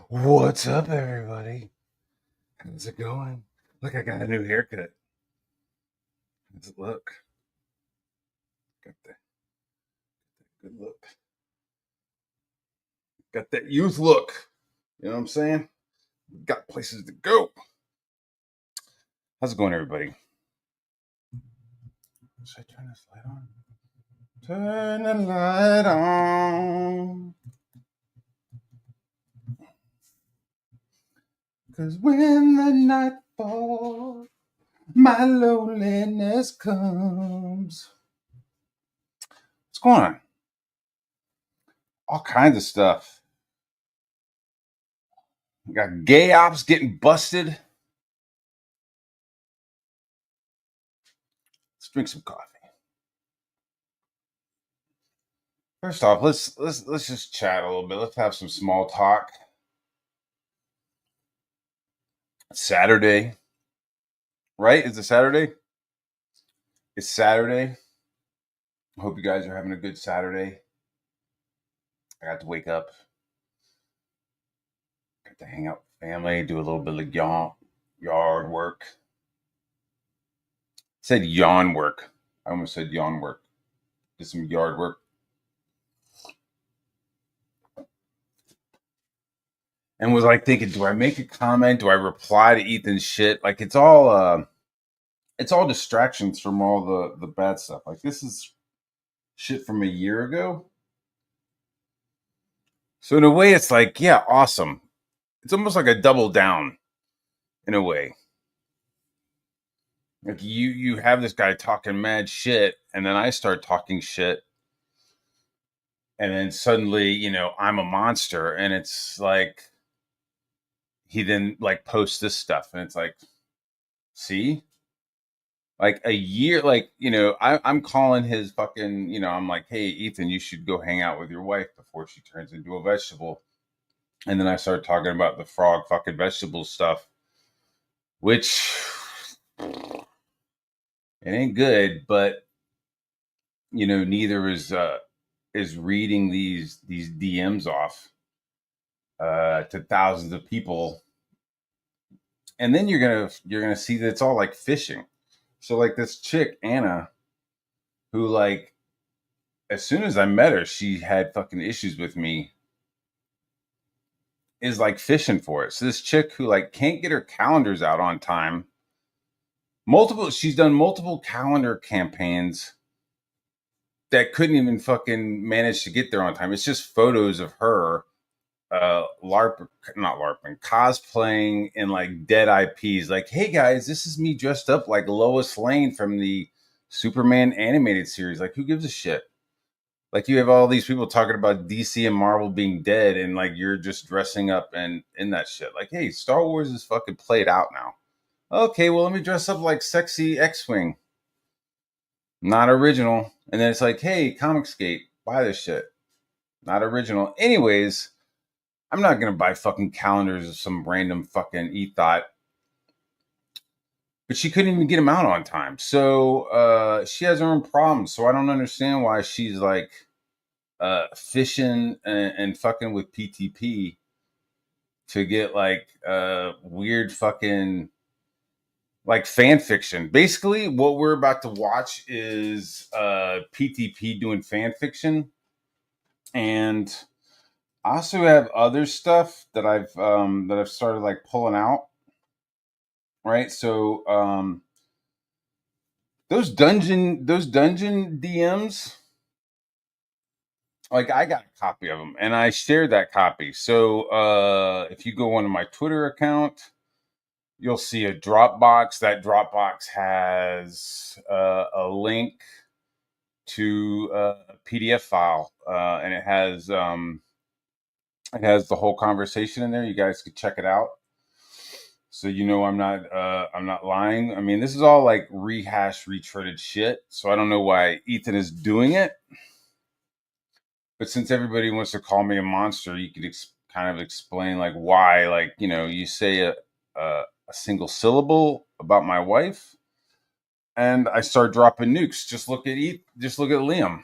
What's up, everybody? How's it going? Look, I got a new haircut. How's it look? Got that good look. Got that youth look. You know what I'm saying? Got places to go. How's it going, everybody? Should I turn this light on? Turn the light on. Cause when the night falls, my loneliness comes. What's going on? All kinds of stuff. We got Gayops getting busted. Let's drink some coffee. First off, let's just chat a little bit. Let's have some small talk. Saturday, right? Is it Saturday? It's Saturday. I hope you guys are having a good Saturday. I got to wake up, got to hang out with family, do a little bit of yard work. I said yawn work. I almost said yawn work. Did some yard work. And was like thinking, do I make a comment? Do I reply to Ethan's shit? Like it's all distractions from all the bad stuff. Like this is shit from a year ago. So in a way, it's like, yeah, awesome. It's almost like a double down in a way. Like you have this guy talking mad shit, and then I start talking shit, and then suddenly, I'm a monster, and it's like he then like posts this stuff, and it's like, see, like a year, like I'm calling his fucking, I'm like, hey Ethan, you should go hang out with your wife before she turns into a vegetable, and then I start talking about the frog fucking vegetable stuff, which it ain't good, but neither is reading these DMs off to thousands of people, and then you're gonna see that it's all like phishing. So like this chick Anna, who like as soon as I met her, she had fucking issues with me, is like fishing for it. So this chick who like can't get her calendars out on time. She's done multiple calendar campaigns that couldn't even fucking manage to get there on time. It's just photos of her not LARPing, cosplaying in like dead IPs. Like, hey guys, this is me dressed up like Lois Lane from the Superman animated series. Like, who gives a shit? Like, you have all these people talking about DC and Marvel being dead, and like you're just dressing up and in that shit. Like, hey, Star Wars is fucking played out now. Okay, well, let me dress up like sexy X-Wing. Not original. And then it's like, hey, Comicsgate, buy this shit. Not original. Anyways, I'm not going to buy fucking calendars of some random fucking ethot. But she couldn't even get them out on time. So she has her own problems. So I don't understand why she's like fishing and fucking with PTP to get like weird fucking like fan fiction. Basically, what we're about to watch is PTP doing fan fiction. And I also have other stuff that I've started like pulling out. Right. So those dungeon DMs, like I got a copy of them and I shared that copy. So if you go onto my Twitter account, you'll see a Dropbox. That Dropbox has a link to a PDF file, and it has the whole conversation in there. You guys can check it out. So I'm not lying. I mean, this is all like rehash, retreaded shit. So I don't know why Ethan is doing it. But since everybody wants to call me a monster, you could kind of explain like why. Like you say a single syllable about my wife, and I start dropping nukes. Just look at Liam.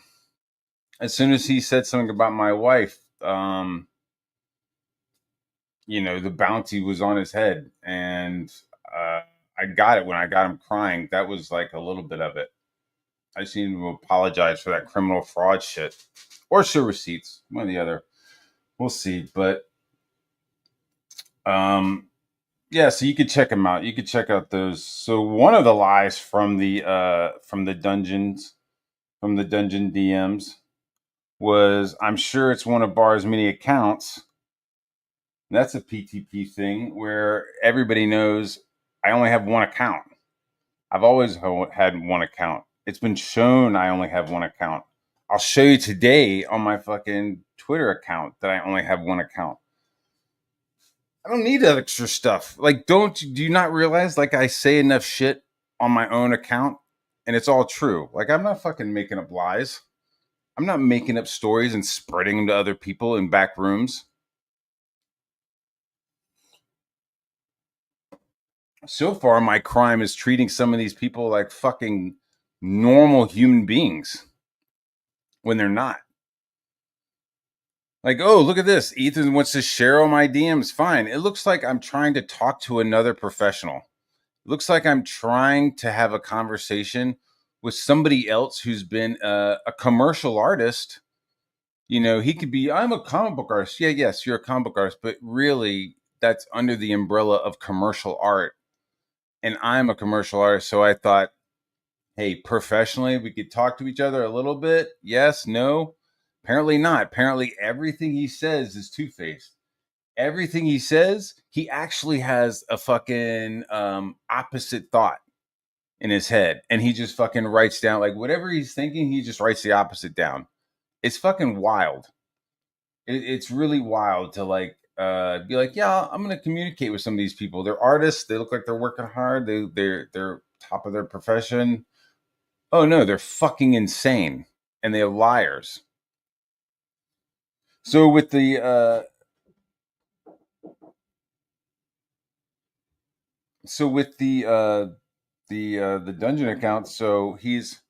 As soon as he said something about my wife, the bounty was on his head, and I got it when I got him crying. That was like a little bit of it. I just need to apologize for that criminal fraud shit, or show receipts, one or the other. We'll see, but um, yeah. So you could check them out. You could check out those. So one of the lies from the dungeons, from the dungeon DMs, was I'm sure it's one of Bar's many accounts. That's a PTP thing where everybody knows I only have one account. I've always had one account. It's been shown I only have one account. I'll show you today on my fucking Twitter account that I only have one account. I don't need extra stuff. Like, do you not realize, like, I say enough shit on my own account and it's all true? Like, I'm not fucking making up lies. I'm not making up stories and spreading them to other people in back rooms. So far, my crime is treating some of these people like fucking normal human beings when they're not. Like, oh, look at this. Ethan wants to share all my DMs. Fine. It looks like I'm trying to talk to another professional. It looks like I'm trying to have a conversation with somebody else who's been a commercial artist. He could be, I'm a comic book artist. Yeah, yes, you're a comic book artist, but really, that's under the umbrella of commercial art. And I'm a commercial artist. So I thought, hey, professionally, we could talk to each other a little bit. Yes, no. Apparently not. Apparently, everything he says is two-faced. Everything he says, he actually has a fucking opposite thought in his head. And he just fucking writes down, like, whatever he's thinking, he just writes the opposite down. It's fucking wild. It's really wild to, like, be like, yeah, I'm going to communicate with some of these people. They're artists. They look like they're working hard. They're top of their profession. Oh no, they're fucking insane, and they're liars. So with the the dungeon account, so he's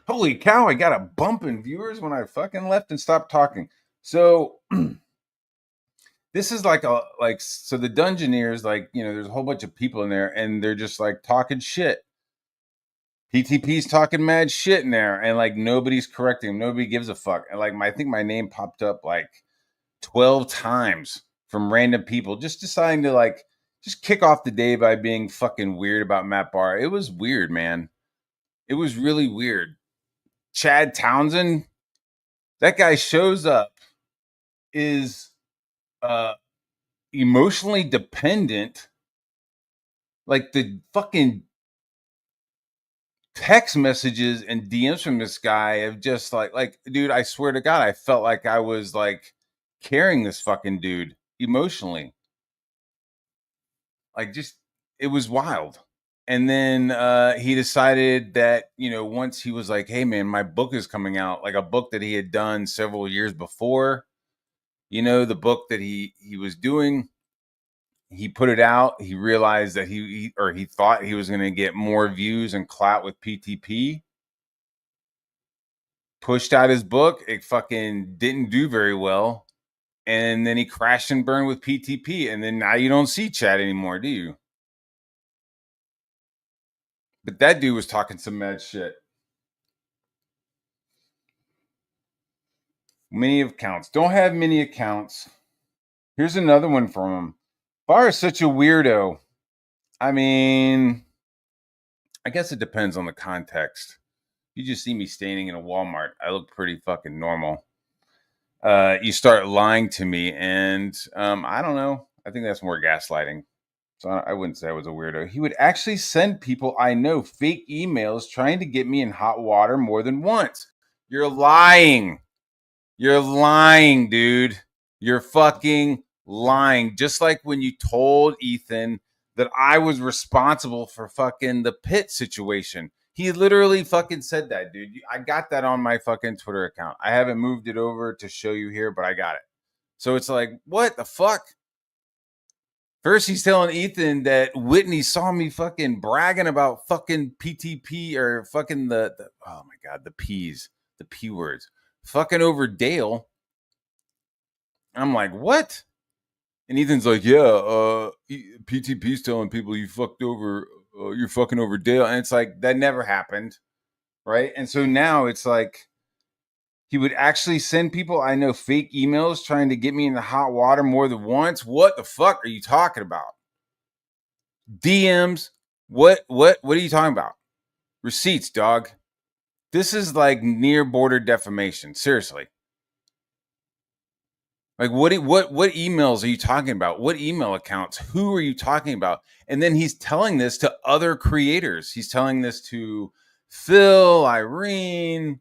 holy cow! I got a bump in viewers when I fucking left and stopped talking. So this is so the Dungeoneers, like, there's a whole bunch of people in there, and they're just like talking shit. PTP's talking mad shit in there, and like nobody's correcting him. Nobody gives a fuck. And like I think my name popped up like 12 times from random people just deciding to like just kick off the day by being fucking weird about Matt Barr. It was weird, man. It was really weird. Chad Townsend, that guy shows up, is emotionally dependent. Like the fucking text messages and DMs from this guy have just like, dude, I swear to God, I felt like I was like carrying this fucking dude emotionally. Like, just, it was wild. And then he decided that, once he was like, hey man, my book is coming out, like a book that he had done several years before, the book that he was doing, he put it out. He realized that he thought he was going to get more views and clout with PTP. Pushed out his book. It fucking didn't do very well. And then he crashed and burned with PTP. And then now you don't see Chad anymore, do you? But that dude was talking some mad shit. Many accounts. Don't have many accounts. Here's another one from him. Barr is such a weirdo. I mean, I guess it depends on the context. You just see me standing in a Walmart. I look pretty fucking normal. You start lying to me, and I don't know. I think that's more gaslighting. So I wouldn't say I was a weirdo. He would actually send people I know fake emails trying to get me in hot water more than once. You're lying. You're lying, dude. You're fucking lying. Just like when you told Ethan that I was responsible for fucking the pit situation. He literally fucking said that, dude. I got that on my fucking Twitter account. I haven't moved it over to show you here, but I got it. So it's like, what the fuck? First, he's telling Ethan that Whitney saw me fucking bragging about fucking PTP or fucking the oh my god, the P's, the P words, fucking over Dale. I'm like, what? And Ethan's like, yeah, PTP's telling people you fucked over, you're fucking over Dale. And it's like, that never happened. Right. And so now it's like, he would actually send people I know fake emails trying to get me in the hot water more than once. What the fuck are you talking about? DMs. What are you talking about? Receipts, dog. This is like near border defamation. Seriously. Like what emails are you talking about? What email accounts? Who are you talking about? And then he's telling this to other creators. He's telling this to Phil, Irene,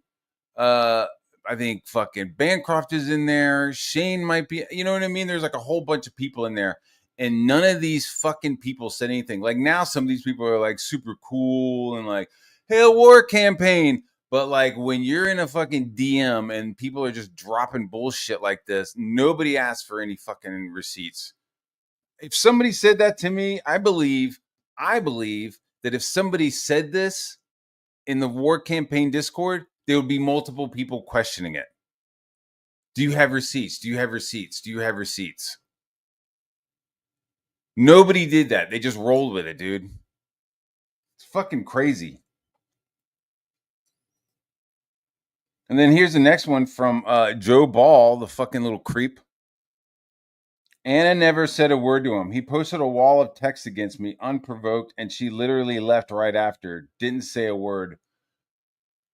I think fucking Bancroft is in there. Shane might be, you know what I mean? There's like a whole bunch of people in there. And none of these fucking people said anything. Like now some of these people are like super cool and like, hey, a war campaign. But like when you're in a fucking DM and people are just dropping bullshit like this, nobody asks for any fucking receipts. If somebody said that to me, I believe that if somebody said this in the war campaign Discord, there would be multiple people questioning it. Do you have receipts? Do you have receipts? Do you have receipts? Nobody did that. They just rolled with it, dude. It's fucking crazy. And then here's the next one from Joe Ball, the fucking little creep. Anna never said a word to him. He posted a wall of text against me unprovoked, and she literally left right after. Didn't say a word.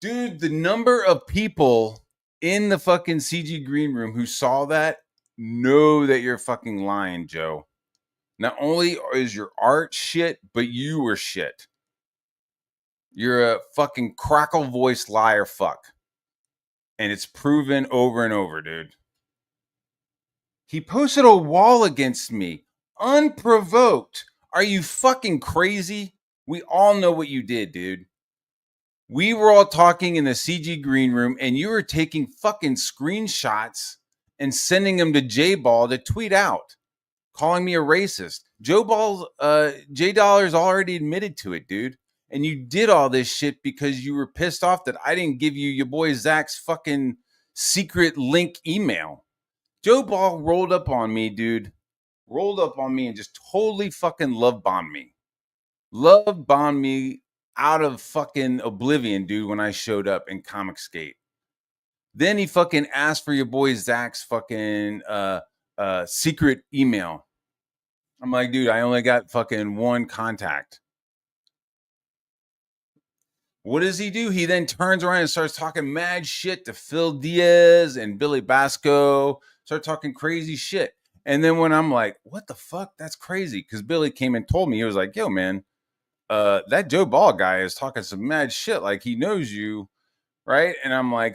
Dude, the number of people in the fucking CG green room who saw that know that you're fucking lying, Joe. Not only is your art shit, but you were shit. You're a fucking crackle voice liar fuck. And it's proven over and over, dude. He posted a wall against me, unprovoked. Are you fucking crazy? We all know what you did, dude. We were all talking in the CG green room, and you were taking fucking screenshots and sending them to J Ball to tweet out, calling me a racist. J Dollar's already admitted to it, dude. And you did all this shit because you were pissed off that I didn't give you your boy Zach's fucking secret link email. Joe Ball rolled up on me, dude. Rolled up on me and just totally fucking love bombed me. Love bombed me out of fucking oblivion, dude, when I showed up in Comic Skate. Then he fucking asked for your boy Zach's fucking secret email. I'm like, dude, I only got fucking one contact. What does he do? He then turns around and starts talking mad shit to Phil Diaz and Billy Basco. Start talking crazy shit. And then when I'm like, what the fuck? That's crazy. Because Billy came and told me, he was like, yo, man, that Joe Ball guy is talking some mad shit. Like he knows you, right? And I'm like,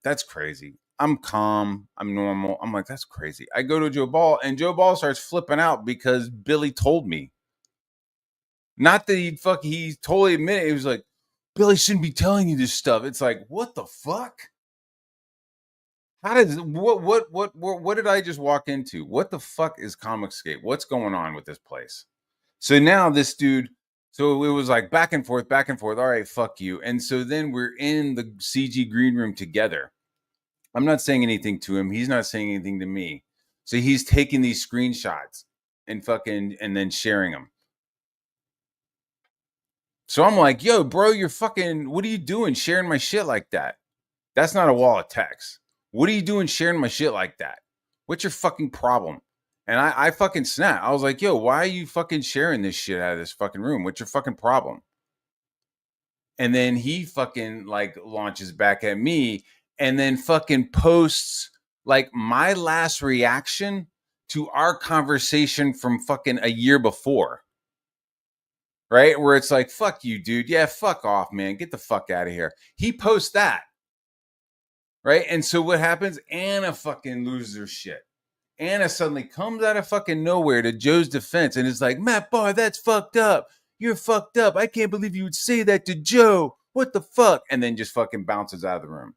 that's crazy. I'm calm. I'm normal. I'm like, that's crazy. I go to Joe Ball and Joe Ball starts flipping out because Billy told me. Not that he totally admitted it. He was like, Billy shouldn't be telling you this stuff. It's like, what the fuck? How does what did I just walk into? What the fuck is Comicscape? What's going on with this place? So now this dude, so it was like back and forth, back and forth. All right, fuck you. And so then we're in the CG green room together. I'm not saying anything to him. He's not saying anything to me. So he's taking these screenshots and then sharing them. So I'm like, yo, bro, you're fucking, what are you doing sharing my shit like that? That's not a wall of text. What are you doing sharing my shit like that? What's your fucking problem? And I fucking snapped. I was like, yo, why are you fucking sharing this shit out of this fucking room? What's your fucking problem? And then he fucking like launches back at me and then fucking posts like my last reaction to our conversation from fucking a year before. Right? Where it's like, fuck you, dude. Yeah, fuck off, man. Get the fuck out of here. He posts that. Right? And so what happens? Anna fucking loses her shit. Anna suddenly comes out of fucking nowhere to Joe's defense and is like, Matt Barr, that's fucked up. You're fucked up. I can't believe you would say that to Joe. What the fuck? And then just fucking bounces out of the room.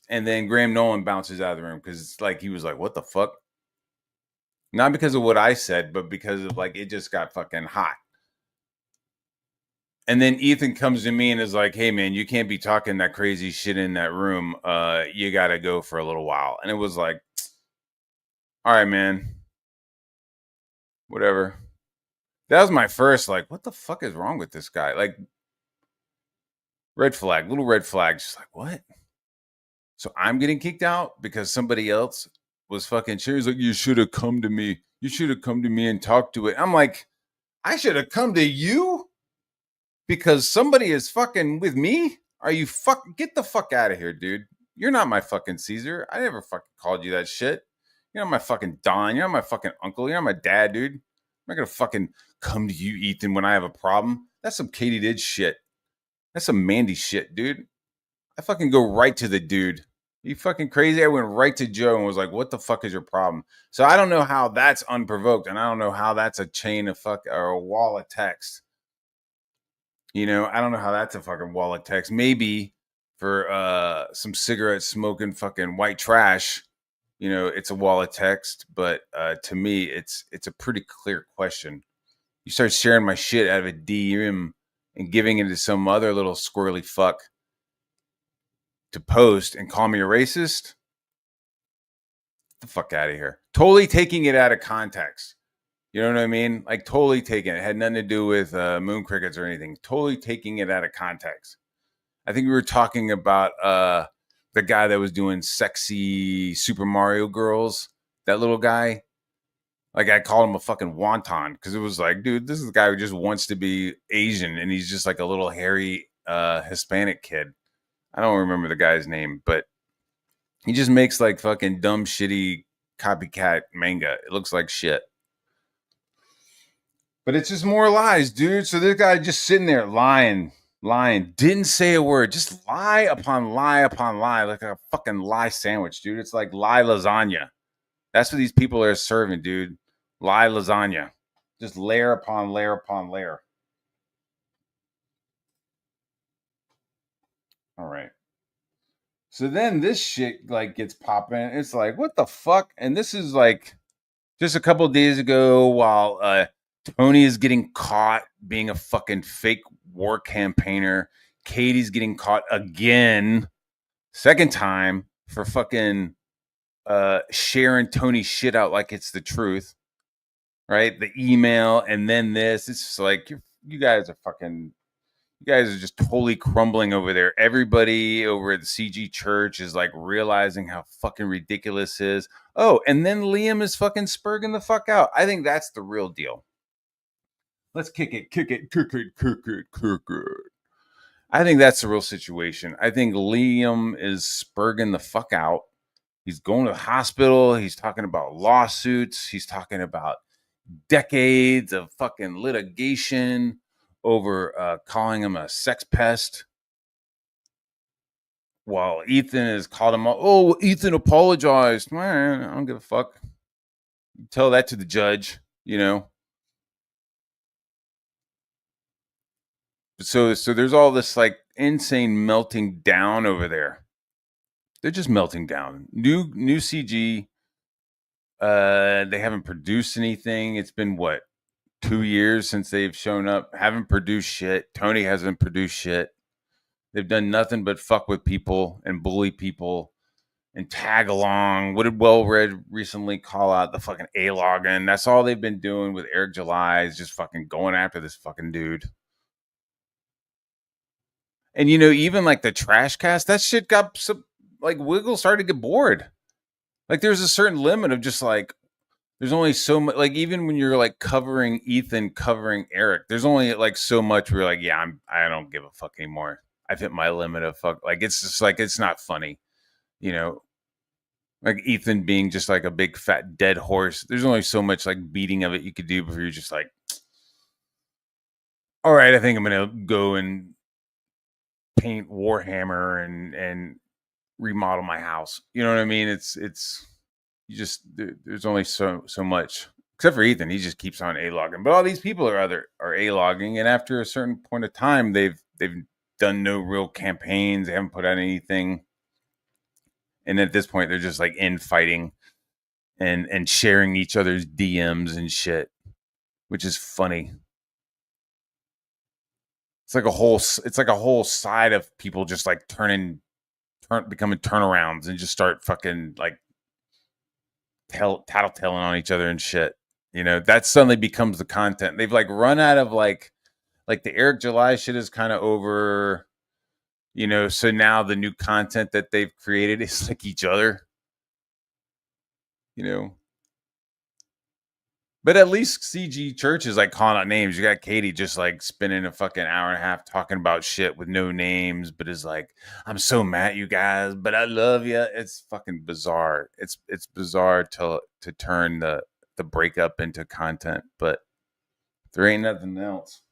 And then Graham Nolan bounces out of the room because it's like he was like, what the fuck? Not because of what I said, but because of like it just got fucking hot. And then Ethan comes to me and is like, hey man, you can't be talking that crazy shit in that room. You gotta go for a little while. And it was like, all right, man. Whatever. That was my first, like, what the fuck is wrong with this guy? Like, red flag, little red flag. Just like, what? So I'm getting kicked out because somebody else was fucking cheering. He's like, you should have come to me. You should have come to me and talked to it. I'm like, I should have come to you because somebody is fucking with me? Are you get the fuck out of here, dude. You're not my fucking Caesar. I never fucking called you that shit. You're not my fucking Don. You're not my fucking uncle. You're not my dad, dude. I'm not gonna fucking come to you, Ethan, when I have a problem. That's some Katie did shit. That's some Mandy shit, dude. I fucking go right to the dude. You fucking crazy? I went right to Joe and was like, what the fuck is your problem? So I don't know how that's unprovoked, and I don't know how that's a chain of fuck or a wall of text. You know, I don't know how that's a fucking wall of text. Maybe for some cigarette smoking fucking white trash, you know, it's a wall of text. But to me, it's a pretty clear question. You start sharing my shit out of a DM and giving it to some other little squirrely fuck to post and call me a racist. Get the fuck out of here. Totally taking it out of context. You know what I mean? Like totally taking it. It had nothing to do with moon crickets or anything. Totally taking it out of context. I think we were talking about the guy that was doing sexy Super Mario girls. That little guy. Like I called him a fucking wonton because it was like, dude, this is the guy who just wants to be Asian and he's just like a little hairy Hispanic kid. I don't remember the guy's name, but he just makes like fucking dumb, shitty copycat manga. It looks like shit. But it's just more lies, dude. So this guy just sitting there lying, didn't say a word, just lie upon lie upon lie, like a fucking lie sandwich, dude. It's like lie lasagna. That's what these people are serving, dude. Lie lasagna. Just layer upon layer upon layer. All right. So then this shit like gets popping. It's like, what the fuck? And this is like just a couple of days ago while Tony is getting caught being a fucking fake war campaigner. Katie's getting caught again, second time for fucking sharing Tony's shit out like it's the truth. Right? The email and then this. It's just like you guys are fucking. You guys are just totally crumbling over there. Everybody over at the CG Church is like realizing how fucking ridiculous it is. Oh, and then Liam is fucking spurging the fuck out. I think that's the real deal. Let's kick it. I think that's the real situation. I think Liam is spurging the fuck out. He's going to the hospital. He's talking about lawsuits. He's talking about decades of fucking litigation over calling him a sex pest. While Ethan has called him, oh, Ethan apologized. Man, I don't give a fuck. Tell that to the judge, you know. So there's all this like insane melting down over there. They're just melting down. New CG. They haven't produced anything. It's been what, 2 years since they've shown up. Haven't produced shit. Tony hasn't produced shit. They've done nothing but fuck with people and bully people and tag along. What did Well Read recently call out? The fucking A-login. That's all they've been doing with Eric July is just fucking going after this fucking dude. And, you know, even like the trash cast, that shit got some, like Wiggle started to get bored. Like there's a certain limit of just like, there's only so much, like even when you're like covering Ethan, covering Eric, there's only like so much where you're like, yeah, I don't give a fuck anymore. I've hit my limit of fuck. Like, it's just like, it's not funny, you know? Like Ethan being just like a big fat dead horse. There's only so much like beating of it you could do before you're just like, all right, I think I'm gonna go and paint Warhammer and remodel my house. You know what I mean? It's you just there's only so much. Except for Ethan, he just keeps on a-logging. But all these people are a-logging, and after a certain point of time, they've done no real campaigns. They haven't put out anything, and at this point, they're just like infighting and sharing each other's DMs and shit, which is funny. It's like a whole side of people just like becoming turnarounds and just start fucking like tattletaling on each other and shit. You know, that suddenly becomes the content. They've like run out of like the Eric July shit is kind of over, you know, so now the new content that they've created is like each other, you know. But at least CG Church is like calling out names. You got Katie just like spending a fucking hour and a half talking about shit with no names, but is like, I'm so mad at you guys, but I love you. It's fucking bizarre. It's bizarre to turn the breakup into content, but there ain't nothing else.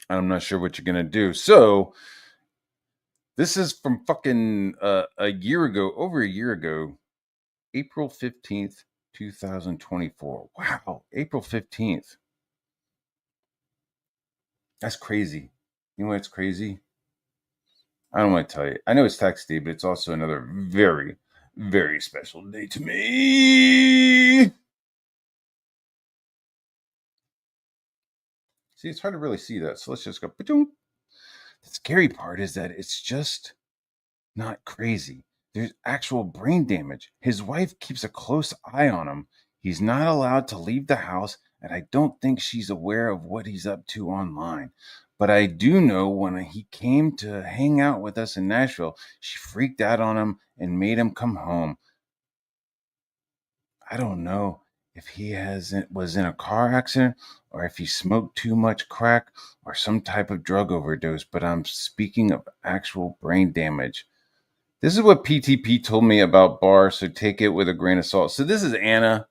I'm not sure what you're gonna do. So this is from fucking a year ago, over a year ago, April 15th, 2024. Wow, April 15th. That's crazy. You know what's crazy? I don't want to tell you. I know it's tax day, but it's also another very, very special day to me. See, it's hard to really see that. So let's just go. The scary part is that it's just not crazy. There's actual brain damage. His wife keeps a close eye on him. He's not allowed to leave the house, and I don't think she's aware of what he's up to online. But I do know when he came to hang out with us in Nashville, she freaked out on him and made him come home. I don't know if he was in a car accident or if he smoked too much crack or some type of drug overdose, but I'm speaking of actual brain damage. This is what PTP told me about Barr, so take it with a grain of salt. So this is Anna.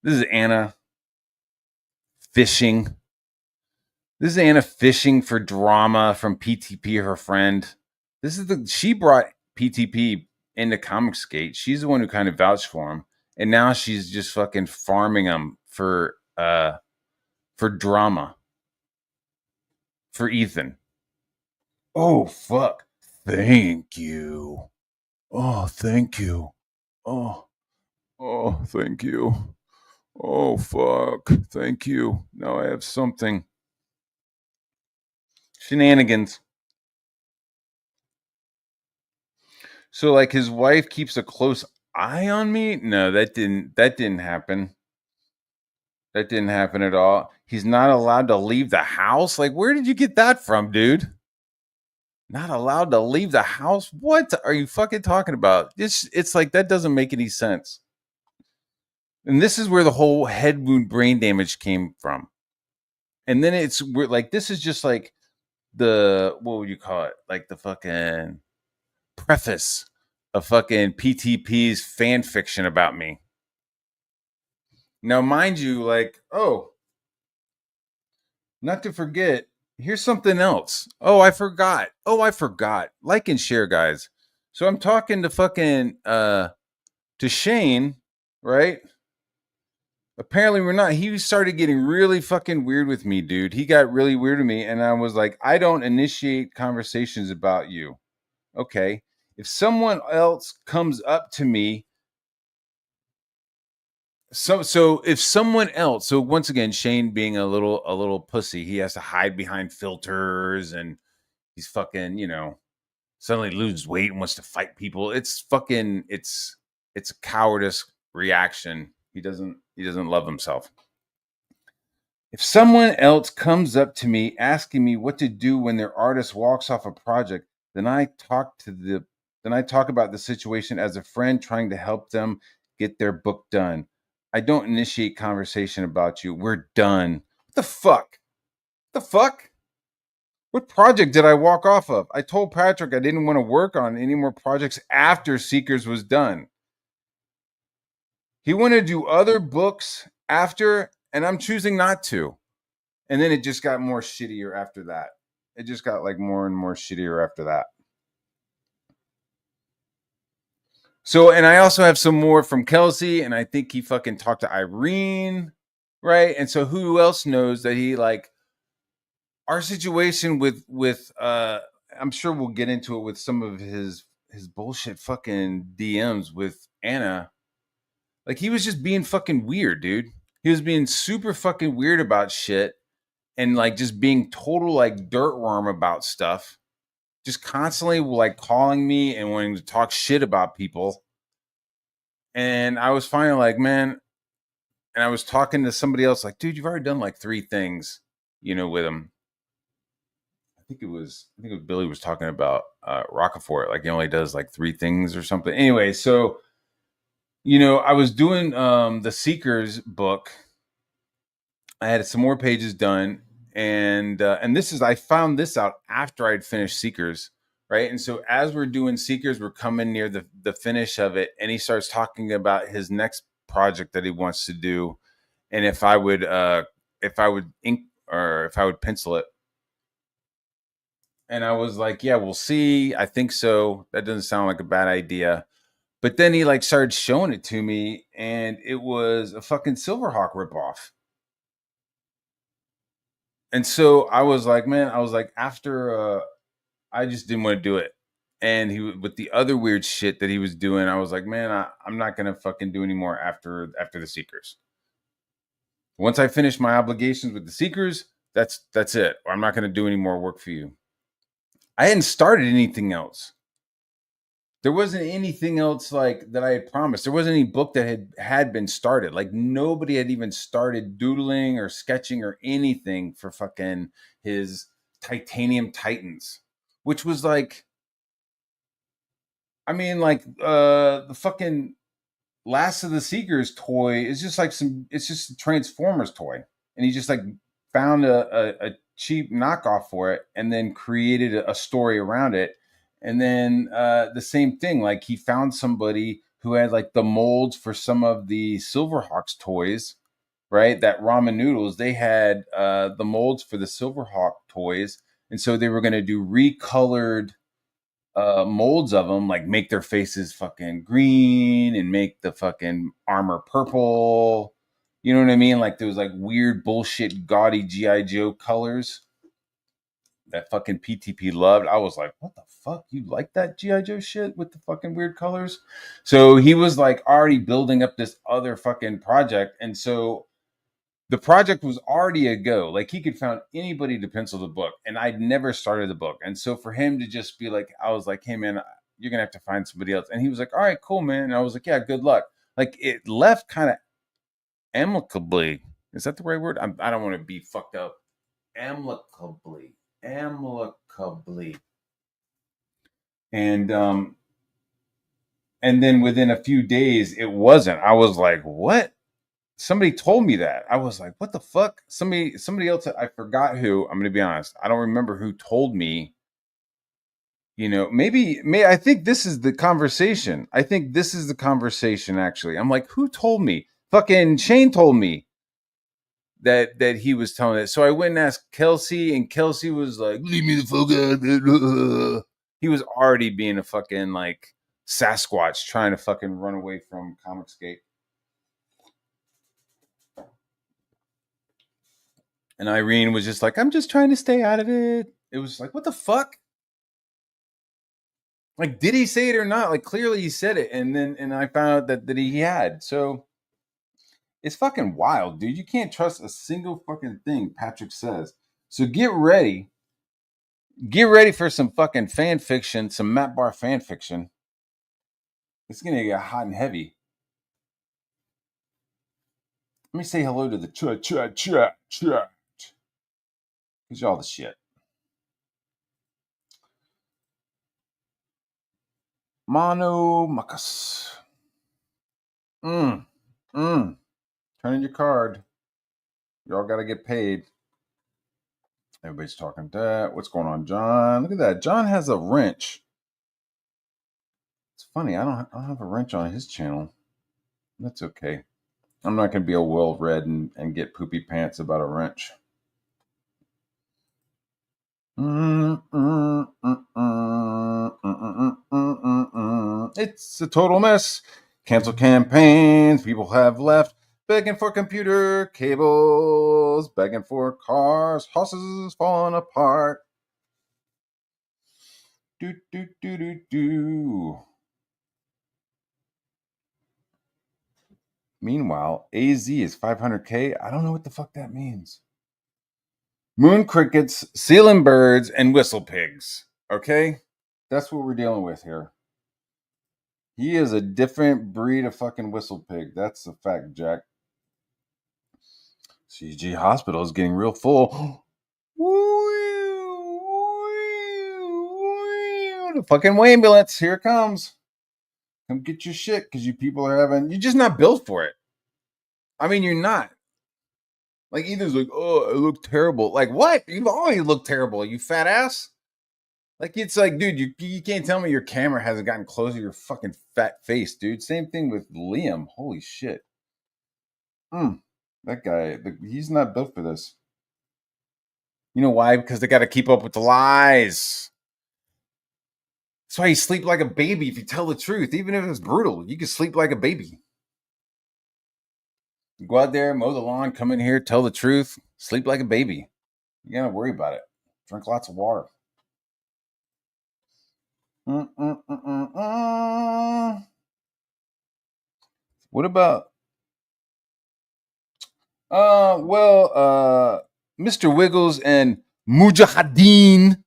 This is Anna fishing. This is Anna fishing for drama from PTP, her friend. She brought PTP into Comicsgate. She's the one who kind of vouched for him, and now she's just fucking farming him for drama for Ethan. Oh fuck! Thank you. Oh, thank you. Oh, thank you. Oh, fuck. Thank you. Now I have something. Shenanigans. So like his wife keeps a close eye on me? No, that didn't happen. That didn't happen at all. He's not allowed to leave the house? Like where did you get that from, dude? Not allowed to leave the house? What are you fucking talking about? It's like that doesn't make any sense. And this is where the whole head wound brain damage came from. And then we're like this is just like the what would you call it? Like the fucking preface of fucking PTP's fan fiction about me. Now, mind you, like, oh, not to forget, here's something else. Oh, I forgot. Like and share, guys. So I'm talking to fucking to Shane, right? Apparently we're not. He started getting really fucking weird with me, dude. He got really weird with me, and I was like, I don't initiate conversations about you. Okay. If someone else comes up to me, so if someone else, so once again, Shane being a little pussy, he has to hide behind filters and he's fucking, suddenly loses weight and wants to fight people. It's fucking it's a cowardice reaction. He doesn't love himself. If someone else comes up to me asking me what to do when their artist walks off a project, then I talk about the situation as a friend trying to help them get their book done. I don't initiate conversation about you. We're done. What the fuck? The fuck? What project did I walk off of? I told Patrick I didn't want to work on any more projects after Seekers was done. He wanted to do other books after, and I'm choosing not to. And then it just got more shittier after that. It just got like more and more shittier after that. So, and I also have some more from Kelsey, and I think he fucking talked to Irene, right? And so, who else knows that he like our situation with I'm sure we'll get into it with some of his bullshit fucking DMs with Anna. Like he was just being fucking weird, dude. He was being super fucking weird about shit and like just being total like dirt worm about stuff. Just constantly like calling me and wanting to talk shit about people. And I was finally like, man, and I was talking to somebody else, like, dude, you've already done like 3 things, with him. I think it was Billy was talking about Rockefeller, like he only does like 3 things or something. Anyway, so I was doing the Seekers book. I had some more pages done, and this is I found this out after I'd finished Seekers, right? And so as we're doing Seekers, we're coming near the finish of it, and he starts talking about his next project that he wants to do, and if I would ink or if I would pencil it. And I was like, yeah, we'll see. I think so. That doesn't sound like a bad idea. But then he like started showing it to me, and it was a fucking Silverhawk ripoff. And so I was like, man, I was like, after I just didn't want to do it. And he with the other weird shit that he was doing, I was like, man, I'm not gonna fucking do anymore after the Seekers. Once I finish my obligations with the Seekers, that's it. I'm not gonna do any more work for you. I hadn't started anything else. There wasn't anything else like that I had promised. There wasn't any book that had been started. Like nobody had even started doodling or sketching or anything for fucking his Titanium Titans, which was like, I mean, like the fucking Last of the Seekers toy is just like it's just a Transformers toy, and he just like found a cheap knockoff for it, and then created a story around it, and then the same thing, like he found somebody who had like the molds for some of the Silverhawks toys, right? That ramen noodles, they had the molds for the Silverhawk toys, and so they were going to do recolored molds of them, like make their faces fucking green and make the fucking armor purple. You know what I mean? Like those like weird bullshit gaudy GI Joe colors that fucking PTP loved. I was like, what the fuck? You like that GI Joe shit with the fucking weird colors? So he was like already building up this other fucking project, and so the project was already a go. Like he could find anybody to pencil the book, and I'd never started the book. And so for him to just be like, I was like, hey man, you're gonna have to find somebody else. And he was like, all right, cool, man. And I was like, yeah, good luck. Like it left kind of amicably. Is that the right word? I don't want to be fucked up. Amicably. And and then within a few days, it wasn't. I was like, what? Somebody told me that. I was like, what the fuck? Somebody else, I forgot who. I'm gonna be honest. I don't remember who told me. Maybe may I think this is the conversation. I think this is the conversation actually. I'm like, who told me? Fucking Shane told me that he was telling it. So I went and asked Kelsey, and Kelsey was like, leave me the fuck out. He was already being a fucking like Sasquatch trying to fucking run away from Comicsgate. And Irene was just like, I'm just trying to stay out of it. It was like, what the fuck? Like, did he say it or not? Like, clearly he said it. And I found out that he had. So it's fucking wild, dude. You can't trust a single fucking thing Patrick says. So get ready. Get ready for some fucking fan fiction, some Matt Barr fan fiction. It's going to get hot and heavy. Let me say hello to the chat. Here's all the shit. Mono Muckus. Turn in your card. Y'all got to get paid. Everybody's talking that. What's going on, John? Look at that. John has a wrench. It's funny. I don't have a wrench on his channel. That's okay. I'm not going to be a world red and get poopy pants about a wrench. It's a total mess. Cancel campaigns. People have left begging for computer cables, begging for cars, houses falling apart. Do, do, do, do, do. Meanwhile, AZ is 500K. I don't know what the fuck that means. Moon crickets, ceiling birds, and whistle pigs. Okay? That's what we're dealing with here. He is a different breed of fucking whistle pig. That's a fact, Jack. CG Hospital is getting real full. The fucking ambulance. Here it comes. Come get your shit because you people are you're just not built for it. I mean, you're not. Like, either's like, oh, I look terrible. Like, what? You've always looked terrible, you fat ass. Like, it's like, dude, you can't tell me your camera hasn't gotten close to your fucking fat face, dude. Same thing with Liam. Holy shit. That guy, he's not built for this. You know why? Because they got to keep up with the lies. That's why you sleep like a baby if you tell the truth. Even if it's brutal, you can sleep like a baby. You go out there, mow the lawn, come in here, tell the truth, sleep like a baby. You gotta worry about it. Drink lots of water. What about Mr. Wiggles and Mujahideen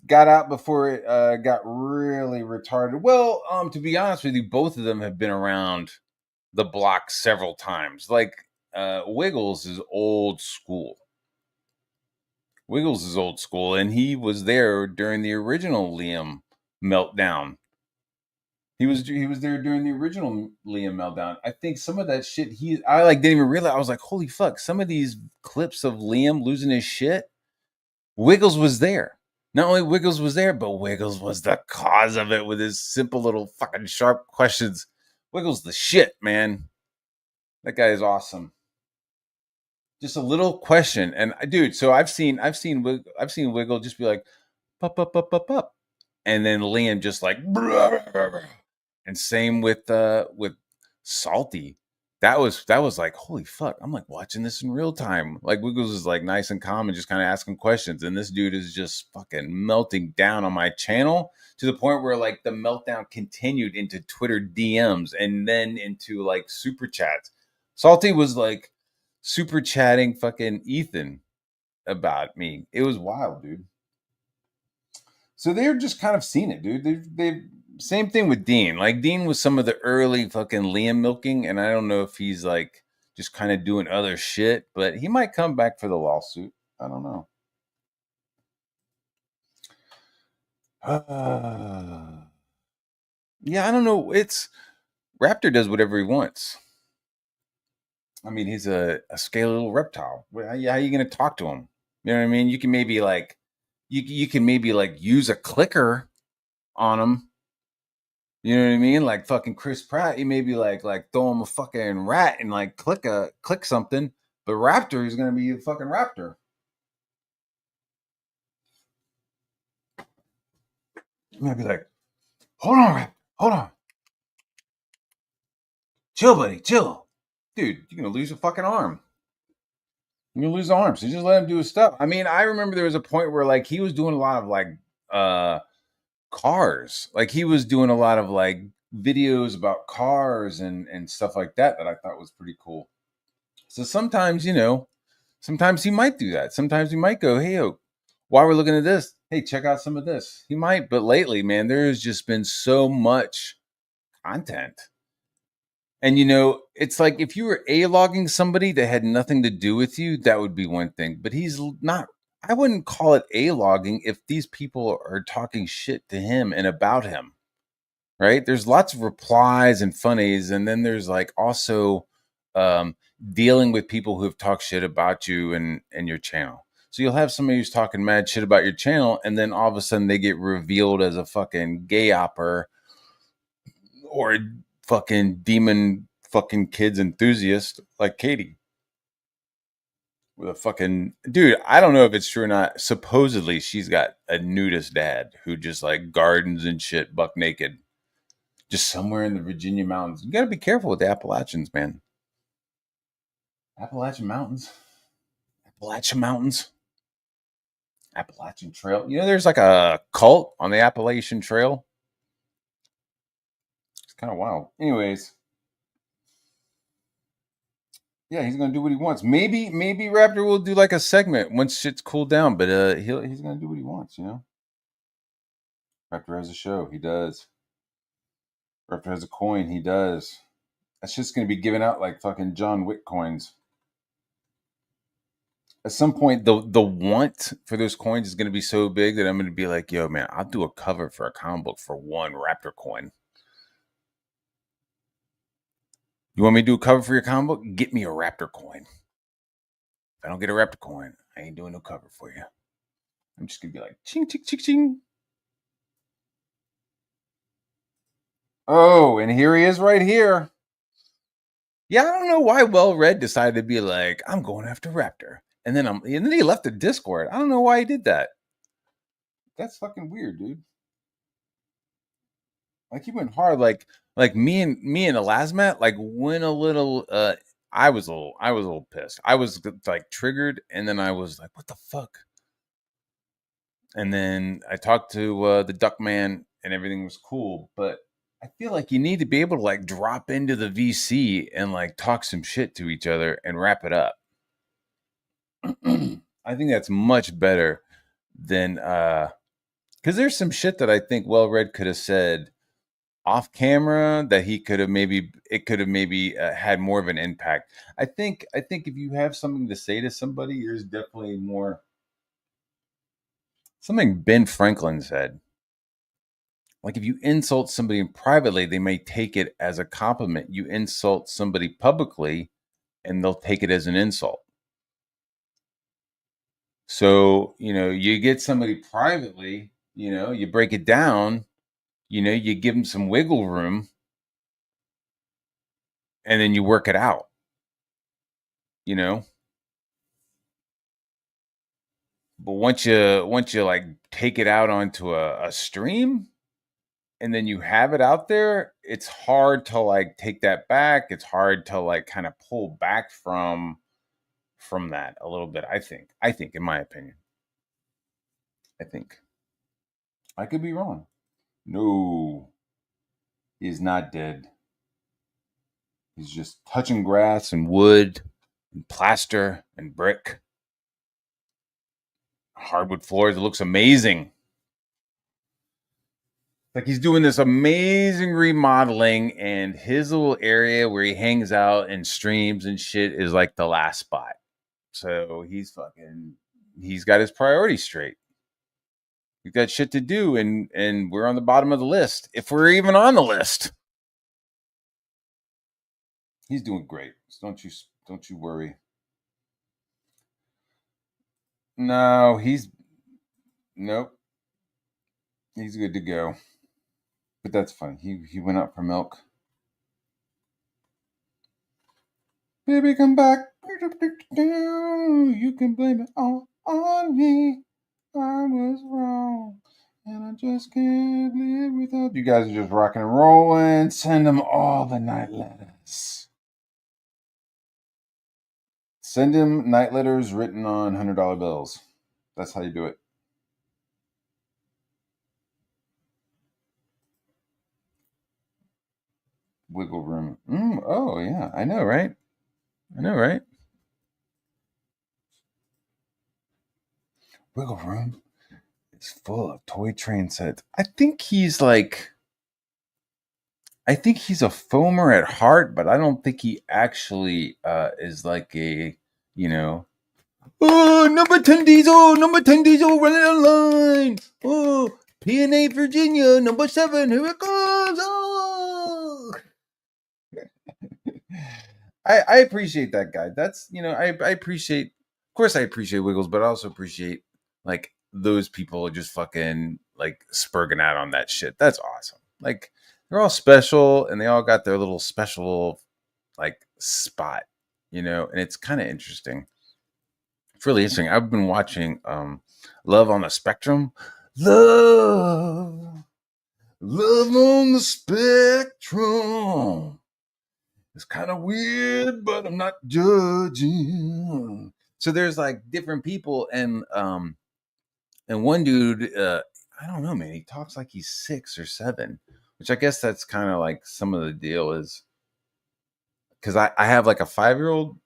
got out before it got really retarded. Well, to be honest with you, both of them have been around the block several times. Like, Wiggles is old school. Wiggles is old school, and he was there during the original Liam meltdown. He was there during the original Liam meltdown. I think some of that shit I like didn't even realize. I was like, holy fuck! Some of these clips of Liam losing his shit, Wiggles was there. Not only Wiggles was there, but Wiggles was the cause of it with his simple little fucking sharp questions. Wiggles the shit, man. That guy is awesome. Just a little question, and dude. So I've seen Wiggle just be like, up, and then Liam just like, and same with Salty. That was like, holy fuck! I'm like watching this in real time. Like, Wiggles is like nice and calm and just kind of asking questions, and this dude is just fucking melting down on my channel to the point where like the meltdown continued into Twitter DMs and then into like super chats. Salty was like super chatting fucking Ethan about me. It was wild, dude. So they're just kind of seen it, dude. They've same thing with Dean. Like, Dean was some of the early fucking Liam milking, and I don't know if he's like just kind of doing other shit, but he might come back for the lawsuit. I don't know. Yeah, I don't know. It's Raptor does whatever he wants. I mean, he's a scaly little reptile. How are you going to talk to him? You know what I mean? You can maybe like, you can maybe like use a clicker on him. You know what I mean? Like fucking Chris Pratt, you maybe like throw him a fucking rat and like click something. But Raptor is gonna be a fucking Raptor. You might be like, hold on, Raptor, hold on, chill, buddy, chill, dude. You're gonna lose a fucking arm. You're gonna lose the arm. So just let him do his stuff. I mean, I remember there was a point where like he was doing a lot of like cars. Like, he was doing a lot of like videos about cars and stuff like that I thought was pretty cool. So sometimes, sometimes he might do that. Sometimes he might go, hey, while we're looking at this, hey, check out some of this. He might, but lately, man, there has just been so much content. And it's like if you were A-logging somebody that had nothing to do with you, that would be one thing. But he's not. I wouldn't call it A-logging if these people are talking shit to him and about him, right? There's lots of replies and funnies, and then there's like also dealing with people who have talked shit about you and your channel. So you'll have somebody who's talking mad shit about your channel, and then all of a sudden they get revealed as a fucking gayopper or a fucking demon fucking kids enthusiast like Katie. With a fucking dude, I don't know if it's true or not. Supposedly, she's got a nudist dad who just like gardens and shit, buck naked, just somewhere in the Virginia mountains. You got to be careful with the Appalachians, man. Appalachian Mountains, Appalachian Mountains, Appalachian Trail. You know, there's like a cult on the Appalachian Trail. It's kind of wild. Anyways, yeah, he's gonna do what he wants. Maybe Raptor will do like a segment once shit's cooled down, but he's gonna do what he wants, you know. Raptor has a show, he does. Raptor has a coin, he does. That's just gonna be given out like fucking John Wick coins. At some point, the want for those coins is gonna be so big that I'm gonna be like, yo, man, I'll do a cover for a comic book for one Raptor coin. You want me to do a cover for your comic book? Get me a Raptor coin. If I don't get a Raptor coin, I ain't doing no cover for you. I'm just gonna be like, ching, ching, ching, ching. Oh, and here he is right here. Yeah, I don't know why Well Red decided to be like, I'm going after Raptor. And then he left the Discord. I don't know why he did that. That's fucking weird, dude. Like he went hard, like me and Elasmat, like went a little I was a little pissed. I was like triggered, and then I was like, what the fuck? And then I talked to the Duck Man and everything was cool, but I feel like you need to be able to like drop into the VC and like talk some shit to each other and wrap it up. I think that's much better than because there's some shit that I think Well Red could have said off camera that he could have maybe had more of an impact. I think if you have something to say to somebody, there's definitely more. Something Ben Franklin said. Like if you insult somebody privately, they may take it as a compliment. You insult somebody publicly, and they'll take it as an insult. So, you know, you get somebody privately, you know, you break it down, you know, you give them some wiggle room, and then you work it out, you know. But once you like take it out onto a stream, and then you have it out there, it's hard to like take that back. It's hard to like kind of pull back from that a little bit. I think in my opinion, I think I could be wrong. No, he's not dead. He's just touching grass and wood and plaster and brick, hardwood floors. It looks amazing. Like he's doing this amazing remodeling, and his little area where he hangs out and streams and shit is like the last spot. So he's got his priorities straight. He's got shit to do, and we're on the bottom of the list, if we're even on the list. He's doing great. So don't you worry. No, nope. He's good to go. But that's fine. He went out for milk. Baby, come back. You can blame it all on me. I was wrong, and I just can't live without you. Guys are just rocking and rolling. Send them all the night letters. Send him night letters written on $100 bills. That's how you do it. Wiggle room. Oh yeah, I know, right? I know, right? Wiggle room is full of toy train sets. I think he's a foamer at heart, but I don't think he actually is like a, you know, oh, number 10 diesel, running online. Oh, PNA Virginia, number 7, here it comes. Oh. I appreciate that guy. That's, you know, I appreciate, of course I appreciate Wiggles, but I also appreciate like those people just fucking like spurging out on that shit. That's awesome. Like they're all special and they all got their little special like spot, you know, and it's kind of interesting. It's really interesting. I've been watching Love on the Spectrum. Love, love on the spectrum. It's kind of weird, but I'm not judging. So there's like different people, and one dude, I don't know, man. He talks like he's 6 or 7, which I guess that's kind of like some of the deal is because I have like a 5-year-old,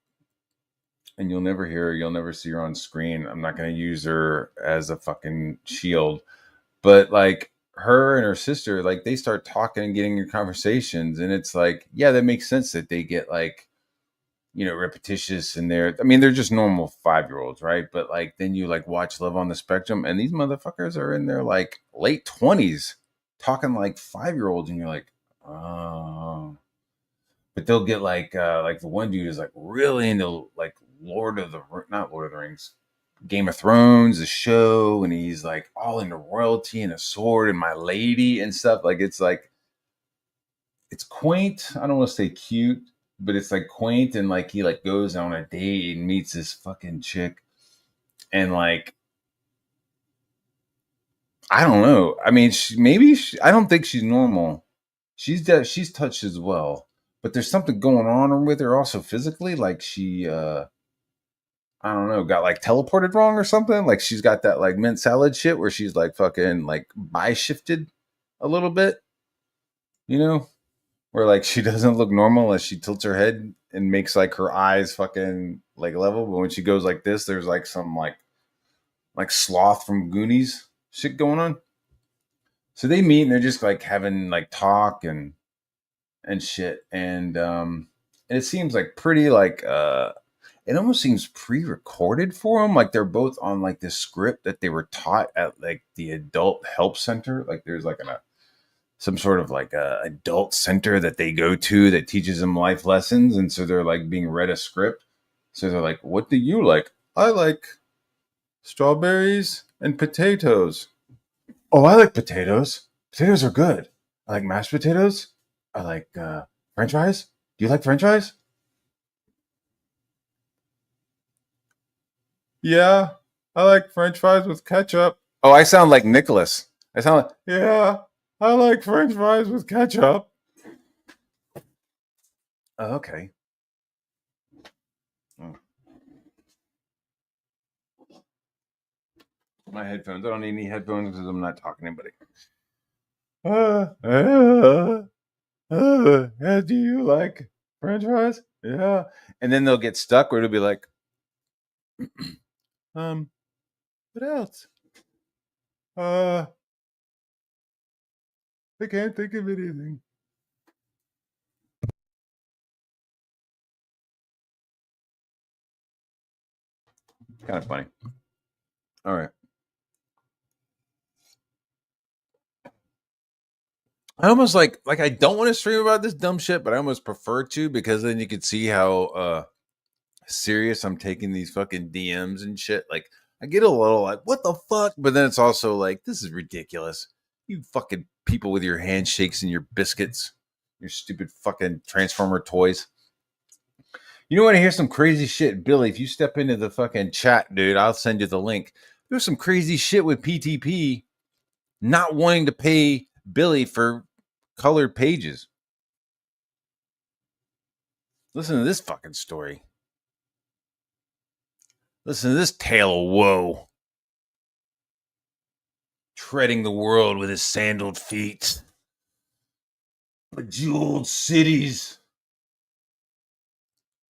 and you'll never hear her, you'll never see her on screen. I'm not going to use her as a fucking shield, but like her and her sister, like they start talking and getting in conversations, and it's like, yeah, that makes sense that they get like, you know, repetitious in there. I mean, they're just normal 5-year-olds, right? But like then you like watch Love on the Spectrum, and these motherfuckers are in their like late 20s talking like 5-year-olds, and you're like, oh. But they'll get like the one dude is like really into like not Lord of the Rings, Game of Thrones, the show, and he's like all into royalty and a sword and my lady and stuff. Like it's quaint. I don't want to say cute, but it's like quaint, and like he like goes on a date and meets this fucking chick, and like I don't know. I mean, I don't think she's normal. She's touched as well, but there's something going on with her also physically. Like she, I don't know, got like teleported wrong or something. Like she's got that like mint salad shit where she's like fucking like bi shifted a little bit, you know, where like she doesn't look normal as she tilts her head and makes like her eyes fucking like level, but when she goes like this, there's like some like sloth from Goonies shit going on. So they meet and they're just like having like talk and shit, and it seems like pretty like it almost seems pre-recorded for them. Like they're both on like this script that they were taught at like the adult help center. Like there's like some sort of like a adult center that they go to that teaches them life lessons, and so they're like being read a script. So they're like, "What do you like?" I like strawberries and potatoes. Oh, I like potatoes. Potatoes are good. I like mashed potatoes. I like French fries. Do you like French fries? Yeah, I like French fries with ketchup. Oh, I sound like Nicholas. I sound like, yeah, I like French fries with ketchup. Oh, okay. Oh, my headphones. I don't need any headphones because I'm not talking to anybody. Do you like French fries? Yeah. And then they'll get stuck, or it'll be like, um, what else? Uh, I can't think of anything. Kind of funny. All right. I almost like I don't want to stream about this dumb shit, but I almost prefer to because then you can see how serious I'm taking these fucking DMs and shit. Like I get a little like, what the fuck? But then it's also like, this is ridiculous. You fucking people with your handshakes and your biscuits, your stupid fucking transformer toys. You know what? I hear some crazy shit, Billy. If you step into the fucking chat, dude, I'll send you the link. There's some crazy shit with PTP not wanting to pay Billy for colored pages. Listen to this fucking story. Listen to this tale of woe. Treading the world with his sandaled feet. Bejeweled cities.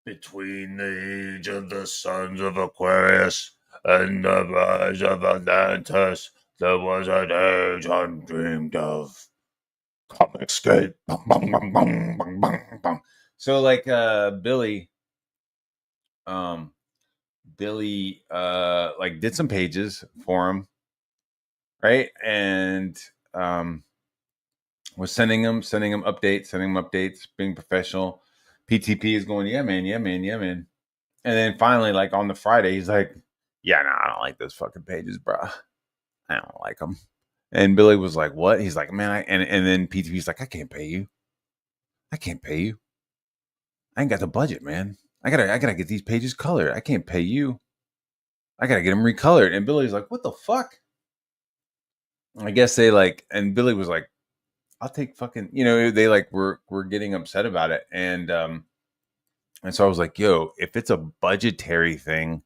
Between the age of the sons of Aquarius and the rise of Atlantis, there was an age undreamed of. Comic skate. Bum, bum, bum, bum, bum, bum, bum. So like um Billy like did some pages for him, right? And was sending him updates, being professional. PTP is going, yeah, man, yeah, man, yeah, man. And then finally, like on the Friday, he's like, yeah, no, I don't like those fucking pages, bro. I don't like them. And Billy was like, what? He's like, man, and then PTP's like, I can't pay you. I can't pay you. I ain't got the budget, man. I gotta get these pages colored. I can't pay you. I gotta get them recolored. And Billy's like, what the fuck? I guess they like, and Billy was like, I'll take fucking, they like were getting upset about it. And so I was like, yo, if it's a budgetary thing,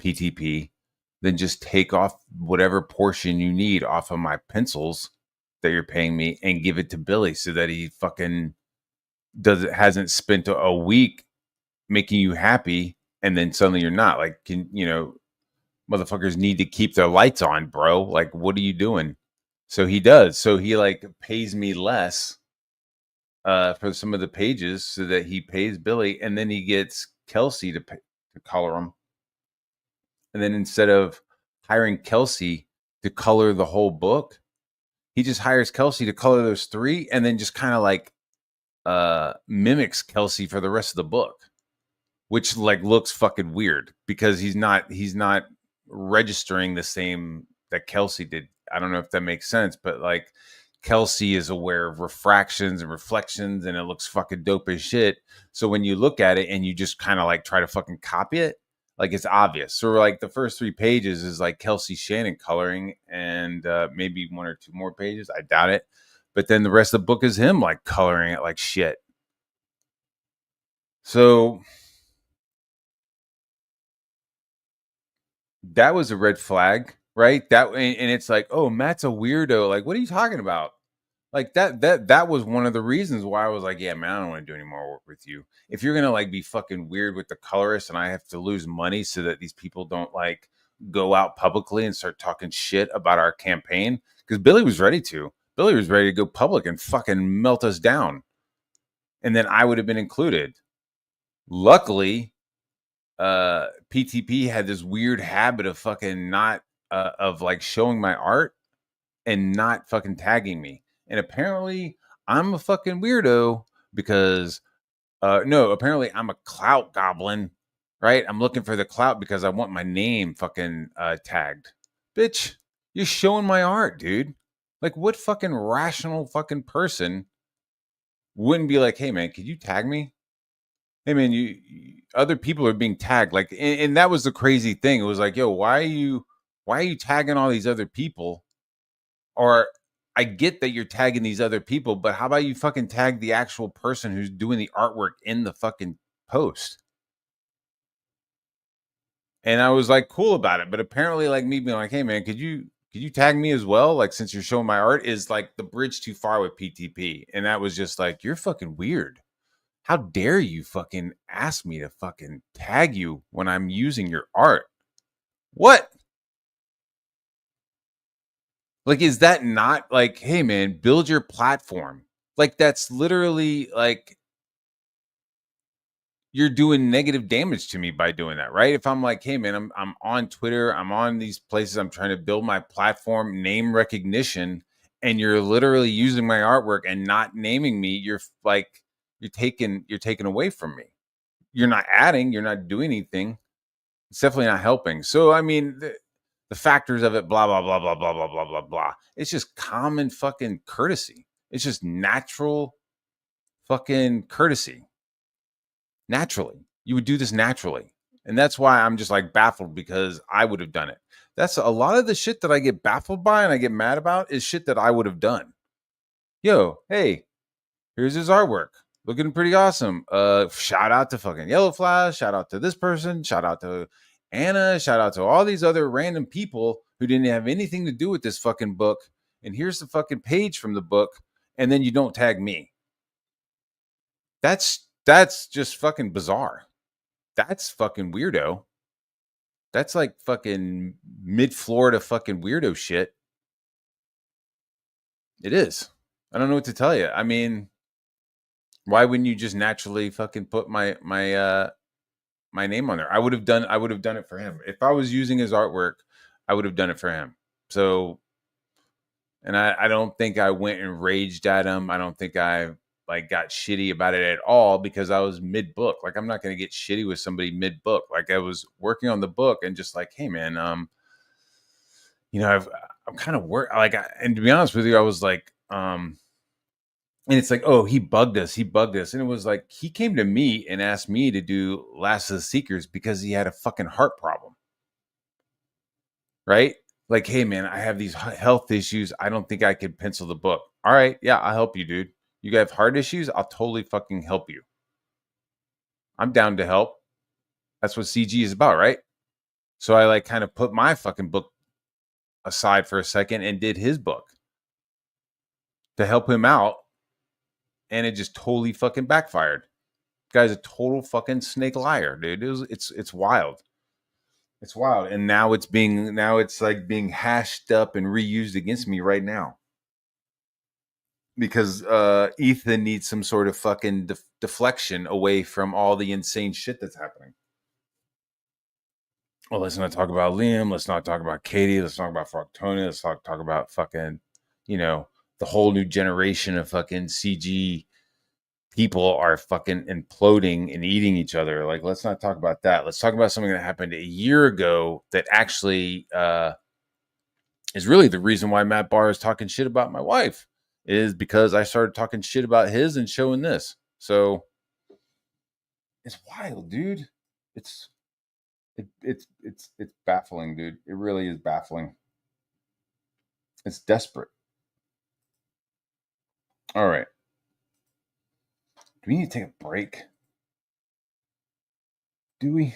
PTP, then just take off whatever portion you need off of my pencils that you're paying me and give it to Billy so that he fucking hasn't spent a week making you happy and then suddenly you're not. Like, motherfuckers need to keep their lights on, bro. Like, what are you doing? So he does. So he like pays me less for some of the pages so that he pays Billy, and then he gets Kelsey to color them. And then instead of hiring Kelsey to color the whole book, he just hires Kelsey to color those 3, and then just kind of like mimics Kelsey for the rest of the book, which like looks fucking weird because he's not registering the same that Kelsey did. I don't know if that makes sense, but like Kelsey is aware of refractions and reflections, and it looks fucking dope as shit. So when you look at it and you just kind of like try to fucking copy it, like it's obvious. So like the first 3 pages is like Kelsey Shannon coloring, and maybe 1 or 2 more pages. I doubt it. But then the rest of the book is him like coloring it like shit. So that was a red flag, right? That, and it's like, oh, Matt's a weirdo. Like, what are you talking about? Like that was one of the reasons why I was like, yeah, man, I don't want to do any more work with you. If you're gonna like be fucking weird with the colorist and I have to lose money so that these people don't like go out publicly and start talking shit about our campaign, because Billy was ready to. Billy was ready to go public and fucking melt us down, and then I would have been included. Luckily, PTP had this weird habit of fucking not of like showing my art and not fucking tagging me. And apparently I'm a fucking weirdo because no, apparently I'm a clout goblin, right? I'm looking for the clout because I want my name fucking tagged. Bitch, you're showing my art, dude. Like, what fucking rational fucking person wouldn't be like, hey man, could you tag me? Hey man, other people are being tagged. Like, and that was the crazy thing. It was like, yo, why are you tagging all these other people? Or I get that you're tagging these other people, but how about you fucking tag the actual person who's doing the artwork in the fucking post? And I was like cool about it, but apparently like me being like, hey man, could you tag me as well? Like, since you're showing my art, is like the bridge too far with PTP. And that was just like, you're fucking weird. How dare you fucking ask me to fucking tag you when I'm using your art? What? Like, is that not like, hey man, build your platform? Like, that's literally like you're doing negative damage to me by doing that, right? If I'm like, hey man, I'm on Twitter, I'm on these places, I'm trying to build my platform, name recognition, and you're literally using my artwork and not naming me, you're like you're taking away from me. You're not adding, you're not doing anything. It's definitely not helping. So I mean, the factors of it, blah blah blah blah blah blah blah blah blah. It's just common fucking courtesy. It's just natural fucking courtesy. Naturally, you would do this naturally, and that's why I'm just like baffled, because I would have done it. That's a lot of the shit that I get baffled by and I get mad about is shit that I would have done. Yo, hey, here's his artwork, looking pretty awesome. Shout out to fucking Yellow Flash, shout out to this person, shout out to Anna, shout out to all these other random people who didn't have anything to do with this fucking book, and here's the fucking page from the book, and then you don't tag me. That's just fucking bizarre. That's fucking weirdo. That's like fucking mid Florida fucking weirdo shit. It is. I don't know what to tell you. I mean, why wouldn't you just naturally fucking put my name on there? I would have done it for him. If I was using his artwork, I would have done it for him. So, and I don't think I went and raged at him. I don't think I like got shitty about it at all, because I was mid book. Like, I'm not going to get shitty with somebody mid book. Like, I was working on the book and just like, hey man, I'm kind of and to be honest with you, I was like, And it's like, oh, he bugged us. He bugged us. And it was like, he came to me and asked me to do Last of the Seekers because he had a fucking heart problem. Right? Like, hey, man, I have these health issues. I don't think I could pencil the book. All right. Yeah, I'll help you, dude. You have heart issues? I'll totally fucking help you. I'm down to help. That's what CG is about, right? So I like kind of put my fucking book aside for a second and did his book to help him out. And it just totally fucking backfired. Guy's a total fucking snake liar, dude. It's wild. It's wild. And now it's like being hashed up and reused against me right now. Because Ethan needs some sort of fucking deflection away from all the insane shit that's happening. Well, let's not talk about Liam. Let's not talk about Katie. Let's talk about Froctona. Let's talk about fucking, the whole new generation of fucking CG people are fucking imploding and eating each other. Like, let's not talk about that. Let's talk about something that happened a year ago that actually is really the reason why Matt Barr is talking shit about my wife, is because I started talking shit about his and showing this. So it's wild, dude. It's baffling, dude. It really is baffling. It's desperate. All right. Do we need to take a break? Do we?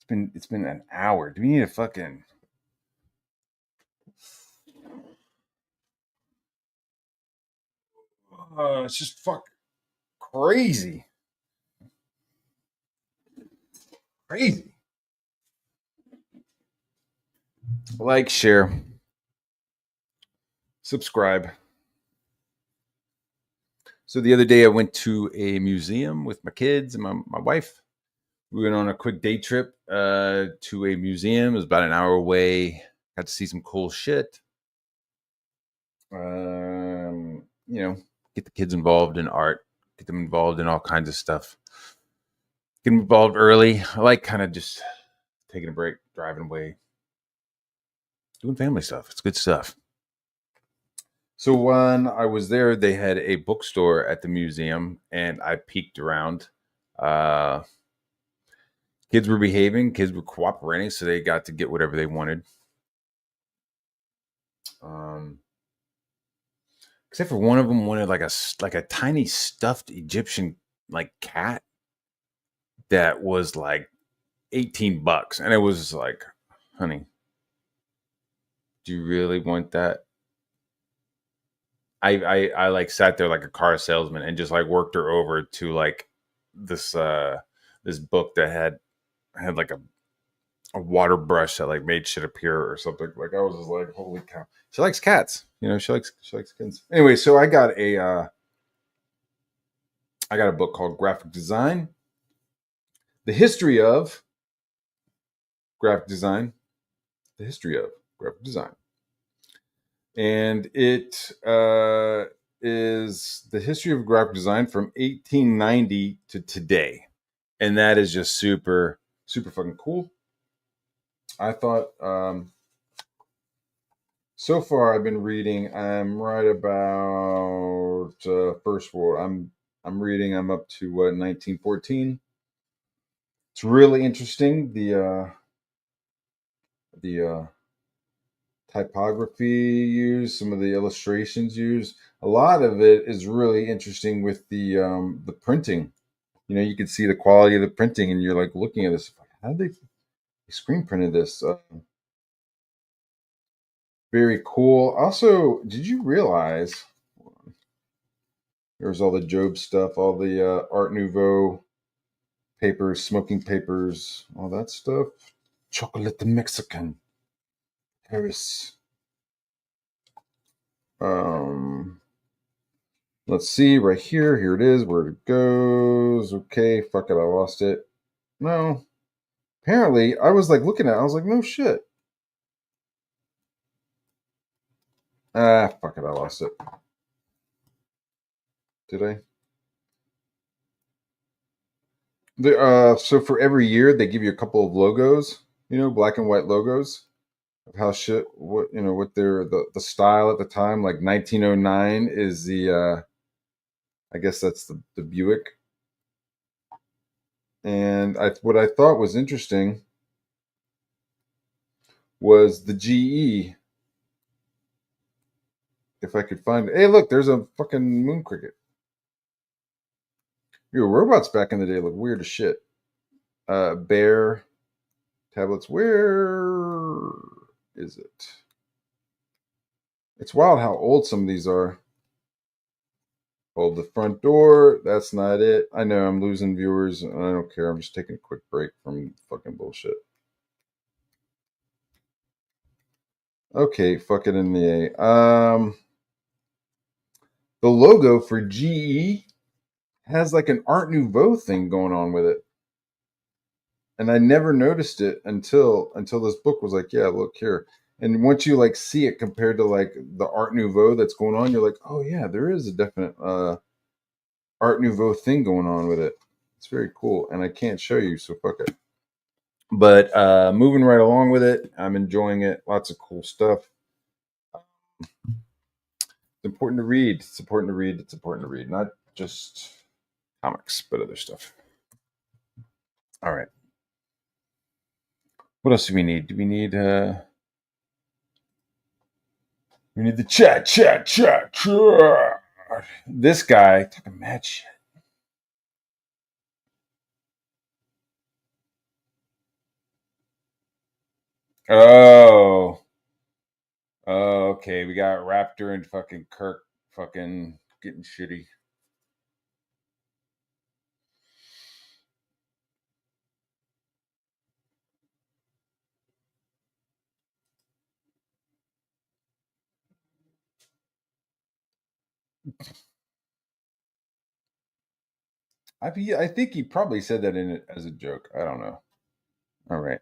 It's been an hour. Do we need a fucking? It's just fuck crazy. Crazy. Like, share, subscribe. So the other day I went to a museum with my kids and my wife. We went on a quick day trip to a museum. It was about an hour away. Got to see some cool shit. Get the kids involved in art, get them involved in all kinds of stuff. Get them involved early. I like kind of just taking a break, driving away, doing family stuff. It's good stuff. So when I was there, they had a bookstore at the museum, and I peeked around. Kids were behaving, kids were cooperating, so they got to get whatever they wanted. Except for one of them wanted like a tiny stuffed Egyptian like cat that was like $18, and it was like, honey, do you really want that? I like sat there like a car salesman and just like worked her over to like this book that had like a water brush that like made shit appear or something. Like, I was just like, holy cow. She likes cats. She likes kittens. Anyway, so I got a book called Graphic Design: The History of Graphic Design. The History of Graphic Design. And it is the history of graphic design from 1890 to today. And that is just super, super fucking cool. I thought, so far I've been reading, I'm right about First World. I'm reading, I'm up to 1914. It's really interesting. The typography used, some of the illustrations used. A lot of it is really interesting with the printing. You can see the quality of the printing, and you're like looking at this. How did they screen printed this? Very cool. Also, did you realize there was all the Job stuff, all the Art Nouveau papers, smoking papers, all that stuff? Chocolate the Mexican. Paris. Let's see right here. Here it is. Where it goes. Okay, fuck it. I lost it. No. Apparently, I was like looking at it. I was like, no shit. Fuck it. I lost it. Did I? So for every year, they give you a couple of logos, black and white logos of how shit, what their, the style at the time. Like 1909 is the I guess that's the Buick. And what I thought was interesting was the GE. If I could find it. Hey, look, there's a fucking moon cricket. Yo, robots back in the day look weird as shit. Bear tablets. Where is it? It's wild how old some of these are. Hold the front door. That's not it. I know I'm losing viewers. I don't care. I'm just taking a quick break from fucking bullshit. Okay, fuck it in the A. The logo for GE has like an Art Nouveau thing going on with it. And I never noticed it until this book was like, yeah, look here. And once you like see it compared to like the Art Nouveau that's going on, you're like, oh yeah, there is a definite Art Nouveau thing going on with it. It's very cool, and I can't show you, so fuck it. But moving right along with it, I'm enjoying it. Lots of cool stuff. It's important to read. It's important to read. It's important to read, not just comics, but other stuff. All right. What else do we need? Do we need we need the chat. This guy talking mad shit. Oh. Oh, okay. We got Raptor and fucking Kirk fucking getting shitty. I think he probably said that in it as a joke. I don't know. All right.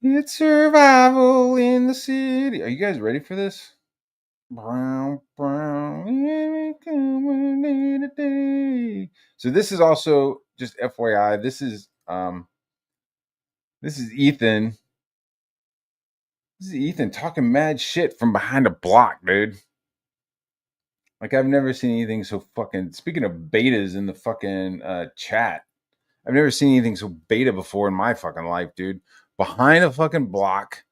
It's survival in the city. Are you guys ready for this? Brown, brown, so this is also just FYI. This is Ethan. This is Ethan talking mad shit from behind a block, dude. Like I've never seen anything so fucking. Speaking of betas in the fucking chat, I've never seen anything so beta before in my fucking life, dude. Behind a fucking block,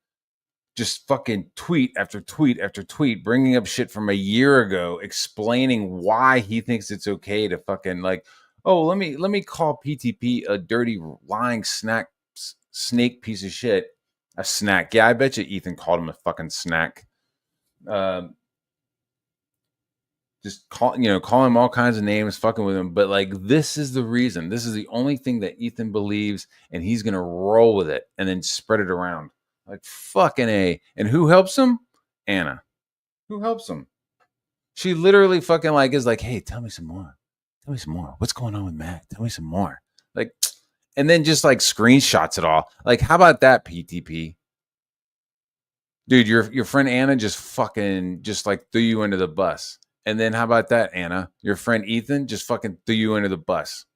just fucking tweet after tweet after tweet, bringing up shit from a year ago, explaining why he thinks it's okay to fucking like, oh, let me call PTP a dirty lying snake piece of shit, a snack. Yeah, I bet you Ethan called him a fucking snack. Um, just call him all kinds of names, fucking with him. But like, this is the reason. This is the only thing that Ethan believes, and he's gonna roll with it and then spread it around. Like fucking A. And who helps him? Anna. Who helps him? She literally fucking like is like, hey, tell me some more. Tell me some more. What's going on with Matt? Tell me some more. Like, and then just like screenshots it all. Like, how about that, PTP? Dude, your friend Anna just fucking just like threw you under the bus. And then how about that, Anna? Your friend Ethan just fucking threw you under the bus.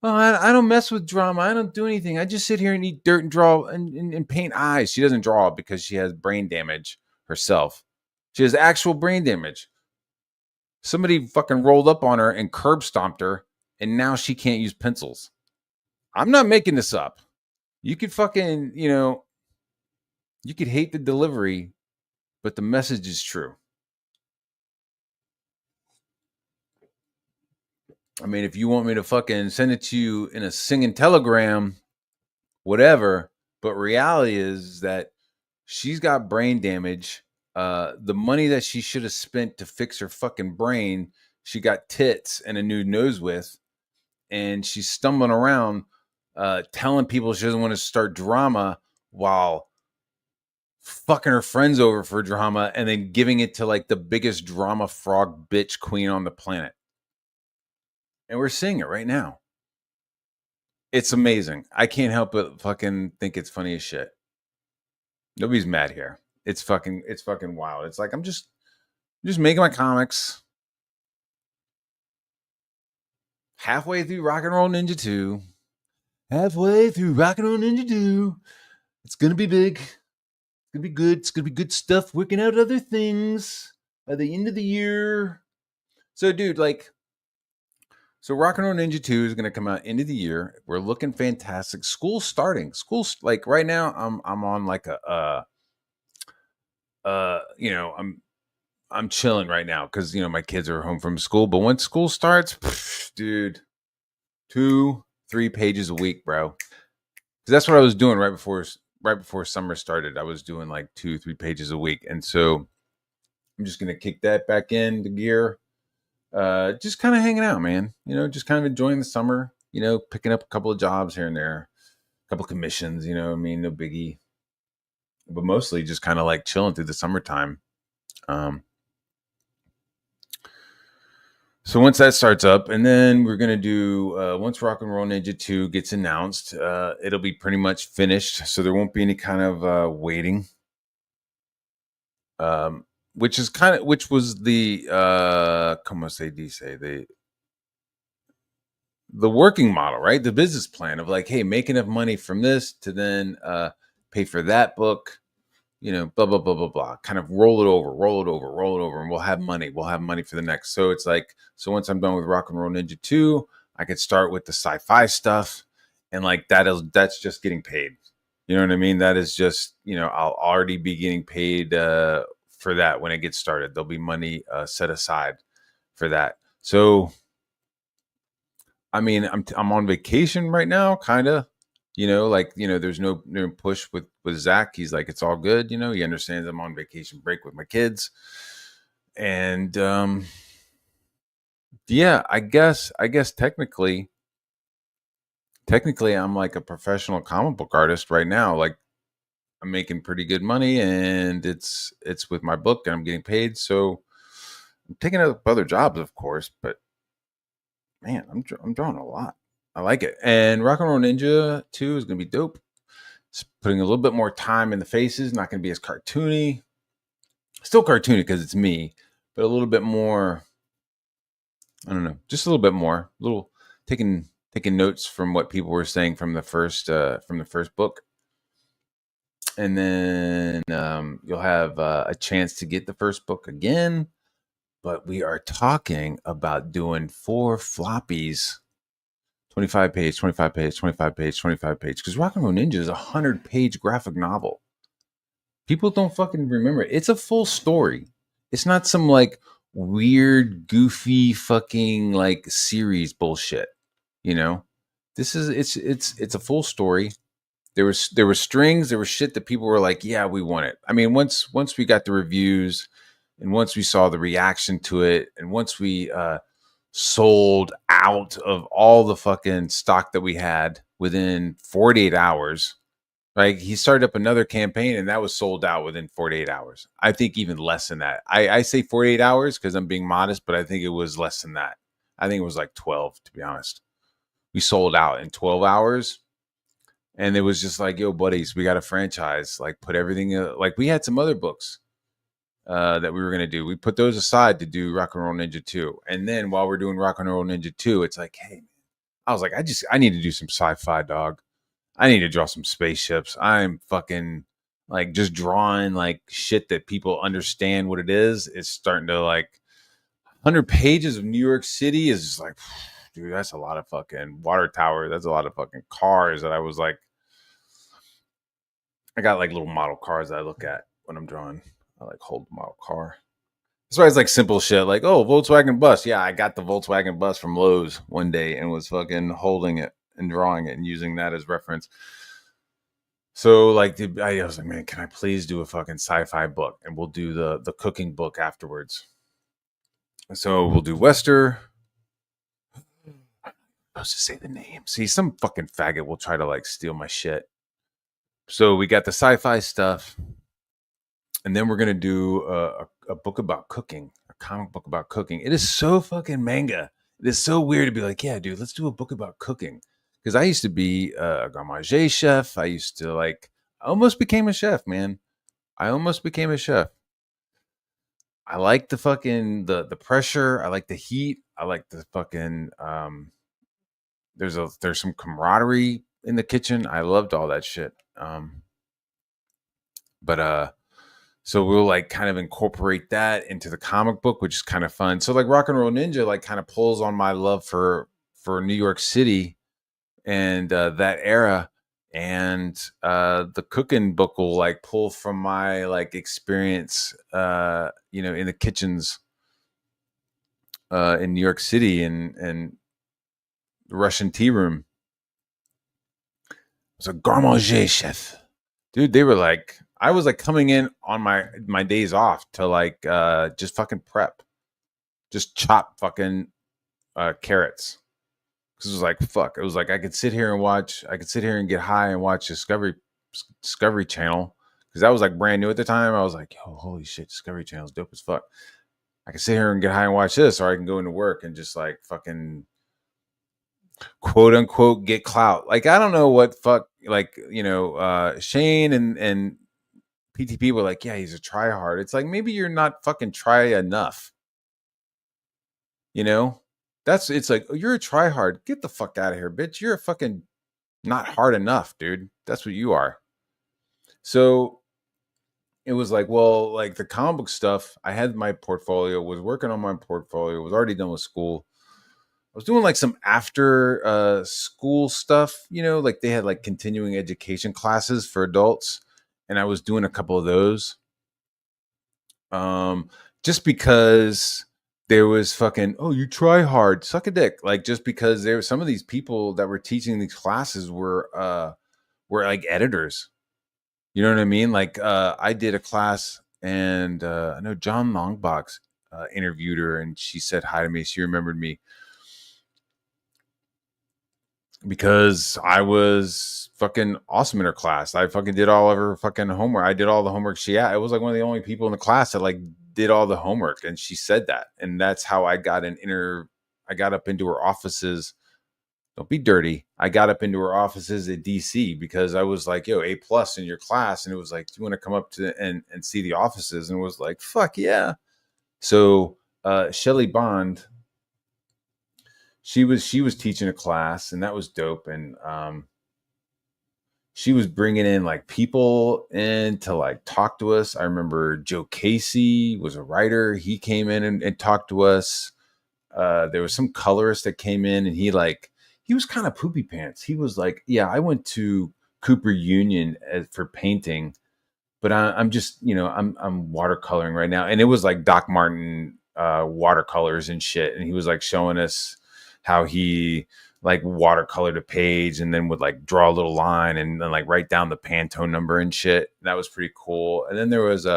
Oh, I don't mess with drama. I don't do anything. I just sit here and eat dirt and draw and paint eyes. She doesn't draw because she has brain damage herself. She has actual brain damage. Somebody fucking rolled up on her and curb stomped her, and now she can't use pencils. I'm not making this up. You could fucking, you could hate the delivery, but the message is true. I mean, if you want me to fucking send it to you in a singing telegram, whatever. But reality is that she's got brain damage. The money that she should have spent to fix her fucking brain, she got tits and a new nose with, and she's stumbling around, telling people she doesn't want to start drama while fucking her friends over for drama, and then giving it to like the biggest drama frog bitch queen on the planet. And we're seeing it right now. It's amazing. I can't help but fucking think it's funny as shit. Nobody's mad here. It's fucking wild. It's like I'm just making my comics. Halfway through Rock and Roll Ninja 2. Halfway through Rock and Roll Ninja 2. It's gonna be big. It's gonna be good. It's gonna be good stuff. Working out other things by the end of the year. So, dude, like, so Rock and Roll Ninja 2 is going to come out end of the year. We're looking fantastic. School's starting. School's like right now. I'm on like a you know, I'm chilling right now because you know my kids are home from school. But once school starts, dude, 2-3 pages a week, bro. Because that's what I was doing right before summer started. I was doing like 2-3 pages a week, and so I'm just gonna kick that back into gear. Just kind of hanging out, man. You know, just kind of enjoying the summer. You know, picking up a couple of jobs here and there, a couple of commissions. You know, I mean, no biggie, but mostly just kind of like chilling through the summertime. Um, So once that starts up, and then we're gonna do once Rock and Roll Ninja 2 gets announced, it'll be pretty much finished. So there won't be any kind of waiting. Which was the como se dice, the working model, right? The business plan of like, hey, make enough money from this to then pay for that book, you know, blah blah blah blah blah. Kind of roll it over, roll it over, roll it over, and we'll have money. We'll have money for the next. So it's like, so once I'm done with Rock and Roll Ninja 2, I could start with the sci-fi stuff, and like that's just getting paid. You know what I mean? That is just, you know, I'll already be getting paid for that when it gets started. There'll be money set aside for that. So I mean, I'm on vacation right now, kind of. You know, like, you know, there's no push with Zach. He's like, it's all good. You know, he understands I'm on vacation break with my kids, and yeah, I guess technically I'm like a professional comic book artist right now. Like, I'm making pretty good money, and it's with my book, and I'm getting paid. So I'm taking up other jobs, of course, but man, I'm drawing a lot. I like it, and Rock and Roll Ninja 2 is gonna be dope. It's putting a little bit more time in the faces, not going to be as cartoony. Still cartoony because it's me, but a little bit more. I don't know, just a little bit more. A little taking notes from what people were saying from the first book, and then you'll have a chance to get the first book again. But we are talking about doing 4 floppies. 25 page, 25 page, 25 page, 25 page. Because Rock and Roll Ninja is a 100-page graphic novel. People don't fucking remember it. It's a full story. It's not some like weird, goofy fucking like series bullshit. You know, this is it's a full story. There were strings, there was shit that people were like, yeah, we want it. I mean, once we got the reviews, and once we saw the reaction to it, and once we sold out of all the fucking stock that we had within 48 hours. Like, he started up another campaign and that was sold out within 48 hours. I think even less than that. I say 48 hours because I'm being modest, but I think it was less than that. I think it was like 12, to be honest. We sold out in 12 hours. And it was just like, yo, buddies, we got a franchise. Like, put everything, like, we had some other books that we were going to do. We put those aside to do Rock and Roll Ninja 2. And then while we're doing Rock and Roll Ninja 2, it's like, hey, I was like, I need to do some sci-fi, dog. I need to draw some spaceships. I'm fucking like just drawing like shit that people understand what it is. It's starting to like 100 pages of New York City is just like, dude, that's a lot of fucking water towers. That's a lot of fucking cars that I was like, I got like little model cars that I look at when I'm drawing. I like hold the model car. That's why it's like simple shit like, oh, Volkswagen bus. Yeah, I got the Volkswagen bus from Lowe's one day and was fucking holding it and drawing it and using that as reference. So like, I was like, man, can I please do a fucking sci-fi book, and we'll do the cooking book afterwards. So we'll do Wester. I'm supposed to say the name. See, some fucking faggot will try to like steal my shit. So we got the sci-fi stuff, and then we're gonna do a book about cooking, a comic book about cooking. It is so fucking manga. It is so weird to be like, yeah, dude, let's do a book about cooking. Because I used to be a garde manger chef. I used to like, I almost became a chef, man. I almost became a chef. I like the fucking the pressure. I like the heat. I like the fucking there's some camaraderie in the kitchen. I loved all that shit. But So we'll like kind of incorporate that into the comic book, which is kind of fun. So like Rock and Roll Ninja like kind of pulls on my love for New York City and that era, and the cooking book will like pull from my like experience, in the kitchens in New York City and the Russian tea room. It was a garde manger chef, dude. They were like, I was like coming in on my days off to like just fucking prep, just chop fucking carrots. Because it was like fuck. It was like I could sit here and get high and watch Discovery Channel, because that was like brand new at the time. I was like, yo, holy shit, Discovery Channel's dope as fuck. I can sit here and get high and watch this, or I can go into work and just like fucking quote unquote get clout. Like I don't know what fuck, like, Shane and PTP were like, yeah, he's a try hard. It's like, maybe you're not fucking try enough. You know? It's like, oh, you're a try hard. Get the fuck out of here, bitch. You're a fucking not hard enough, dude. That's what you are. So it was like, well, like the comic book stuff, I had my portfolio, was working on my portfolio, was already done with school. I was doing like some after school stuff, like they had like continuing education classes for adults, and I was doing a couple of those. Just because there was fucking, oh, you try hard, suck a dick. Like just because there were some of these people that were teaching these classes were like editors. You know what I mean? Like I did a class, and I know John Longbox interviewed her, and she said hi to me. She remembered me because I was fucking awesome in her class. I fucking did all of her fucking homework. I did all the homework she had. I was like one of the only people in the class that like did all the homework, and she said that, and that's how I got I got up into her offices. Don't be dirty. I got up into her offices at DC because I was like, yo, A+ in your class. And it was like, do you want to come up to and see the offices? And it was like, fuck yeah. So Shelly Bond, she was teaching a class, and that was dope. And she was bringing in like people in to like talk to us. I remember Joe Casey was a writer. He came in and talked to us. There was some colorist that came in, and he was kind of poopy pants. He was like, yeah, I went to Cooper Union for painting, but I'm just, I'm watercoloring right now. And it was like Doc Martin watercolors and shit. And he was like showing us how he like watercolored a page and then would like draw a little line and then like write down the Pantone number and shit. That was pretty cool. And then there was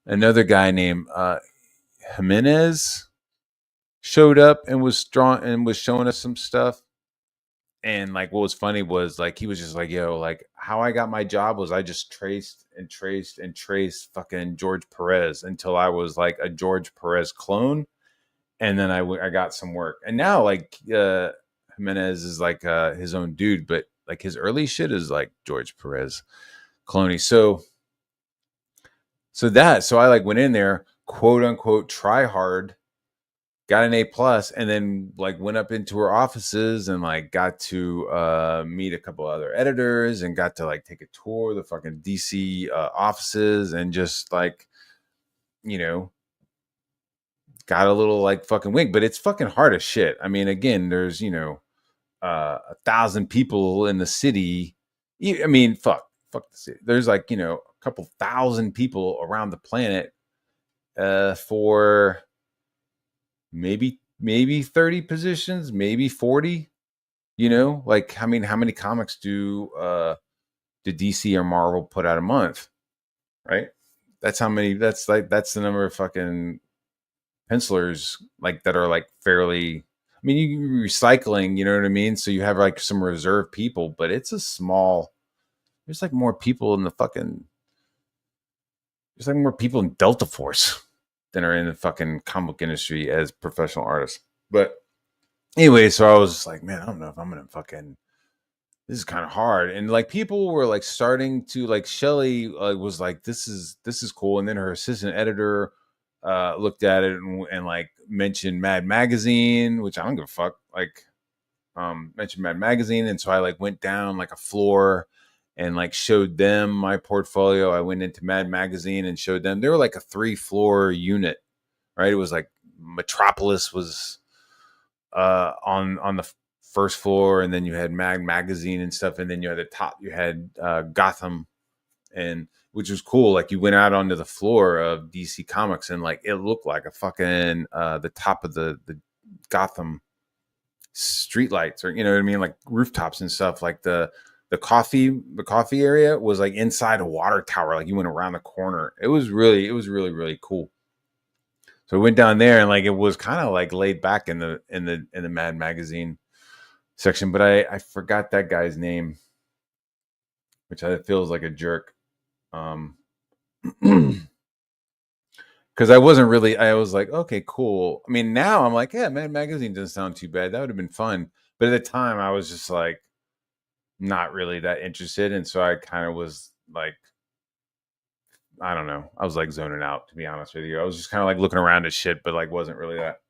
another guy named Jimenez showed up and was showing us some stuff. And like what was funny was like he was just like, yo, like how I got my job was I just traced and traced and traced fucking George Perez until I was like a George Perez clone. And then I got some work. And now like Jimenez is like his own dude, but like his early shit is like George Perez cloney. So I like went in there, quote unquote, try hard, got an A+, and then like went up into her offices and like got to meet a couple other editors and got to like take a tour of the fucking DC offices and just like, got a little like fucking wink. But it's fucking hard as shit. I mean, again, there's 1,000 people in the city. I mean, fuck the city. There's like a couple thousand people around the planet for maybe 30 positions, maybe 40. Like I mean, how many comics do DC or Marvel put out a month, right? That's how many. That's the number of fucking pencilers like that are like fairly. I mean, you recycling, you know what I mean? So you have like some reserve people, but it's a small. There's like more people in the fucking. There's like more people in Delta Force than are in the fucking comic book industry as professional artists. But anyway, so I was just like, man, I don't know if I'm gonna fucking. This is kind of hard, and like people were like starting to like Shelly was like, this is cool, and then her assistant editor looked at it and like mentioned Mad Magazine, which I don't give a fuck. Like mentioned Mad Magazine, and so I like went down like a floor and like showed them my portfolio. I went into Mad Magazine and showed them. They were like a 3-floor unit, right? It was like Metropolis was on the first floor, and then you had Mad Magazine and stuff, and then you had the top. You had Gotham, and which was cool. Like you went out onto the floor of DC Comics, and like it looked like a fucking the top of the Gotham streetlights, or you know what I mean, like rooftops and stuff. Like the coffee area was like inside a water tower. Like you went around the corner. It was really cool. So we went down there, and like it was kind of like laid back in the Mad Magazine section, but I forgot that guy's name, which I feels like a jerk. Because I wasn't really. I was like, okay, cool. I mean, now I'm like, yeah, Mad Magazine doesn't sound too bad. That would have been fun. But at the time, I was just like, not really that interested, and so I kind of was like, I don't know. I was like zoning out, to be honest with you. I was just kind of like looking around at shit, but like wasn't really that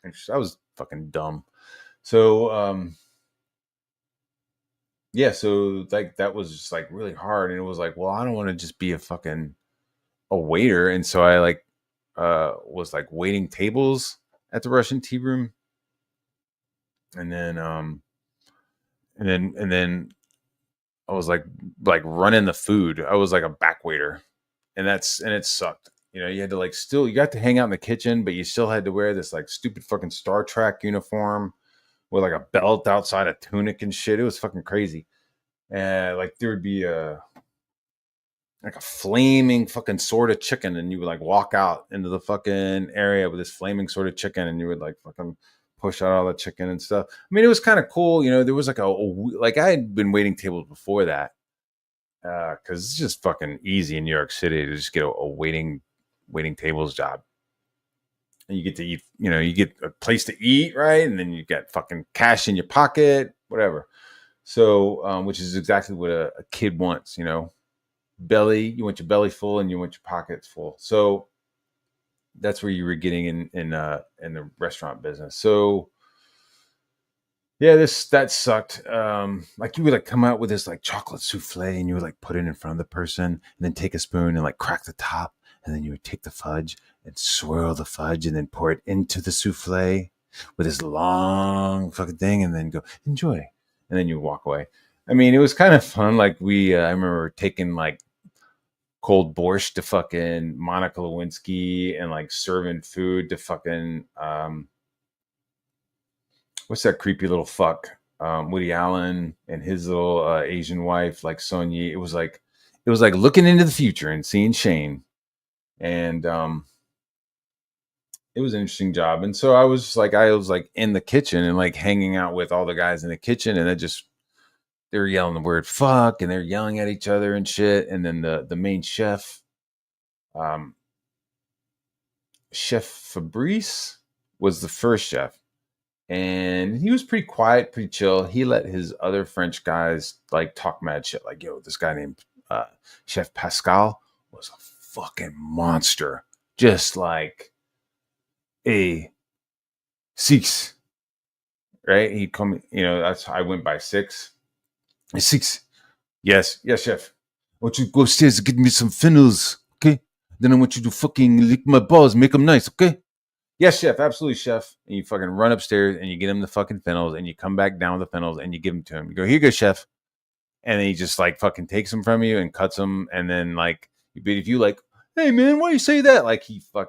interested. I was fucking dumb. So yeah, so like that was just like really hard, and it was like, well, I don't want to just be a waiter, and so I like was like waiting tables at the Russian tea room, and then and then I was like running the food. I was like a back waiter, and it sucked. You know, you had to like still you got to hang out in the kitchen, but you still had to wear this like stupid fucking Star Trek uniform with like a belt outside a tunic and shit. It was fucking crazy. And like there would be like a flaming fucking sword of chicken, and you would like walk out into the fucking area with this flaming sword of chicken, and you would like fucking push out all the chicken and stuff. I mean, it was kind of cool. You know, there was like like I had been waiting tables before that, because it's just fucking easy in New York City to just get a waiting tables job. And you get to eat, you know, you get a place to eat, right? And then you get fucking cash in your pocket, whatever. So, which is exactly what a kid wants, you know. You want your belly full and you want your pockets full. So that's where you were getting in the restaurant business. So yeah, that sucked. Like you would like come out with this like chocolate souffle, and you would like put it in front of the person, and then take a spoon and like crack the top, and then you would take the fudge and swirl the fudge, and then pour it into the souffle with this long fucking thing, and then go enjoy, and then you walk away. I mean, it was kind of fun. Like I remember taking like cold borscht to fucking Monica Lewinsky, and like serving food to fucking what's that creepy little fuck? Woody Allen and his little Asian wife, like Sonya. It was like looking into the future and seeing Shane. And it was an interesting job. And so I was like in the kitchen and like hanging out with all the guys in the kitchen, and they were yelling the word fuck, and they're yelling at each other and shit. And then the main chef, Chef Fabrice, was the first chef. And he was pretty quiet, pretty chill. He let his other French guys like talk mad shit. Like, yo, this guy named Chef Pascal was a fucking monster. Just like a 6, right? He'd come, you know, that's I went by 6. A 6. Yes, chef. I want you to go upstairs and get me some fennels, okay? Then I want you to fucking lick my balls, make them nice, okay? Yes, chef, absolutely, chef. And you fucking run upstairs and you get him the fucking fennels, and you come back down with the fennels and you give them to him. You go, here you go, chef. And then he just like fucking takes them from you and cuts them. And then like, but if you like, hey man, why you say that? Like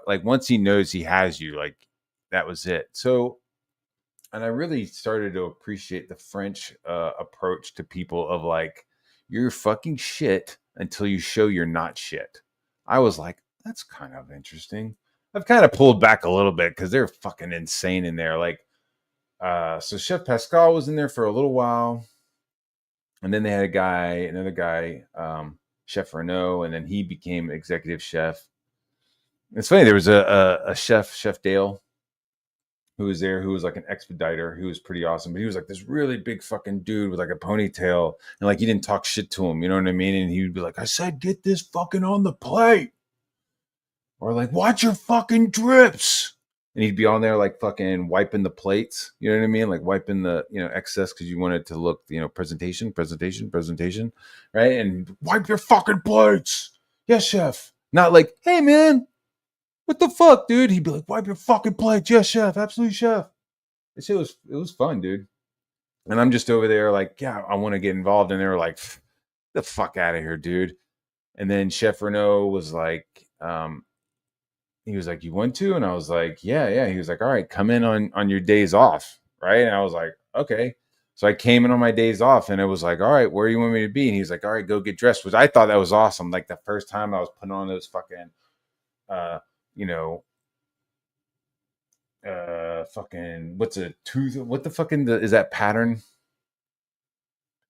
like once he knows he has you, like that was it. So, and I really started to appreciate the French approach to people of like, you're fucking shit until you show you're not shit. I was like, that's kind of interesting. I've kind of pulled back a little bit because they're fucking insane in there. Like, so Chef Pascal was in there for a little while, and then they had another guy, Chef Renault, and then he became executive chef. It's funny, there was a chef, Chef Dale, who was there, who was like an expediter, who was pretty awesome, but he was like this really big fucking dude with like a ponytail, and like you didn't talk shit to him, you know what I mean? And he would be like, I said, get this fucking on the plate. Or like, watch your fucking drips. and he'd be on there like fucking wiping the plates. You know what I mean? Like wiping the excess because you want it to look presentation, right? And wipe your fucking plates. Yes, chef. Not like, hey man, what the fuck, dude? He'd be like, wipe your fucking plates. Yes, chef. Absolutely, chef. This shit was fun, dude. And I'm just over there like, yeah, I want to get involved. And they were like, the fuck out of here, dude. And then Chef Renault was like, he was like, you want to? And I was like, yeah, yeah. He was like, all right, come in on your days off, right? And I was like, okay. So I came in on my days off, and it was like, all right, where do you want me to be? And he was like, all right, go get dressed. Which I thought that was awesome. Like the first time I was putting on those fucking, uh, you know, fucking what's a tooth? What the fucking is that pattern?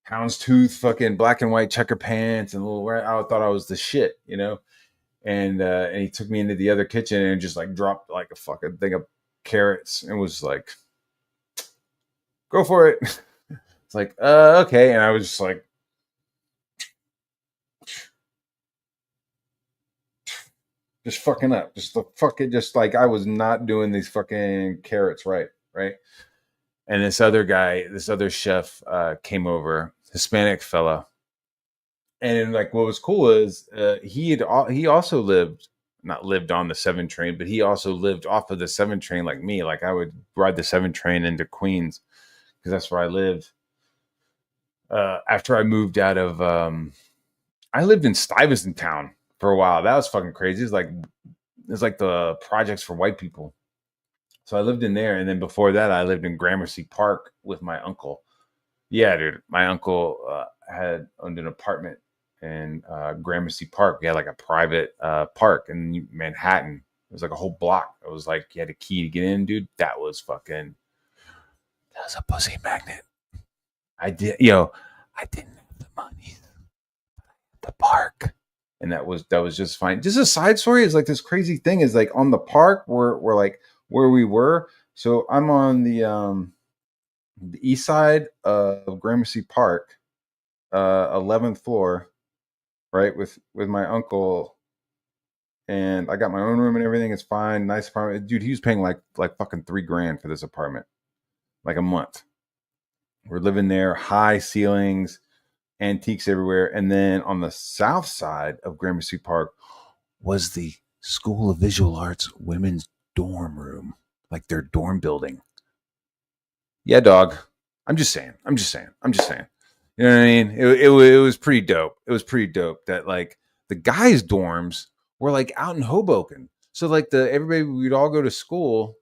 Houndstooth, fucking black and white checker pants and a little. I thought I was the shit, and he took me into the other kitchen and just like dropped like a fucking thing of carrots and was like, "Go for it." It's like, okay, and I was just like, just fucking up, just the fucking, just like I was not doing these fucking carrots right, right. And this other guy, this other chef, came over, Hispanic fella, and like what was cool is he also lived not lived on the 7 train, but he also lived off of the 7 train like me. Like I would ride the 7 train into Queens because that's where I lived. After I moved out of, I lived in Stuyvesant Town for a while. That was fucking crazy. It's like the projects for white people. So I lived in there, and then before that, I lived in Gramercy Park with my uncle. Yeah, dude, my uncle had owned an apartment in Gramercy Park. We had like a private park in Manhattan. It was like a whole block. It was like you had a key to get in, dude. That was fucking. That was a pussy magnet. I didn't have the money. The park, and that was just fine. Just a side story is like this crazy thing is like on the park where like where we were. So I'm on the east side of Gramercy Park, 11th floor, right, with my uncle, and I got my own room and everything. It's fine, nice apartment, dude. He was paying like fucking $3,000 for this apartment, like a month. We're living there, high ceilings, antiques everywhere. And then on the south side of Gramercy Park was the School of Visual Arts women's dorm room, like their dorm building. Yeah, dog. I'm just saying. I'm just saying. I'm just saying. You know what I mean? It was pretty dope. It was pretty dope that like the guys' dorms were like out in Hoboken. So like the everybody we'd all go to school.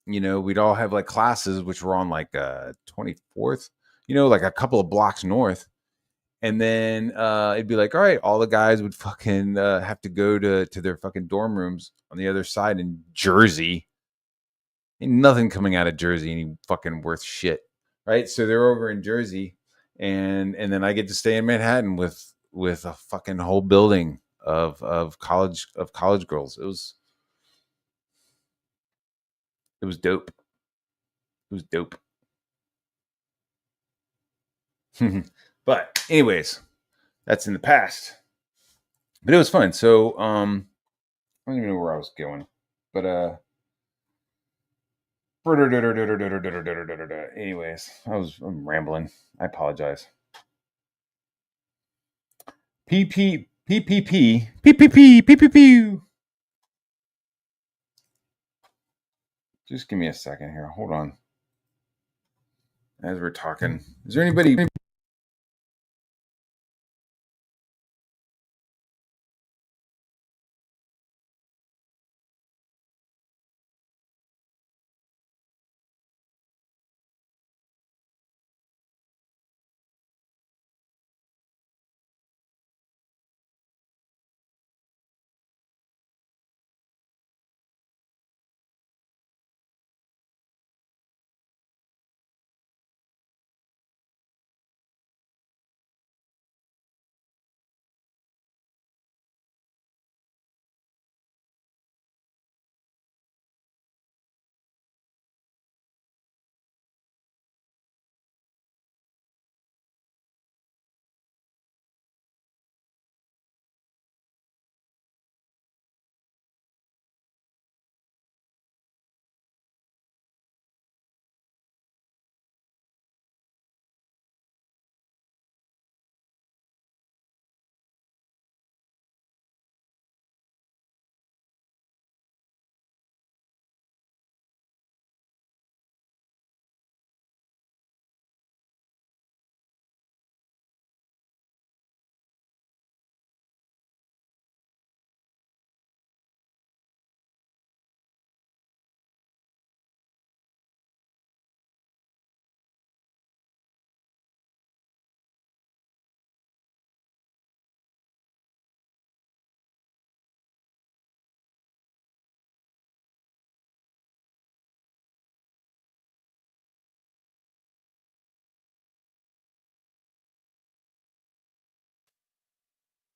We'd all have like classes which were on like 24th. Like a couple of blocks north. And then it'd be like, all right, all the guys would fucking have to go to their fucking dorm rooms on the other side in Jersey. Ain't nothing coming out of Jersey any fucking worth shit, right? So they're over in Jersey, and then I get to stay in Manhattan with a fucking whole building of college girls. It was dope. It was dope. But anyways, that's in the past. But it was fun. So I don't even know where I was going, but anyways, I'm rambling. I apologize. P P P P P P P P P P P. Just give me a second here. Hold on. As we're talking, is there anybody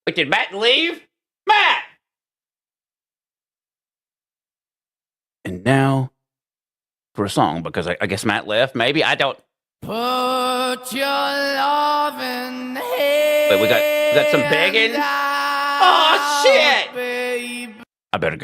But did Matt leave? Matt! And now for a song, because I guess Matt left. Maybe, I don't. Put your loving hand. Wait, we got some begging. Oh shit! Baby. I better go.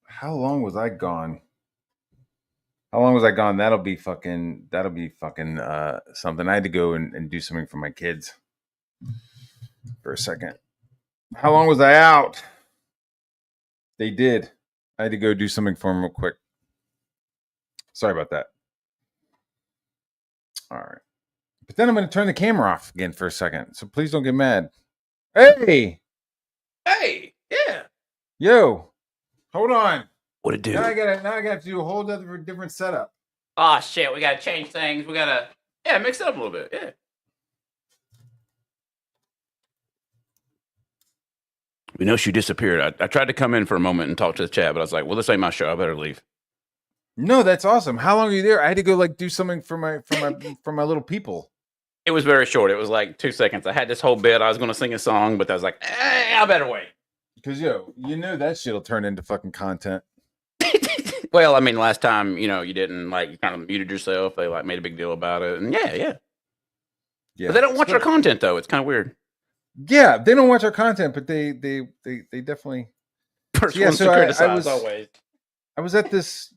How long was I gone? How long was I gone? That'll be fucking something. I had to go and do something for my kids for a second. How long was I out? They did. I had to go do something for them real quick. Sorry about that. All right. But then I'm going to turn the camera off again for a second. So please don't get mad. Hey! Hey! Yeah! Yo! Hold on. What it do? Now I got to do a whole other different setup. Oh shit, we gotta change things. We gotta, mix it up a little bit. Yeah. We know she disappeared. I tried to come in for a moment and talk to the chat, but I was like, well, this ain't my show. I better leave. No, that's awesome. How long are you there? I had to go like do something for my little people. It was very short. It was like 2 seconds. I had this whole bit. I was going to sing a song, but I was like, I better wait. Because, that shit'll turn into fucking content. Well, I mean, last time, you didn't, you kind of muted yourself. They, made a big deal about it. And yeah. But they don't watch our content, though. It's kind of weird. Yeah, they don't watch our content, but they definitely... First to criticize, always. I was at this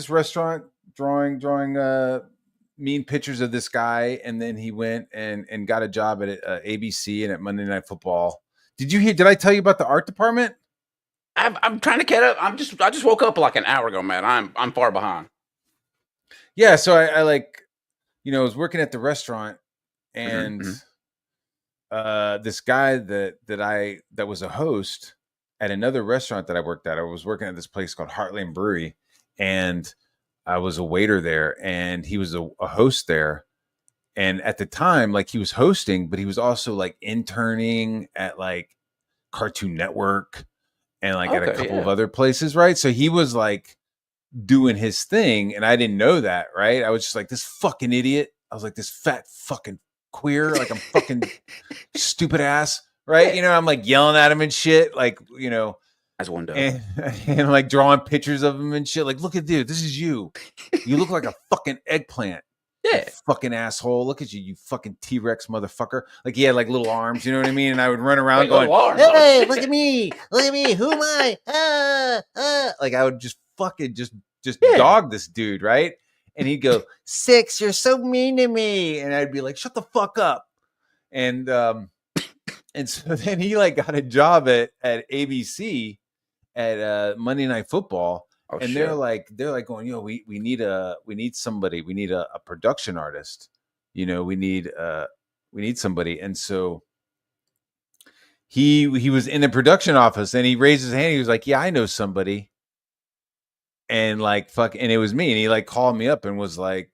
restaurant drawing mean pictures of this guy, and then he went and got a job at ABC and at Monday Night Football. Did I tell you about the art department? I'm trying to get up. I just woke up like an hour ago, man. I'm far behind. Yeah, so I was working at the restaurant, and this guy that was a host at another restaurant that I worked at. I was working at this place called Heartland Brewery, and I was a waiter there, and he was a host there. And at the time, he was hosting, but he was also interning at Cartoon Network and at a couple of other places, right? So he was doing his thing, and I didn't know that, right? I was just like, this fucking idiot. I was like, this fat fucking queer, I'm fucking stupid ass, right? I'm yelling at him and shit, as one does, and drawing pictures of him and shit. Look at dude, this is you. You look like a fucking eggplant. You fucking asshole. Look at you, you fucking T-Rex motherfucker. Like he had like little arms, you know what I mean? And I would run around going, hey, look at me. Look at me. Who am I? Like I would just fucking just dog this dude, right? And he'd go, 6, you're so mean to me. And I'd be like, shut the fuck up. And so then he like got a job at ABC at Monday Night Football. Oh, and they're like going, yo, we need somebody. We need a production artist. You know, we need somebody. And so he was in the production office and he raised his hand. He was like, yeah, I know somebody. And like, and it was me. And he like called me up and was like,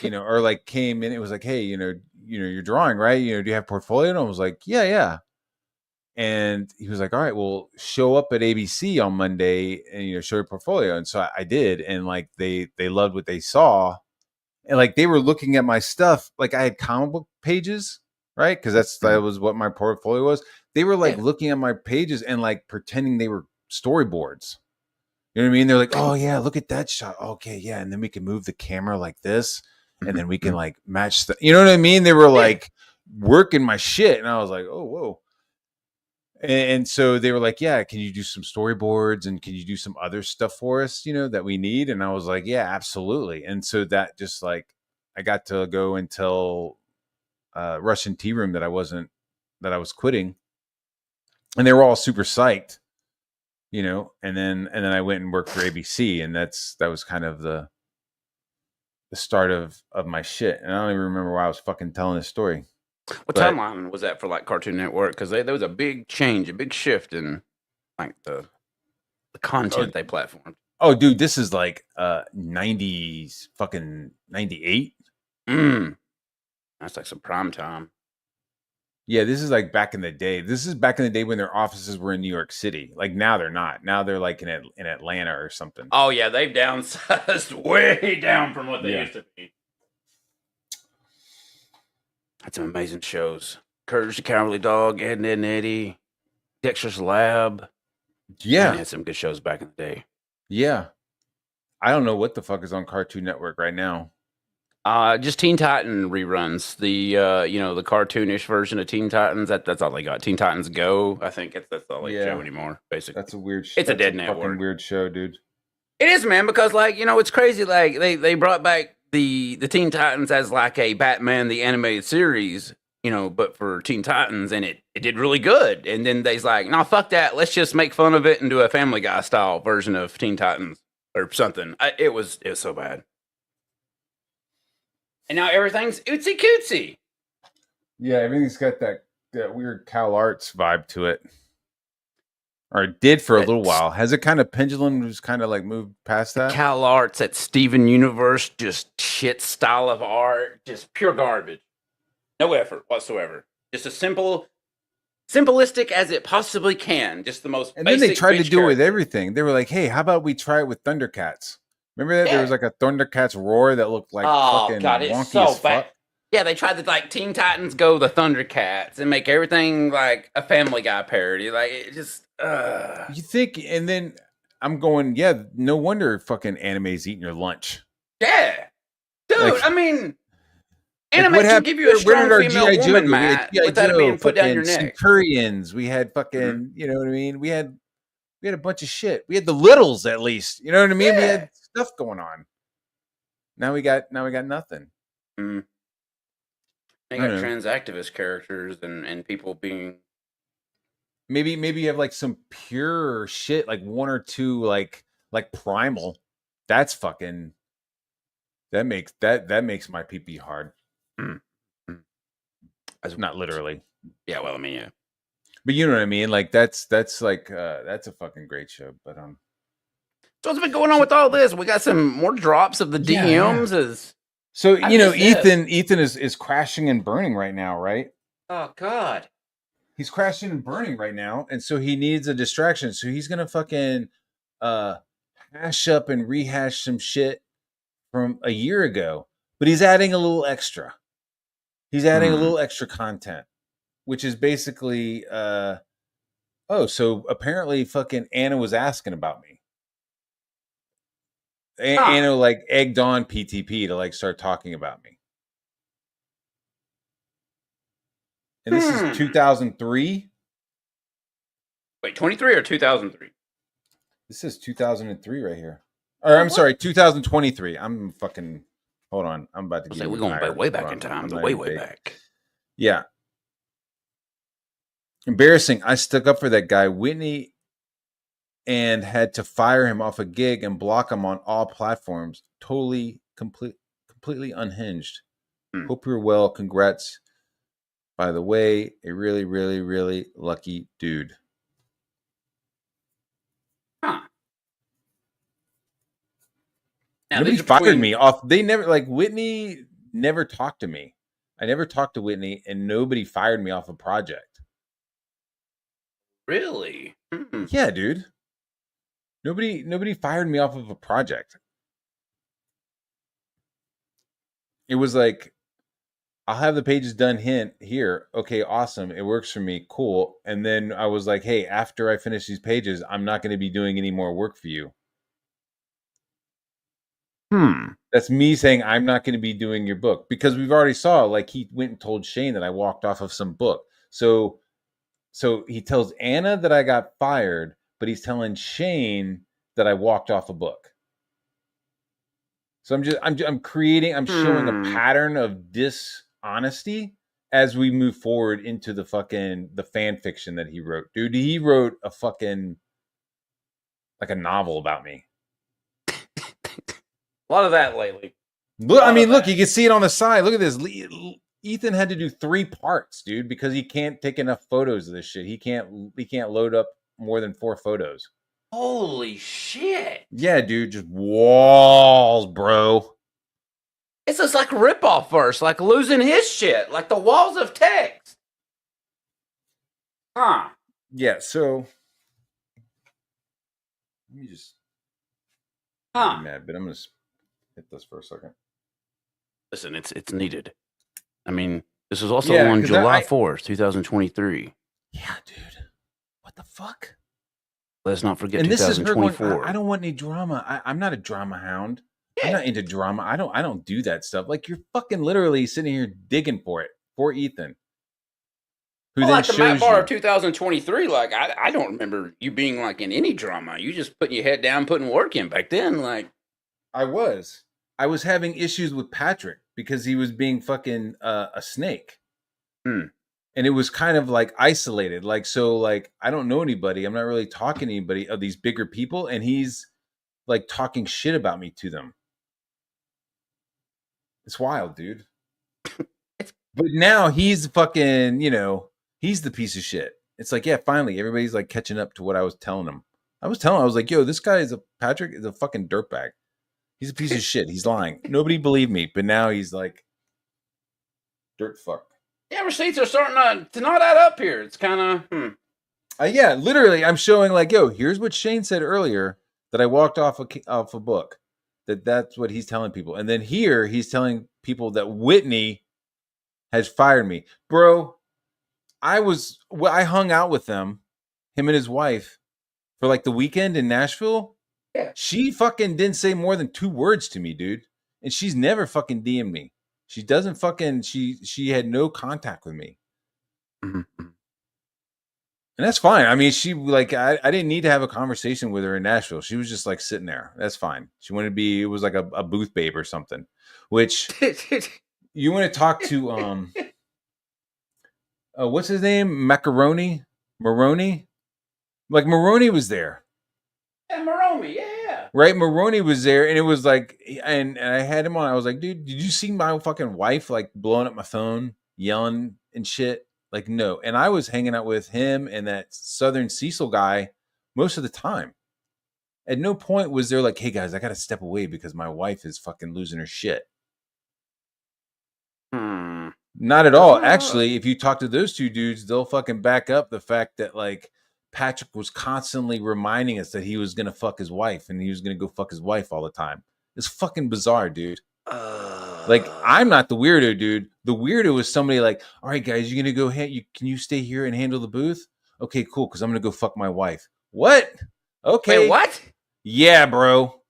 you know, or like came in. It was like, hey, you know, you're drawing, right? You know, do you have a portfolio? And I was like, yeah. And he was like, all right, well, show up at ABC on Monday and, you know, show your portfolio. And so I did. And like, they loved what they saw. And like, they were looking at my stuff. Like I had comic book pages, right? Cause that was what my portfolio was. They were like looking at my pages and like pretending they were storyboards. You know what I mean? They're like, oh yeah, look at that shot. Okay. Yeah. And then we can move the camera like this. And then we can like match the, you know what I mean? They were like working my shit. And I was like, oh, whoa. And so they were like, yeah, can you do some storyboards and can you do some other stuff for us, you know, that we need? And I was like, yeah, absolutely. And so that just like, I got to go and tell Russian Tea Room that I was quitting. And they were all super psyched, you know, and then I went and worked for ABC. And that was kind of the start of my shit. And I don't even remember why I was fucking telling this story. What timeline was that for like Cartoon Network? Because there was a big change, a big shift in like the content they platformed. Oh, dude, this is like 90s, fucking 98. That's like some prime time. Yeah, this is like back in the day. This is back in the day when their offices were in New York City. Like now they're not. Now they're like in Atlanta or something. Oh yeah, they've downsized way down from what they used to be. Had some amazing shows. Courage the Cowardly Dog, Ed, Ed and Eddie, Dexter's Lab. Yeah. They had some good shows back in the day. Yeah. I don't know what the fuck is on Cartoon Network right now. Just Teen Titan reruns. The you know, the cartoonish version of Teen Titans. That's all they got. Teen Titans Go. I think that's all they show anymore. Basically, that's a weird. It's a dead network. Fucking weird show, dude. It is, man. Because like, you know, it's crazy. Like they brought back the Teen Titans as like a Batman the animated series, you know, but for Teen Titans, and it did really good. And then they's like, no, fuck that. Let's just make fun of it and do a Family Guy style version of Teen Titans or something. It was so bad. And now everything's ootsy cootsy. Yeah, everything's got that weird Cal Arts vibe to it. Or it did for a little while. Has it kind of pendulum just kind of like moved past that? Cal Arts, that Steven Universe, just shit style of art, just pure garbage. No effort whatsoever. Just as simplistic as it possibly can. Just the most and basic. And then they tried to do character. it with everything. They were like, hey, how about we try it with Thundercats? Remember that? Yeah. There was like a Thundercats roar that looked like fucking wonky so as fuck. Yeah, they tried to like Teen Titans Go the Thundercats and make everything like a Family Guy parody. Like it just You think, and then I'm going, yeah, no wonder fucking anime's eating your lunch. Yeah. Dude, like, I mean, anime can give you a strong female woman, Matt, without it being put down your neck. Centurions, we had fucking, you know what I mean? We had a bunch of shit. We had the Littles at least. You know what I mean? Yeah. We had stuff going on. Now we got nothing. Mm. They got trans activist characters and people being maybe you have like some pure shit, like one or two like Primal. That's fucking that makes my pee-pee hard. As not literally. Yeah, well, I mean, yeah. But you know what I mean? Like that's like that's a fucking great show. But So what's been going on with all this? We got some more drops of the DMs. So you know, Ethan is crashing and burning right now, right? Oh God. He's crashing and burning right now, and so he needs a distraction. So he's gonna fucking hash up and rehash some shit from a year ago. But he's adding a little extra. He's adding a little extra content. Which is basically, so apparently fucking Anna was asking about me. Anna like egged on PTP to like start talking about me. And this is 2003. Wait, 23 or 2003? This is 2003 right here. Or I'm sorry, 2023. I'm fucking. Hold on. I'm about to get. We're going way back in time. Way back. Yeah. Embarrassing. I stuck up for that guy, Whitney, and had to fire him off a gig and block him on all platforms. Completely unhinged. Hope you're well. Congrats. By the way, a really, really, really lucky dude. Huh. Now, nobody fired me off. They never, like, Whitney never talked to me. I never talked to Whitney, and nobody fired me off a project. Really? Yeah, dude. Nobody fired me off of a project. It was like, I'll have the pages done here. Okay, awesome. It works for me. Cool. And then I was like, hey, after I finish these pages, I'm not going to be doing any more work for you. That's me saying I'm not going to be doing your book, because we've already saw, like, he went and told Shane that I walked off of some book. So he tells Anna that I got fired, but he's telling Shane that I walked off a book. So I'm showing a pattern of dishonesty as we move forward into the fan fiction that he wrote. Dude, he wrote a fucking, like, a novel about me. A lot of that lately. Look, I mean, look, you can see it on the side. Look at this. Ethan had to do 3 parts, dude, because he can't take enough photos of this shit. He can't load up more than 4 photos. Holy shit. Yeah, dude, just walls, bro. It's just like a ripoff verse, like losing his shit, like the walls of text. Huh. Yeah, so let me just mad, but I'm gonna hit this for a second. Listen, it's needed. I mean, this was also on July 4th, 2023. Yeah, dude. What the fuck? Let's not forget and 2024. This is her going, I don't want any drama. I'm not a drama hound. Yeah. I'm not into drama. I don't do that stuff. Like, you're fucking literally sitting here digging for it for Ethan. Who then like the Matt Bar of 2023, like I don't remember you being like in any drama. You just putting your head down, putting work in back then. Like I was having issues with Patrick because he was being fucking a snake. And it was kind of like isolated. Like, so like, I don't know anybody. I'm not really talking to anybody of these bigger people. And he's like talking shit about me to them. It's wild, dude. But now he's fucking, he's the piece of shit. It's like, yeah, finally, everybody's like catching up to what I was telling him. I was like, yo, this guy Patrick is a fucking dirtbag. He's a piece of shit. He's lying. Nobody believed me, but now he's like, dirt fuck. Yeah, receipts are starting to not add up here. It's kind of, yeah, literally, I'm showing like, yo, here's what Shane said earlier, that I walked off a book. That's what he's telling people. And then here, he's telling people that Whitney has fired me. Bro, I hung out with him and his wife, for like the weekend in Nashville. Yeah. She fucking didn't say more than 2 words to me, dude. And she's never fucking DM'd me. She doesn't fucking, she had no contact with me. Mm-hmm. And that's fine. I mean, she like, I didn't need to have a conversation with her in Nashville. She was just like sitting there. That's fine. She wanted to be, it was like a booth babe or something, which you want to talk to, what's his name? Maroney? Like Maroney was there. Yeah, Maroney, yeah. Right, Maroney was there, and it was like, and I had him on. I was like, dude, did you see my fucking wife like blowing up my phone, yelling and shit? Like, no. And I was hanging out with him and that Southern Cecil guy most of the time. At no point was there like, hey guys, I got to step away because my wife is fucking losing her shit. Not at all. Actually, if you talk to those 2 dudes, they'll fucking back up the fact that like Patrick was constantly reminding us that he was going to fuck his wife and he was going to go fuck his wife all the time. It's fucking bizarre, dude. Like, I'm not the weirdo, dude. The weirdo is somebody like, all right, guys, you're going to go can you stay here and handle the booth? Okay, cool. Cause I'm going to go fuck my wife. What? Okay. Wait, what? Yeah, bro.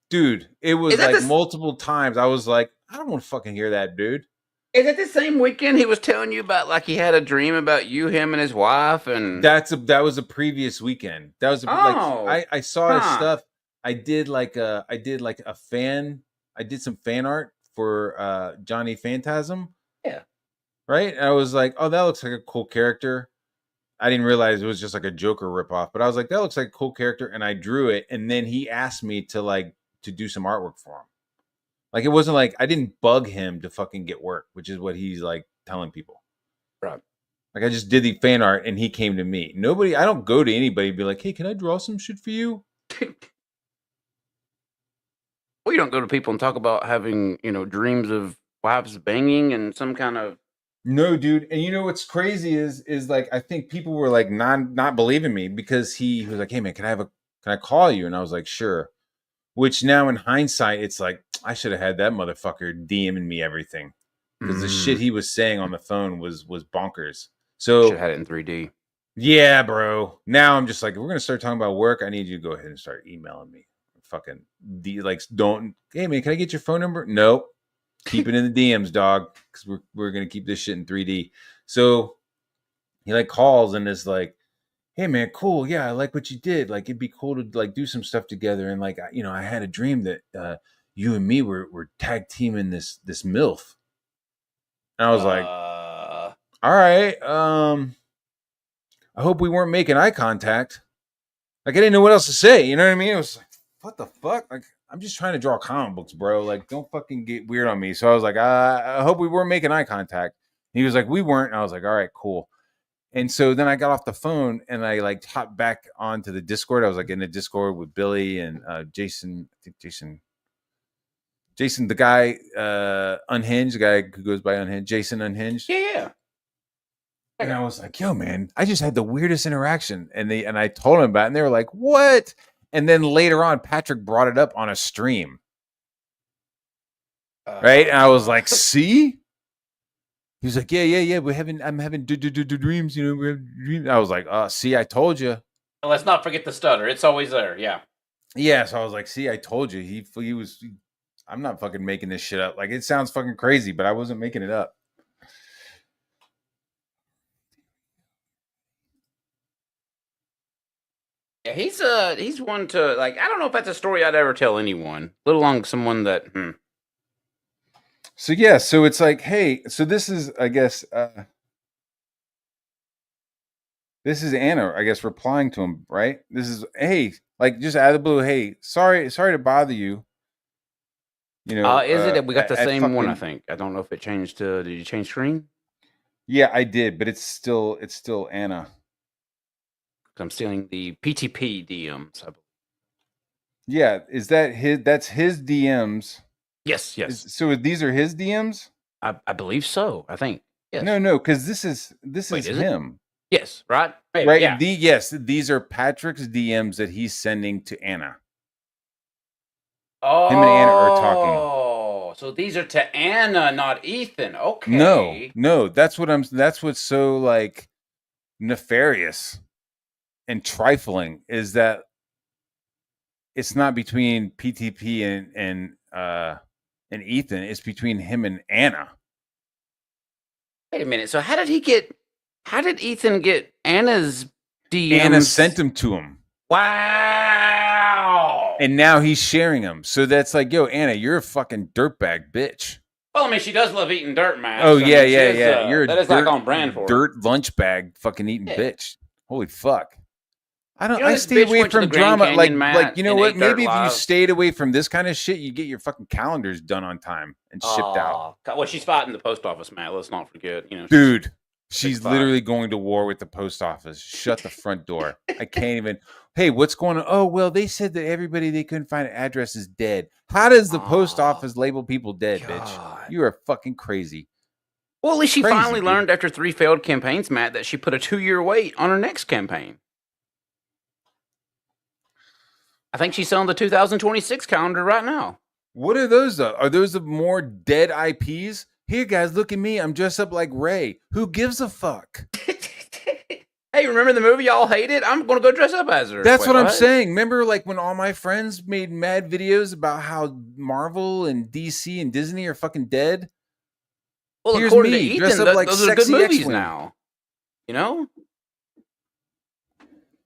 Dude, it was like multiple times. I was like, I don't want to fucking hear that, dude. Is it the same weekend he was telling you about? Like he had a dream about you, him, and his wife, and That was a previous weekend. That was like oh, I saw his huh, stuff. I did like a fan. I did some fan art for Johnny Phantasm, yeah. right? And I was like, oh, that looks like a cool character. I didn't realize it was just like a Joker ripoff, but I was like, that looks like a cool character, and I drew it. And then he asked me to do some artwork for him. Like it wasn't like I didn't bug him to fucking get work, which is what he's like telling people. Right. Like I just did the fan art and he came to me. Nobody, I don't go to anybody and be like, hey, can I draw some shit for you? Well, you don't go to people and talk about having, dreams of wives banging and some kind of. No, dude. And you know what's crazy is like I think people were like not believing me because he was like, hey man, can I call you? And I was like, sure. Which now in hindsight, it's like I should have had that motherfucker DMing me everything. Because the shit he was saying on the phone was bonkers. So should have had it in 3D. Yeah, bro. Now I'm just like, if we're gonna start talking about work, I need you to go ahead and start emailing me. Fucking don't. Hey man, can I get your phone number? Nope. Keep it in the DMs, dog, because we're gonna keep this shit in 3D. So he like calls and is like, hey man, cool. Yeah, I like what you did. Like it'd be cool to like do some stuff together. And like I had a dream that you and me were tag teaming this MILF. And I was like, all right. I hope we weren't making eye contact. Like I didn't know what else to say. You know what I mean? It was like, what the fuck? Like I'm just trying to draw comic books, bro. Like don't fucking get weird on me. So I was like, I hope we weren't making eye contact. And he was like, we weren't. And I was like, all right, cool. And so then I got off the phone and I like hopped back onto the Discord. I was like in the Discord with Billy and Jason. I think Jason, the guy Unhinged, the guy who goes by Unhinged, Jason Unhinged. Yeah. And I was like, yo, man, I just had the weirdest interaction. And I told them about it, and they were like, what? And then later on, Patrick brought it up on a stream. Right? And I was like, see? He was like, yeah. I'm having dreams, we have dreams. I was like, see, I told you. Let's not forget the stutter. It's always there. Yeah. Yeah. So I was like, see, I told you. I'm not fucking making this shit up. Like, it sounds fucking crazy, but I wasn't making it up. Yeah, he's one to like. I don't know if that's a story I'd ever tell anyone, let alone someone that. So yeah, so it's like, hey, so this is, I guess, this is Anna, I guess, replying to him, right? This is, hey, like just out of the blue, hey, sorry to bother you. Is it? We got the same one, I think. I don't know if it changed to. Did you change screen? Yeah, I did, but it's still Anna. I'm stealing the PTP DMs. Yeah, is that his? That's his DMs. Yes. So these are his DMs. I believe so. I think. Yes. No, because this is him. Yes, right. Right. Yeah. These are Patrick's DMs that he's sending to Anna. Oh, him and Anna are talking. So these are to Anna, not Ethan. Okay. No, that's what's so like nefarious and trifling is that it's not between PTP and Ethan. It's between him and Anna. Wait a minute. So how did Ethan get Anna's DMs? Anna sent them to him. Wow. And now he's sharing them. So that's like, yo, Anna, you're a fucking dirtbag bitch. Well, I mean, she does love eating dirt, man. Oh, yeah. You're that is like on brand for her. Dirt lunch bag fucking eating bitch. Holy fuck. I this stay bitch away went to from the Grand drama. Canyon, Like Matt, you know and what? ate dirt Maybe if you live. stayed away from this kind of shit, you get your fucking calendars done on time and shipped out. Well, she's fighting the post office, Matt. Let's not forget. Dude, she's literally going to war with the post office. Shut the front door. I can't even. Hey, what's going on? Oh, well, they said that everybody they couldn't find an address is dead. How does the post office label people dead, bitch? You are fucking crazy. Well, at least she finally learned after 3 failed campaigns, Matt, that she put a 2-year wait on her next campaign. I think she's selling the 2026 calendar right now. What are those, though? Are those the more dead IPs? Here, guys, look at me. I'm dressed up like Ray. Who gives a fuck? Hey, remember the movie y'all hated? I'm going to go dress up as her. That's what I'm saying. Remember, like, when all my friends made mad videos about how Marvel and DC and Disney are fucking dead? Well, Here's according to me, dressed Ethan, up like those are good sexy movies X-Wing. now. You know?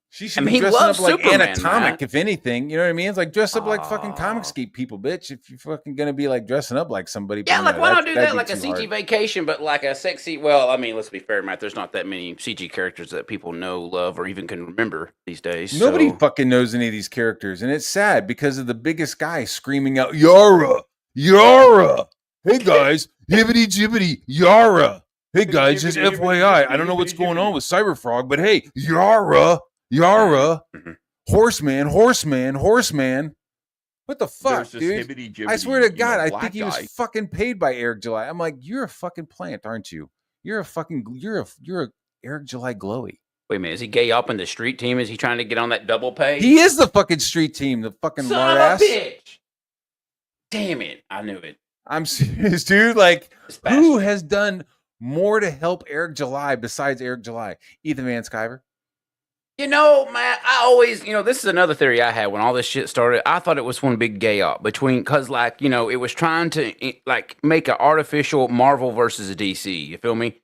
She should I mean, be he dressing loves up like Superman, Anatomic, Matt. if anything. You know what I mean? It's like dress up like fucking Aw. Comicscape people, bitch. If you're fucking gonna be like dressing up like somebody, Yeah, but like no, why not do that'd that be like a too CG hard. vacation, but like a sexy? Well, I mean, let's be fair, Matt. There's not that many CG characters that people know, love, or even can remember these days. Nobody So fucking knows any of these characters, and it's sad because of the biggest guy screaming out, Yara! Yara! Hey guys, hibbity jibbity, Yara! Hey guys, just FYI, I don't know what's going on with Cyberfrog, but hey, Yara! Yara! Mhm. Horseman, horseman, horseman. What the fuck, There's this dude? hibbity-jibbity, I swear to God, I black think he was guy. fucking paid by Eric July. I'm like, you're a fucking plant, aren't you? You're a Eric July glowy. wait a minute, is he gay up in the street team? Is he trying to get on that double pay? He is the fucking street team, the fucking Son lard of a ass. bitch! Damn it! I knew it. I'm serious, dude. Like, This who bastard. has done more to help Eric July besides Eric July? Ethan Van Sciver. You know, man, I always, this is another theory I had when all this shit started. I thought it was one big gay up because, like, it was trying to, like, make an artificial Marvel versus a DC. You feel me?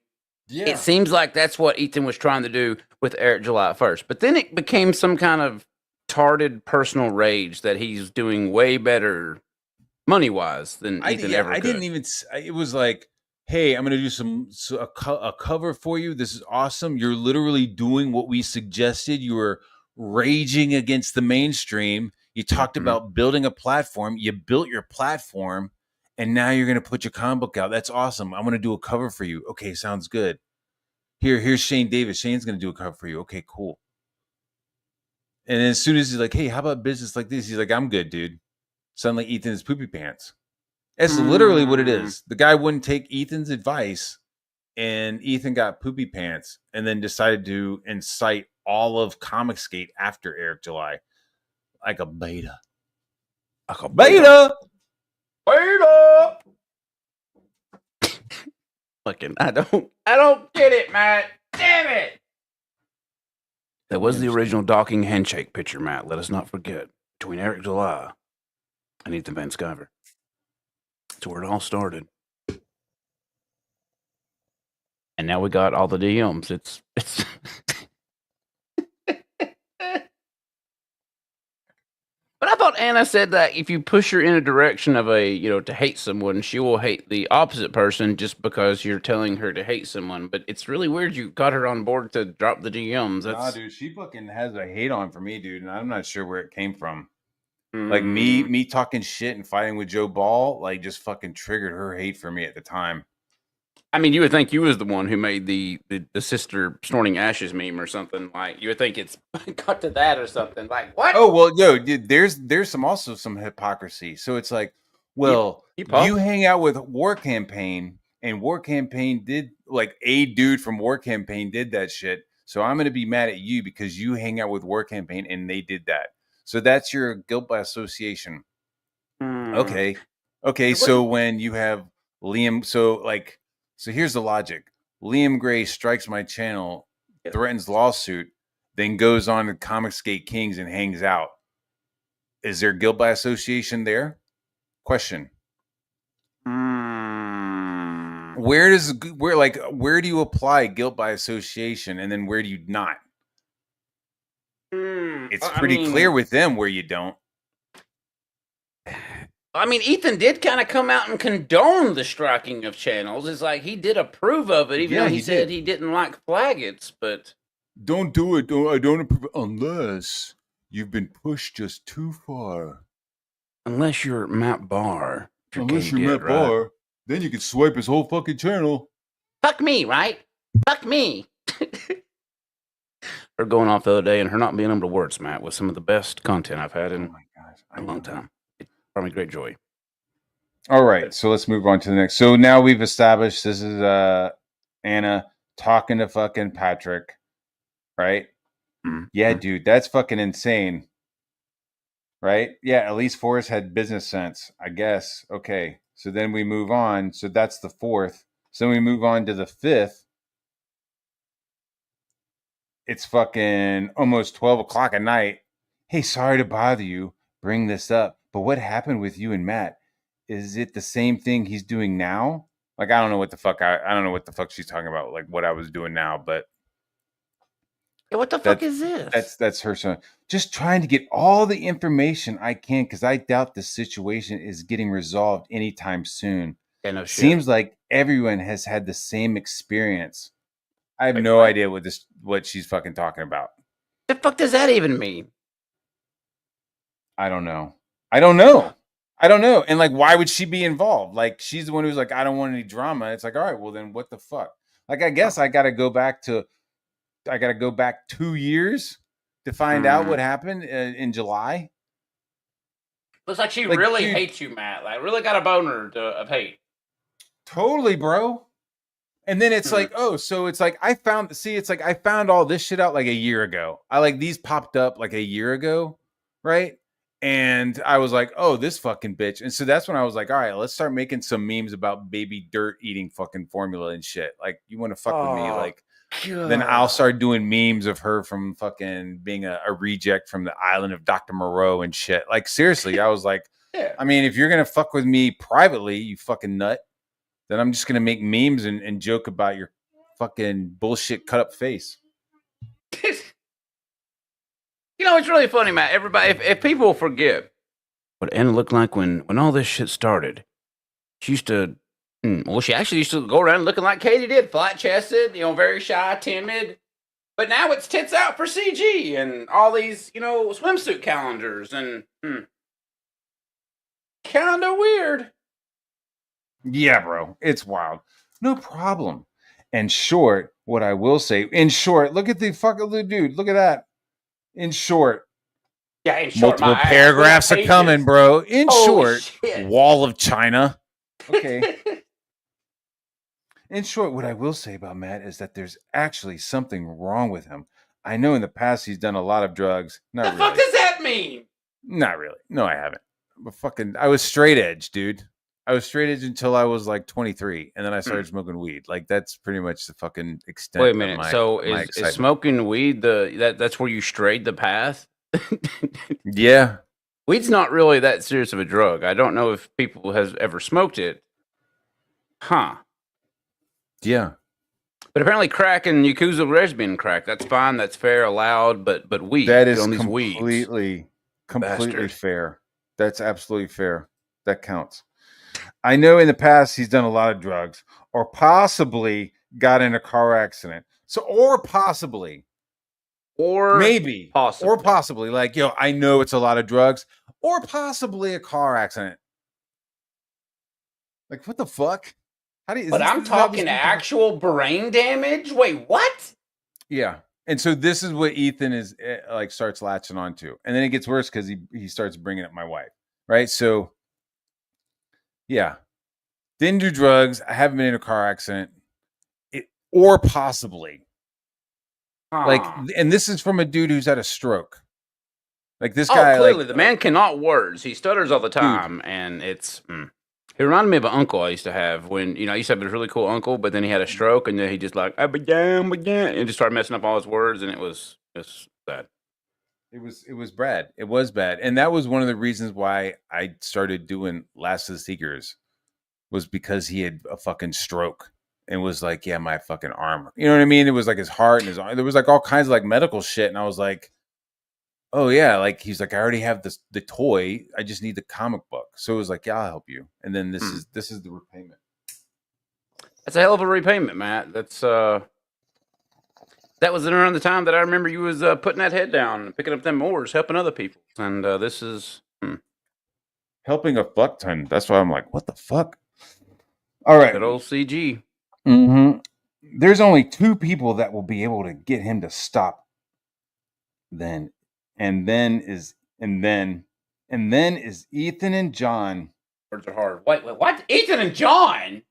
Yeah. It seems like that's what Ethan was trying to do with Eric July at first. But then it became some kind of tarded personal rage that he's doing way better money-wise than Ethan ever I could. didn't even. It was like, hey, I'm gonna do a cover for you. This is awesome. You're literally doing what we suggested. You were raging against the mainstream. You talked about building a platform. You built your platform, and now you're gonna put your comic book out. That's awesome. I'm gonna do a cover for you. Okay, sounds good. Here's Shane Davis. Shane's gonna do a cover for you. Okay, cool. And then as soon as he's like, hey, how about business like this? He's like, I'm good, dude. Suddenly Ethan's poopy pants. That's literally what it is. The guy wouldn't take Ethan's advice, and Ethan got poopy pants, and then decided to incite all of Comicsgate after Eric July, like a beta. Like a Beta. Beta. Fucking, I don't get it, Matt. Damn it. That was the original docking handshake picture, Matt. Let us not forget, between Eric July and Ethan Van Sciver. That's where it all started. And now we got all the DMs. It's But I thought Anna said that if you push her in a direction of to hate someone, she will hate the opposite person just because you're telling her to hate someone. But it's really weird you got her on board to drop the DMs. Nah, dude, she fucking has a hate on for me, dude, and I'm not sure where it came from. Like me talking shit and fighting with Joe Ball, like just fucking triggered her hate for me at the time. I mean, you would think you was the one who made the sister snorting ashes meme or something. Like, you would think it's got to that or something. Like, what? Oh well, yo, dude, there's some hypocrisy. So it's like, well, you hang out with War Campaign, and War Campaign did, like, a dude from War Campaign did that shit. So I'm gonna be mad at you because you hang out with War Campaign and they did that. So that's your guilt by association. Okay. So when you have Liam, so here's the logic. Liam Gray strikes my channel, threatens lawsuit, then goes on to Comicsgate Kings and hangs out. Is there guilt by association there? Question. Where do you apply guilt by association, and then where do you not? It's pretty clear with them where you don't. I mean, Ethan did kind of come out and condone the striking of channels. It's like he did approve of it, even though he said he didn't like flaggots, but... Don't do it. I don't approve unless you've been pushed just too far. Unless you're Matt Barr. Unless you're Matt Barr, then you can swipe his whole fucking channel. Fuck me, right? Fuck me. Her going off the other day and her not being able to words, Matt, was some of the best content I've had in a long time. It brought me great joy. All right, so let's move on to the next. So now we've established this is Anna talking to fucking Patrick, right? Mm-hmm. Yeah, dude, that's fucking insane. Right? Yeah, at least Forrest had business sense, I guess. Okay, so then we move on. So that's the fourth. So we move on to the fifth. It's fucking almost 12 o'clock at night. Hey, sorry to bother you. Bring this up. But what happened with you and Matt? Is it the same thing he's doing now? Like, I don't know what the fuck I don't know what the fuck she's talking about, like what I was doing now, but Yeah, what the fuck is this? that's her son. Just trying to get all the information I can because I doubt the situation is getting resolved anytime soon. Yeah, no shit. Seems like everyone has had the same experience. I have Wait, no what? idea what she's fucking talking about. The fuck does that even mean? I don't know. I don't know. And like, why would she be involved? Like, she's the one who's like, I don't want any drama. It's like, all right, well then what the fuck? Like, I guess I gotta go back 2 years to find out what happened in July. Looks like she Like, really dude, hates you, Matt. Like, really got a boner of hate. totally, bro. And then it's like, oh, so it's like I found all this shit out like a year ago. These popped up like a year ago, right? And I was like, oh, this fucking bitch. And so that's when I was like, all right, let's start making some memes about baby dirt eating fucking formula and shit. Like, you want to fuck with me? Like, then I'll start doing memes of her from fucking being a reject from the island of Dr. Moreau and shit. Like, seriously, I was like, Yeah. I mean, if you're going to fuck with me privately, you fucking nut, then I'm just going to make memes and joke about your fucking bullshit cut up face. You know, it's really funny, Matt. Everybody, if people forget what Anna looked like when all this shit started, she used to, well, she actually used to go around looking like Katie did, flat chested, very shy, timid. But now it's tits out for CG and all these, swimsuit calendars and kind of weird. Yeah, bro, it's wild. No problem. In short, what I will say, look at the fucking dude. Look at that. In short, yeah, in short, multiple paragraphs are coming, bro. In short, shit. Wall of China. Okay. In short, what I will say about Matt is that there's actually something wrong with him. I know in the past he's done a lot of drugs. Not the really. fuck does that mean? Not really. No, I haven't. But I was straight edge, dude. I was straight edge until I was like 23, and then I started smoking weed. Like, that's pretty much the fucking extent. Wait a minute. Of my, so my is smoking weed that's where you strayed the path? Yeah. Weed's not really that serious of a drug. I don't know if people has ever smoked it. Huh. Yeah. But apparently crack and Yakuza lesbian crack, that's fine, that's fair, allowed, but weed. That is on these completely Bastard. fair. That's absolutely fair. That counts. I know in the past he's done a lot of drugs or possibly got in a car accident. Or maybe like, I know it's a lot of drugs or possibly a car accident. Like, what the fuck? I'm talking actual brain damage? Wait, what? Yeah. And so this is what Ethan is like starts latching onto. And then it gets worse because he starts bringing up my wife. Right. So, yeah. Didn't do drugs. I haven't been in a car accident. Or possibly. Like, and this is from a dude who's had a stroke. Like, this guy. Clearly, the man cannot words. He stutters all the time. Dude. And it's. He reminded me of an uncle I used to have when, I used to have a really cool uncle, but then he had a stroke and then he just like, and just started messing up all his words and it was bad. It was bad. It was bad. And that was one of the reasons why I started doing Last of the Seekers was because he had a fucking stroke and was like, yeah, my fucking arm. You know what I mean? It was like his heart and his arm. There was like all kinds of like medical shit. And I was like, oh yeah, like he's like, I already have the toy. I just need the comic book. So it was like, yeah, I'll help you. And then this is the repayment. That's a hell of a repayment, Matt. That's that was around the time that I remember you was putting that head down and picking up them oars, helping other people. And this is helping a fuck ton. That's why I'm like, what the fuck? All right. Good old CG. Mm-hmm. There's only 2 people that will be able to get him to stop. Then is Ethan and John. Words are hard. Wait, what? Ethan and John?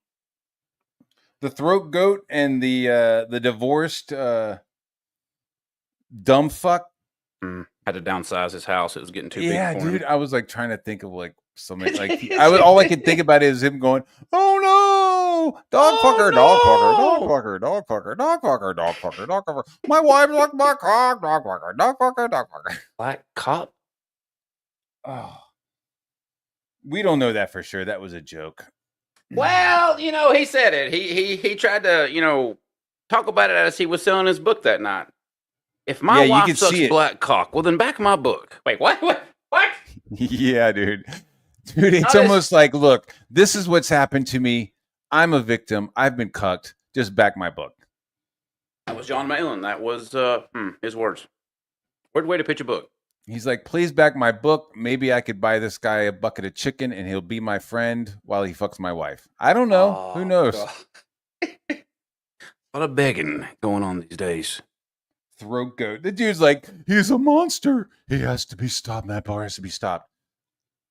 The throat goat and the divorced dumb fuck. Had to downsize his house. It was getting too big. Yeah, dude. I was like trying to think of like something like all I could think about is him going, oh no, dog fucker, dog fucker, dog fucker, dog fucker, dog fucker, dog fucker. My wife locked my cock, dog fucker, dog fucker, dog fucker. Black cop. Oh, we don't know that for sure. That was a joke. Well, he said it. He tried to, talk about it as he was selling his book that night. If my Yeah, you wife can sucks see it. black cock, well then back my book. Wait, what? What? Yeah, dude. Dude, it's Oh, almost like, look, this is what's happened to me. I'm a victim. I've been cucked. Just back my book. That was John Malin. That was his words. Weird way to pitch a book. He's like, please back my book. Maybe I could buy this guy a bucket of chicken and he'll be my friend while he fucks my wife. I don't know. Who knows? A lot of begging going on these days. Throat goat. The dude's like, he's a monster. He has to be stopped. That bar has to be stopped.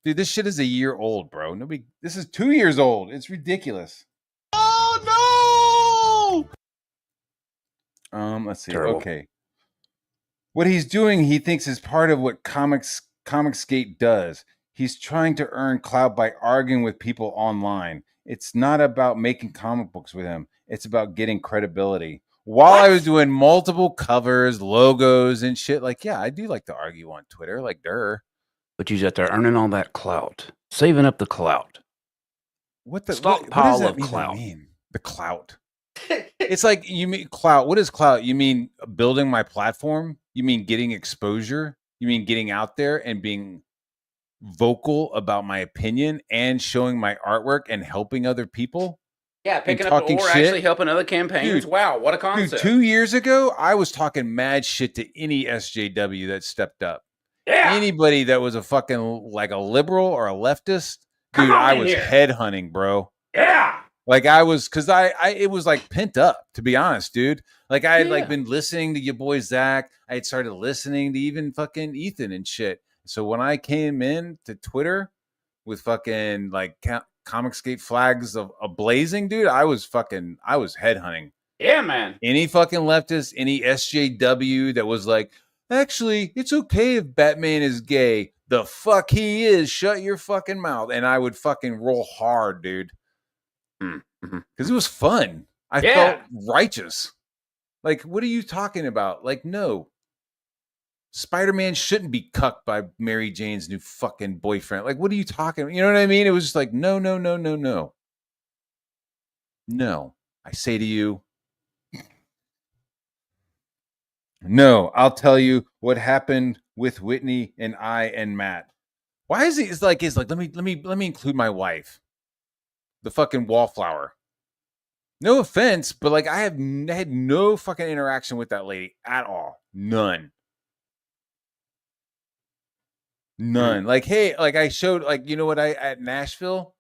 Dude, this shit is a year old, bro. This is 2 years old. It's ridiculous. Oh no! Let's see. Terrible. Okay. What he's doing, he thinks is part of what Comicsgate does. He's trying to earn clout by arguing with people online. It's not about making comic books with him. It's about getting credibility. While I was doing multiple covers, logos, and shit, like, yeah, I do like to argue on Twitter, like, durr. But you're out there earning all that clout, saving up the clout. What does Stockpile that of even clout. mean? The clout. It's like, you mean clout. What is clout? You mean building my platform? You mean getting exposure? You mean getting out there and being vocal about my opinion and showing my artwork and helping other people? Yeah, picking up the oar, actually helping other campaigns. Dude, wow, what a concept. Dude, 2 years ago, I was talking mad shit to any SJW that stepped up. Yeah. Anybody that was a fucking, like, a liberal or a leftist, dude, I was headhunting, bro. Yeah. Like, I was, because it was like pent up, to be honest, dude. Like, I had like been listening to your boy Zach. I had started listening to even fucking Ethan and shit. So when I came in to Twitter with fucking like Comicsgate flags of blazing, dude, I was headhunting. Yeah, man. Any fucking leftist, any SJW that was like, actually, it's okay if Batman is gay. The fuck he is. Shut your fucking mouth. And I would fucking roll hard, dude. Because it was fun. I felt righteous. Like, what are you talking about? Like, no. Spider-Man shouldn't be cucked by Mary Jane's new fucking boyfriend. Like, what are you talking about? You know what I mean? It was just like, no. No. I say to you, no. I'll tell you what happened with Whitney and I and Matt. Why is he? It's like let me include my wife, the fucking wallflower. No offense, but like I had no fucking interaction with that lady at all. None. Like, hey, like I showed, like, you know what, at Nashville,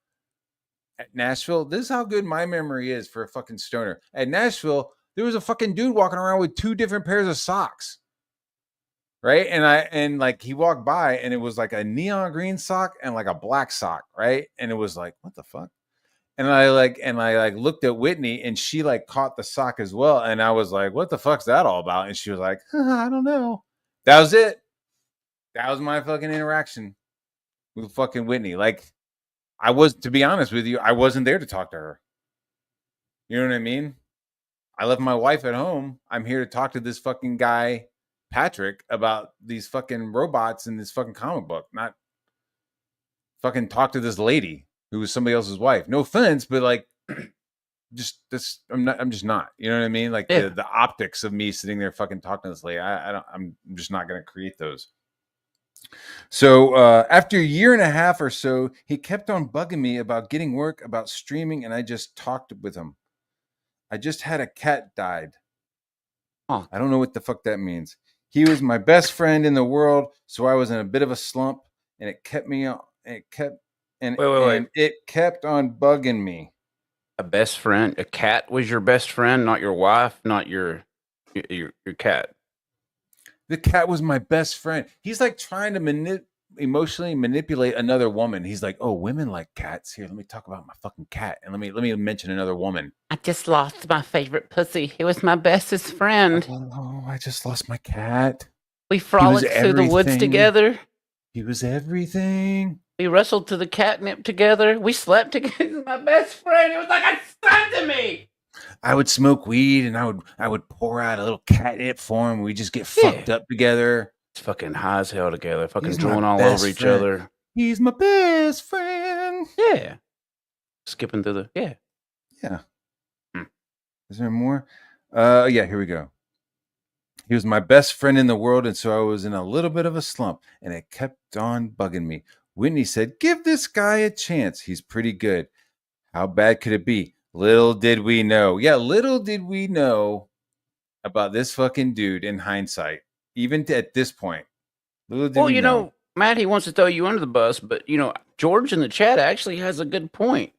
this is how good my memory is for a fucking stoner. At Nashville, there was a fucking dude walking around with 2 different pairs of socks. Right? And like he walked by and it was like a neon green sock and like a black sock, right? And it was like, what the fuck? And I looked at Whitney and she like caught the sock as well. And I was like, what the fuck's that all about? And she was like, I don't know. That was it. That was my fucking interaction with fucking Whitney. Like, to be honest with you, I wasn't there to talk to her. You know what I mean? I left my wife at home. I'm here to talk to this fucking guy, Patrick, about these fucking robots in this fucking comic book, not fucking talk to this lady who was somebody else's wife. No offense, but like, I'm just not. You know what I mean? Like the optics of me sitting there fucking talking to this lady, I'm just not going to create those. So after a year and a half or so, he kept on bugging me about getting work, about streaming, and I just talked with him. I just had a cat died. Oh. I don't know what the fuck that means. He was my best friend in the world, so I was in a bit of a slump, and it kept me on. It kept it kept on bugging me. A best friend, a cat was your best friend, not your wife, not your cat. The cat was my best friend. He's like trying to emotionally manipulate another woman. He's like, oh, women like cats. Here, let me talk about my fucking cat. And let me mention another woman. I just lost my favorite pussy. It was my bestest friend. Oh, I just lost my cat. We frolicked through the woods together. He was everything. We wrestled to the catnip together. We slept together. He was my best friend. It was like a son to me. I would smoke weed and I would pour out a little catnip for him. We just get fucked up together. It's fucking high as hell together. Fucking drooling all over each other. He's my best friend. Yeah. skipping through the Yeah. Hmm. Is there more? Yeah, here we go. He was my best friend in the world, and so I was in a little bit of a slump, and it kept on bugging me. Whitney said, "Give this guy a chance. He's pretty good." How bad could it be? Little did we know. Yeah, little did we know about this fucking dude in hindsight, even at this point. Little did Well, we you know. know, Matt, he wants to throw you under the bus, but George in the chat actually has a good point.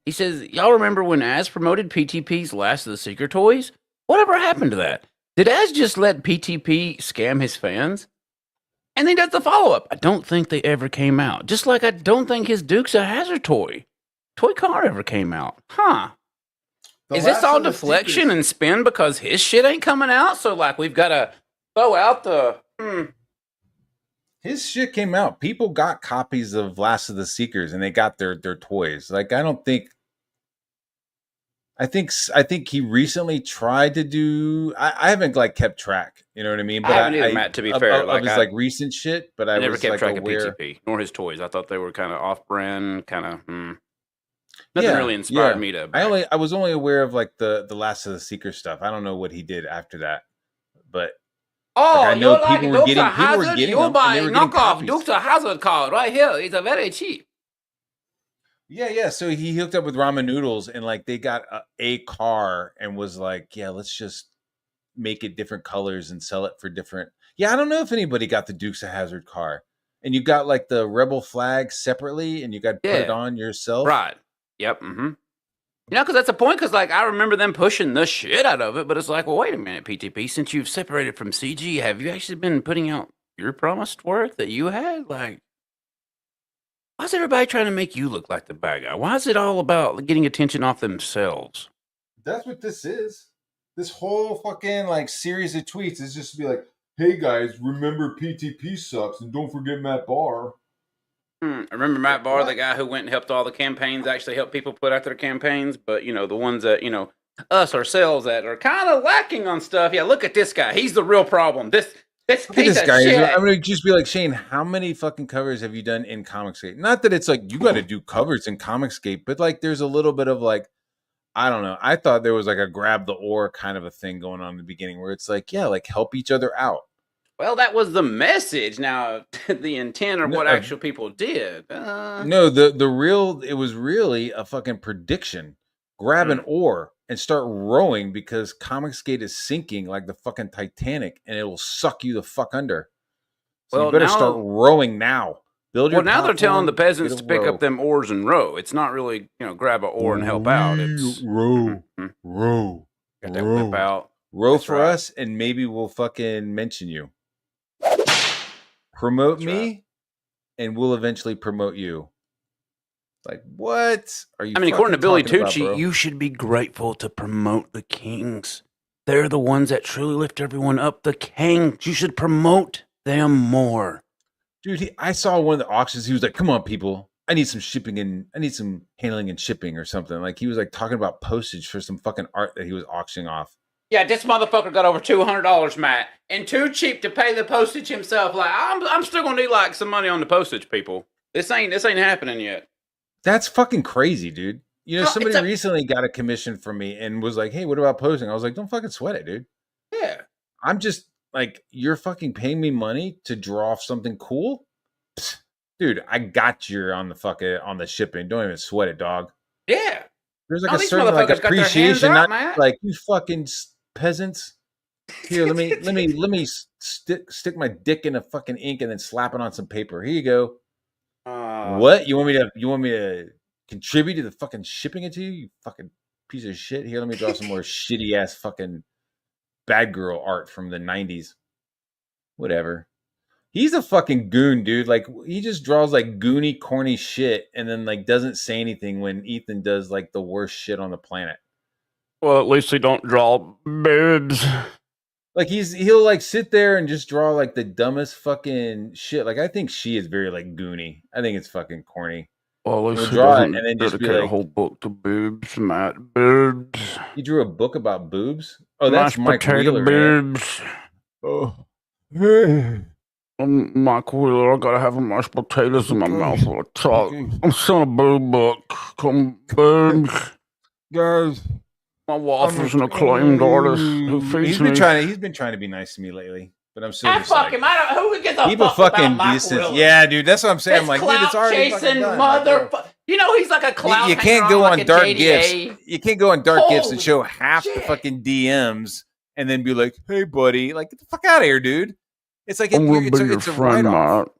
He says, "Y'all remember when Az promoted PTP's Last of the Secret toys? Whatever happened to that? Did Az just let PTP scam his fans?" And then does the follow up. I don't think they ever came out. Just like I don't think his Dukes of Hazzard toy car ever came out. Huh? Is this all deflection and spin because his shit ain't coming out? So like we've got to throw out the. His shit came out. People got copies of Last of the Seekers, and they got their toys. Like I think he recently tried to do. I haven't like kept track. You know what I mean? But I haven't either, Matt. To be fair, of his like recent shit, but I never was kept like track aware. of PTP nor his toys. I thought they were kind of off-brand, kind of. Nothing really inspired me to. I was only aware of like the Last of the Seeker stuff. I don't know what he did after that, but I know people were getting you buy knockoff Dukes of Hazzard card right here. It's a very cheap. Yeah. So he hooked up with Ramen Noodles, and like they got a car, and was like, yeah, let's just make it different colors and sell it for different. Yeah, I don't know if anybody got the Dukes of Hazzard car, and you got like the Rebel flag separately, and you got to put it on yourself. Right. Yep. Mm-hmm. Because that's a point. Because like I remember them pushing the shit out of it, but it's like, well, wait a minute, PTP. Since you've separated from CG, have you actually been putting out your promised work that you had? Like, why is everybody trying to make you look like the bad guy? Why is it all about getting attention off themselves? That's what this is. This whole fucking like series of tweets is just to be like, hey guys, remember PTP sucks, and don't forget Matt Barr. I remember Matt Barr, the guy who went and helped all the campaigns, actually help people put out their campaigns. But, the ones that, us ourselves that are kind of lacking on stuff. Yeah, look at this guy. He's the real problem. This piece of shit. I'm going to just be like, Shane, how many fucking covers have you done in Comicsgate? Not that it's like you got to do covers in Comicsgate, but like there's a little bit of like, I don't know. I thought there was like a grab the ore kind of a thing going on in the beginning where it's like, yeah, like help each other out. Well, that was the message. Now, the intent or what actual people did. No, it was really a fucking prediction. Grab an oar and start rowing because Comicsgate is sinking like the fucking Titanic, and it will suck you the fuck under. So you better start rowing now. Build your now they're telling the peasants to pick up them oars and row. It's not really, grab an oar and help out. It's row. Got that whip out. Row for us, and maybe we'll fucking mention you. Promote me, and we'll eventually promote you. Like, what are you? I mean, according to Billy Tucci, you should be grateful to promote the kings. They're the ones that truly lift everyone up. The kings. You should promote them more. Dude, I saw one of the auctions. He was like, "Come on, people. I need some shipping and I need some handling and shipping or something." Like he was like talking about postage for some fucking art that he was auctioning off. Yeah, this motherfucker got over $200, Matt, and too cheap to pay the postage himself. Like I'm still gonna need like some money on the postage, people. This ain't happening yet. That's fucking crazy, dude. Somebody recently got a commission from me and was like, "Hey, what about posting?" I was like, "Don't fucking sweat it, dude." Yeah. I'm just like, you're fucking paying me money to draw off something cool? Psst, dude, I got you on the shipping. Don't even sweat it, dog. Yeah. There's like a certain like appreciation, not like you fucking peasants. Here, let me stick my dick in a fucking ink and then slap it on some paper. Here you go. What? You want me to contribute to the fucking shipping it to you? You fucking piece of shit. Here, let me draw some more shitty ass fucking bad girl art from the 90s. Whatever. He's a fucking goon, dude. Like he just draws like goony, corny shit and then like doesn't say anything when Ethan does like the worst shit on the planet. Well, at least he don't draw boobs. Like he'll like sit there and just draw like the dumbest fucking shit. Like I think she is very like goony. I think it's fucking corny. Well, at least he doesn't and then just dedicate a whole book to boobs, Matt. Boobs. He drew a book about boobs? Oh, that's Mike Wheeler. Boobs. Oh. Mike Wheeler, I gotta have mashed potatoes in my mouth for a talk. I'm selling a bird book. Come, birds. Guys, My wife is an acclaimed artist who feeds me. He's been trying to be nice to me lately, but I'm still I just fuck like, him. I don't. Who gives a keep a fuck about fucking Mike distance. Willis? Yeah, dude, that's what I'm saying. This I'm like, dude, it's already fucking clout-chasing done. Like, motherfucker. You know he's like a clout. you can't go on dark gifts. You can't go on dark gifts and Holy show half the shit. fucking DMs and then be like, "Hey, buddy, like get the fuck out of here, dude." It's like I'm gonna it's be your a friend, write-off. Matt.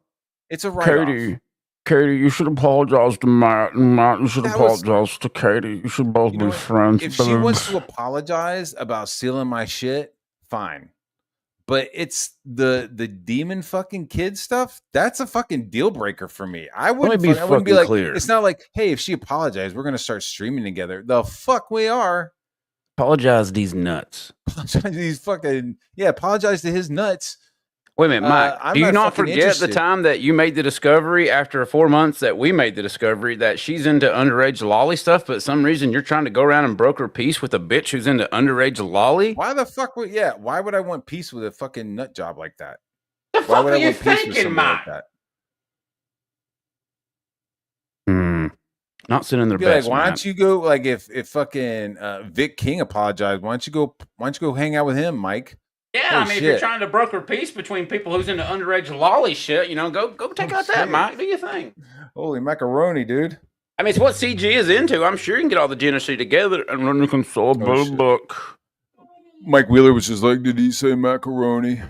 It's a write-off. Katie, you should apologize to Matt, and Matt, you should That was- apologize to Katie. You should both You know be what? friends. If she wants to apologize about stealing my shit, fine. But it's the demon fucking kid stuff. That's a fucking deal breaker for me. I wouldn't be like, clear. It's not like, hey, if she apologized, we're gonna start streaming together. The fuck we are. Apologize to these nuts. Apologize to these fucking apologize to his nuts. Wait a minute, Mike. I'm do you not not fucking forget interested. the time that you made the discovery after 4 months that we made the discovery that she's into underage lolly stuff, but for some reason you're trying to go around and broker peace with a bitch who's into underage lolly? Why the fuck would why would I want peace with a fucking nut job like that? The Why fuck would are I you want peace with thinking, somebody Mike? like that? Not sending their Be best. like, why Matt. don't you go like if fucking Vic King apologized, why don't you go hang out with him, Mike? Yeah, Holy I mean, if shit. you're trying to broker peace between people who's into underage lolly shit, you know, go take out that, shit. Mike. Do your thing. Holy macaroni, dude. I mean, it's what CG is into. I'm sure you can get all the Genesee together and then you can sell a bird shit. book. Mike Wheeler was just like, did he say macaroni?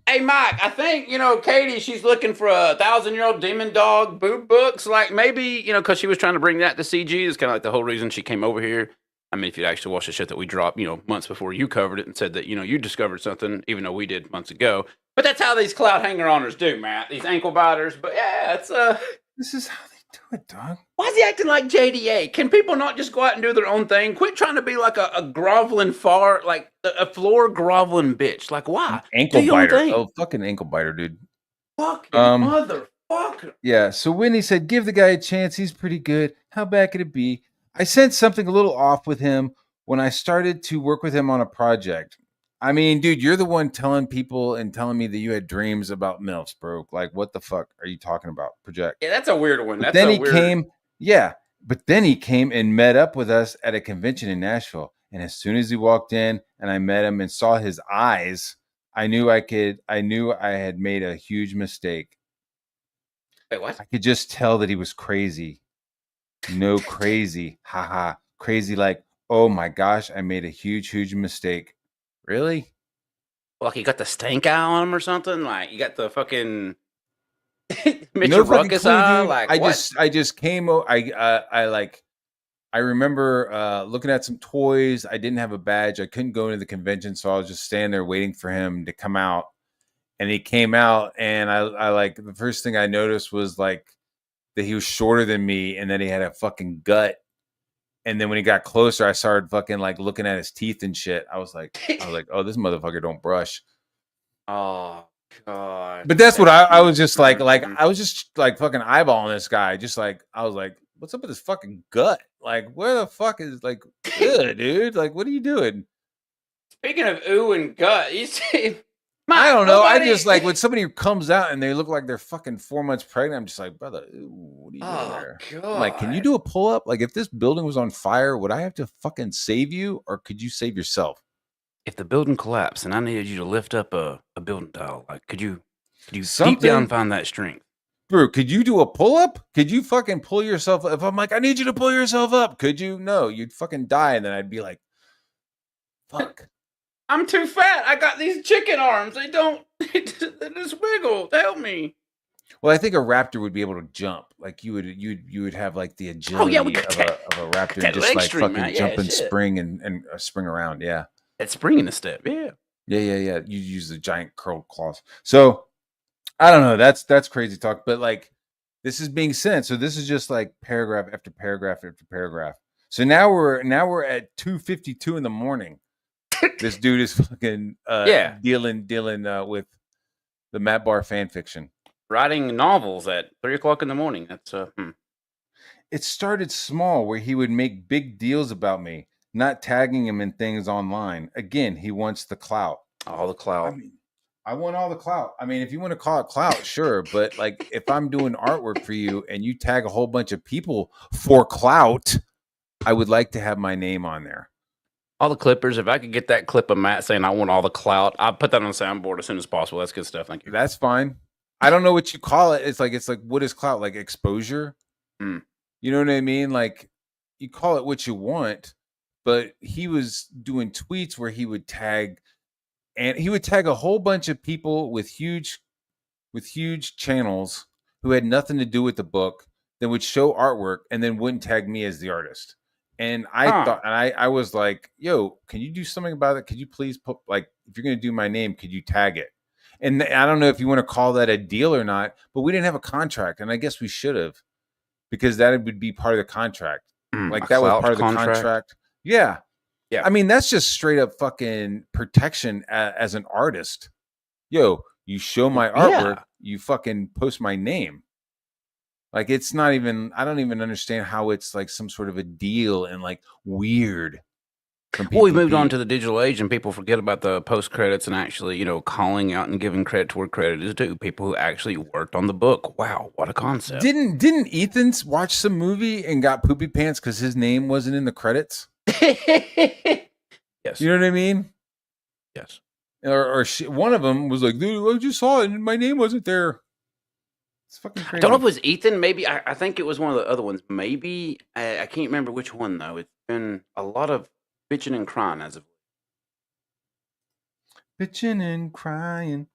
Hey, Mike, I think, you know, Katie, she's looking for a 1,000-year-old demon dog boob books. Like, maybe, you know, because she was trying to bring that to CG. It's kind of like the whole reason she came over here. I mean, if you'd actually watched the shit that we dropped, you know, months before you covered it and said that, you know, you discovered something, even though we did months ago. But that's how these clout hanger-oners do, Matt. These ankle biters. But, yeah, it's, This is how they do it, dog. why is he acting like JDA? Can people not just go out and do their own thing? Quit trying to be like a groveling fart, like a floor groveling bitch. Like, why? Ankle Do your own biter. thing. Oh, fucking ankle biter, dude. Fucking motherfucker. Yeah, so Whitney said, give the guy a chance. He's pretty good. How bad could it be? I sensed something a little off with him when I started to work with him on a project. I mean, dude, you're the one telling people and telling me that you had dreams about MILFs, bro. Like, what the fuck are you talking about? Project. Yeah, that's a weird one. But That's then a he weird... came, but then he came and met up with us at a convention in Nashville. And as soon as he walked in and I met him and saw his eyes, I knew I had made a huge mistake. Wait, what? I could just tell that he was crazy. No, crazy. Haha. Crazy like, oh my gosh, I made a huge mistake. Really? Like you got the stank eye on him or something? Like you got the fucking Mitchell No fucking Ruckus clue, eye? dude. Like I what? just came. I remember looking at some toys. I didn't have a badge. I couldn't go into the convention, so I was just standing there waiting for him to come out. And he came out, and I like the first thing I noticed was like that he was shorter than me, and that he had a fucking gut. And then when he got closer, I started fucking like looking at his teeth and shit. I was like, oh, this motherfucker don't brush. Oh god. But that's what I was just like I was just like fucking eyeballing this guy. Just like I was like, what's up with his fucking gut? Like, where the fuck is like, ugh, dude? Like, what are you doing? Speaking of ooh and gut, you see, I don't know. I just like when somebody comes out and they look like they're fucking 4 months pregnant. I'm just like, brother, what are you doing there? God. I'm like, can you do a pull up? Like, if this building was on fire, would I have to fucking save you, or could you save yourself? If the building collapsed and I needed you to lift up a building tile, like could you deep Something- down find that strength? Bro, could you do a pull up? Could you fucking pull yourself up? If I'm like, I need you to pull yourself up, could you? No, you'd fucking die, and then I'd be like, fuck. I'm too fat. I got these chicken arms. They just wiggle. Help me. Well, I think a raptor would be able to jump. Like you would have like the agility yeah, we of got a raptor that and just leg like string, fucking man. jump Yeah, and shit. spring and spring around. Yeah. That spring in the step, yeah. Yeah. You use the giant curled claws. So I don't know. That's crazy talk. But like this is being sent. So this is just like paragraph after paragraph after paragraph. So now we're at 2:52 in the morning. This dude is fucking dealing with the Matt Barr fan fiction. Writing novels at 3:00 in the morning. That's It started small where he would make big deals about me, not tagging him in things online. Again, he wants the clout. all the clout. I mean, I want all the clout. I mean, if you want to call it clout, sure. But like, if I'm doing artwork for you and you tag a whole bunch of people for clout, I would like to have my name on there. All the clippers. If I could get that clip of Matt saying I want all the clout, I'll put that on the soundboard as soon as possible. That's good stuff. Thank you. That's fine. I don't know what you call it. It's like what is clout? Like exposure? Mm. You know what I mean? Like you call it what you want, but he was doing tweets where he would tag a whole bunch of people with huge channels who had nothing to do with the book that would show artwork and then wouldn't tag me as the artist. And I was like, yo, can you do something about it? Could you please put, like, if you're going to do my name, could you tag it? And I don't know if you want to call that a deal or not, but we didn't have a contract. And I guess we should have, because that would be part of the contract. Like that was part of the contract. Yeah. Yeah. I mean, that's just straight up fucking protection as an artist. Yo, you show my artwork, you fucking post my name. Like, it's not even, I don't even understand how it's like some sort of a deal and like weird. Well, we've moved on to the digital age and people forget about the post credits and actually, you know, calling out and giving credit to where credit is due. People who actually worked on the book. Wow, what a concept. Didn't Ethan watch some movie and got poopy pants because his name wasn't in the credits? Yes. You know what I mean? Yes. Or one of them was like, dude, I just saw it and my name wasn't there. It's fucking crazy. I don't know if it was Ethan. Maybe I think it was one of the other ones. Maybe I can't remember which one though. It's been a lot of bitching and crying as of bitching and crying,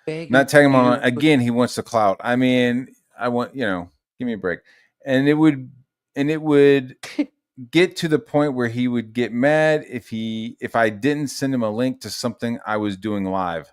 Begging not tagging him you. on again. He wants the clout. I mean, I want, you know, give me a break. And it would get to the point where he would get mad if I didn't send him a link to something I was doing live.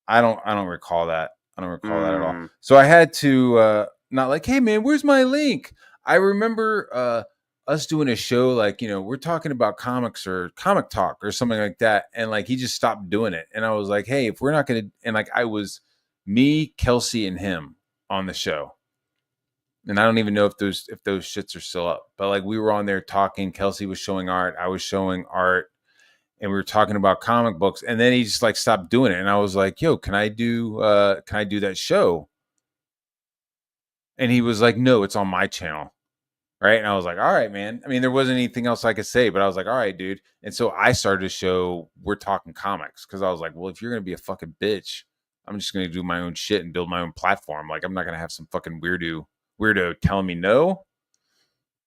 I don't recall that. I don't recall that at all. So I had to not like, hey man, where's my link? I remember us doing a show, like, you know, we're talking about comics or comic talk or something like that, and like he just stopped doing it. And I was like, hey, if we're not gonna, and like I was me, Kelsey, and him on the show. And I don't even know if those shits are still up. But like we were on there talking. Kelsey was showing art. I was showing art. And we were talking about comic books. And then he just like stopped doing it. And I was like, yo, can I do that show? And he was like, no, it's on my channel. Right. And I was like, all right, man. I mean, there wasn't anything else I could say, but I was like, all right, dude. And so I started a show, We're Talking Comics, because I was like, well, if you're going to be a fucking bitch, I'm just going to do my own shit and build my own platform. Like, I'm not going to have some fucking weirdo telling me no.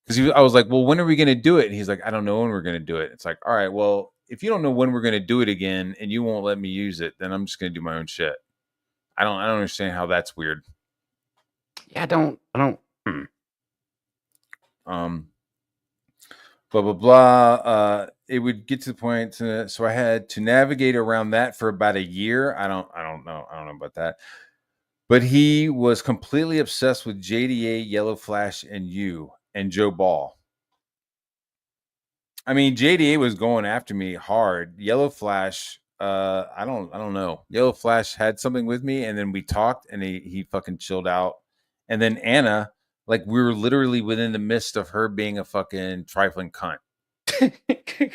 Because I was like, well, when are we going to do it? And he's like, I don't know when we're going to do it. It's like, all right, well, if you don't know when we're going to do it again and you won't let me use it, then I'm just going to do my own shit. I don't understand how that's weird. Yeah, I don't. Blah blah blah. It would get to the point, so I had to navigate around that for about a year. I don't know about that. But he was completely obsessed with JDA, Yellow Flash, and you and Joe Ball. I mean, JDA was going after me hard. Yellow Flash, I don't know. Yellow Flash had something with me, and then we talked, and he fucking chilled out. And then Anna, like we were literally within the midst of her being a fucking trifling cunt.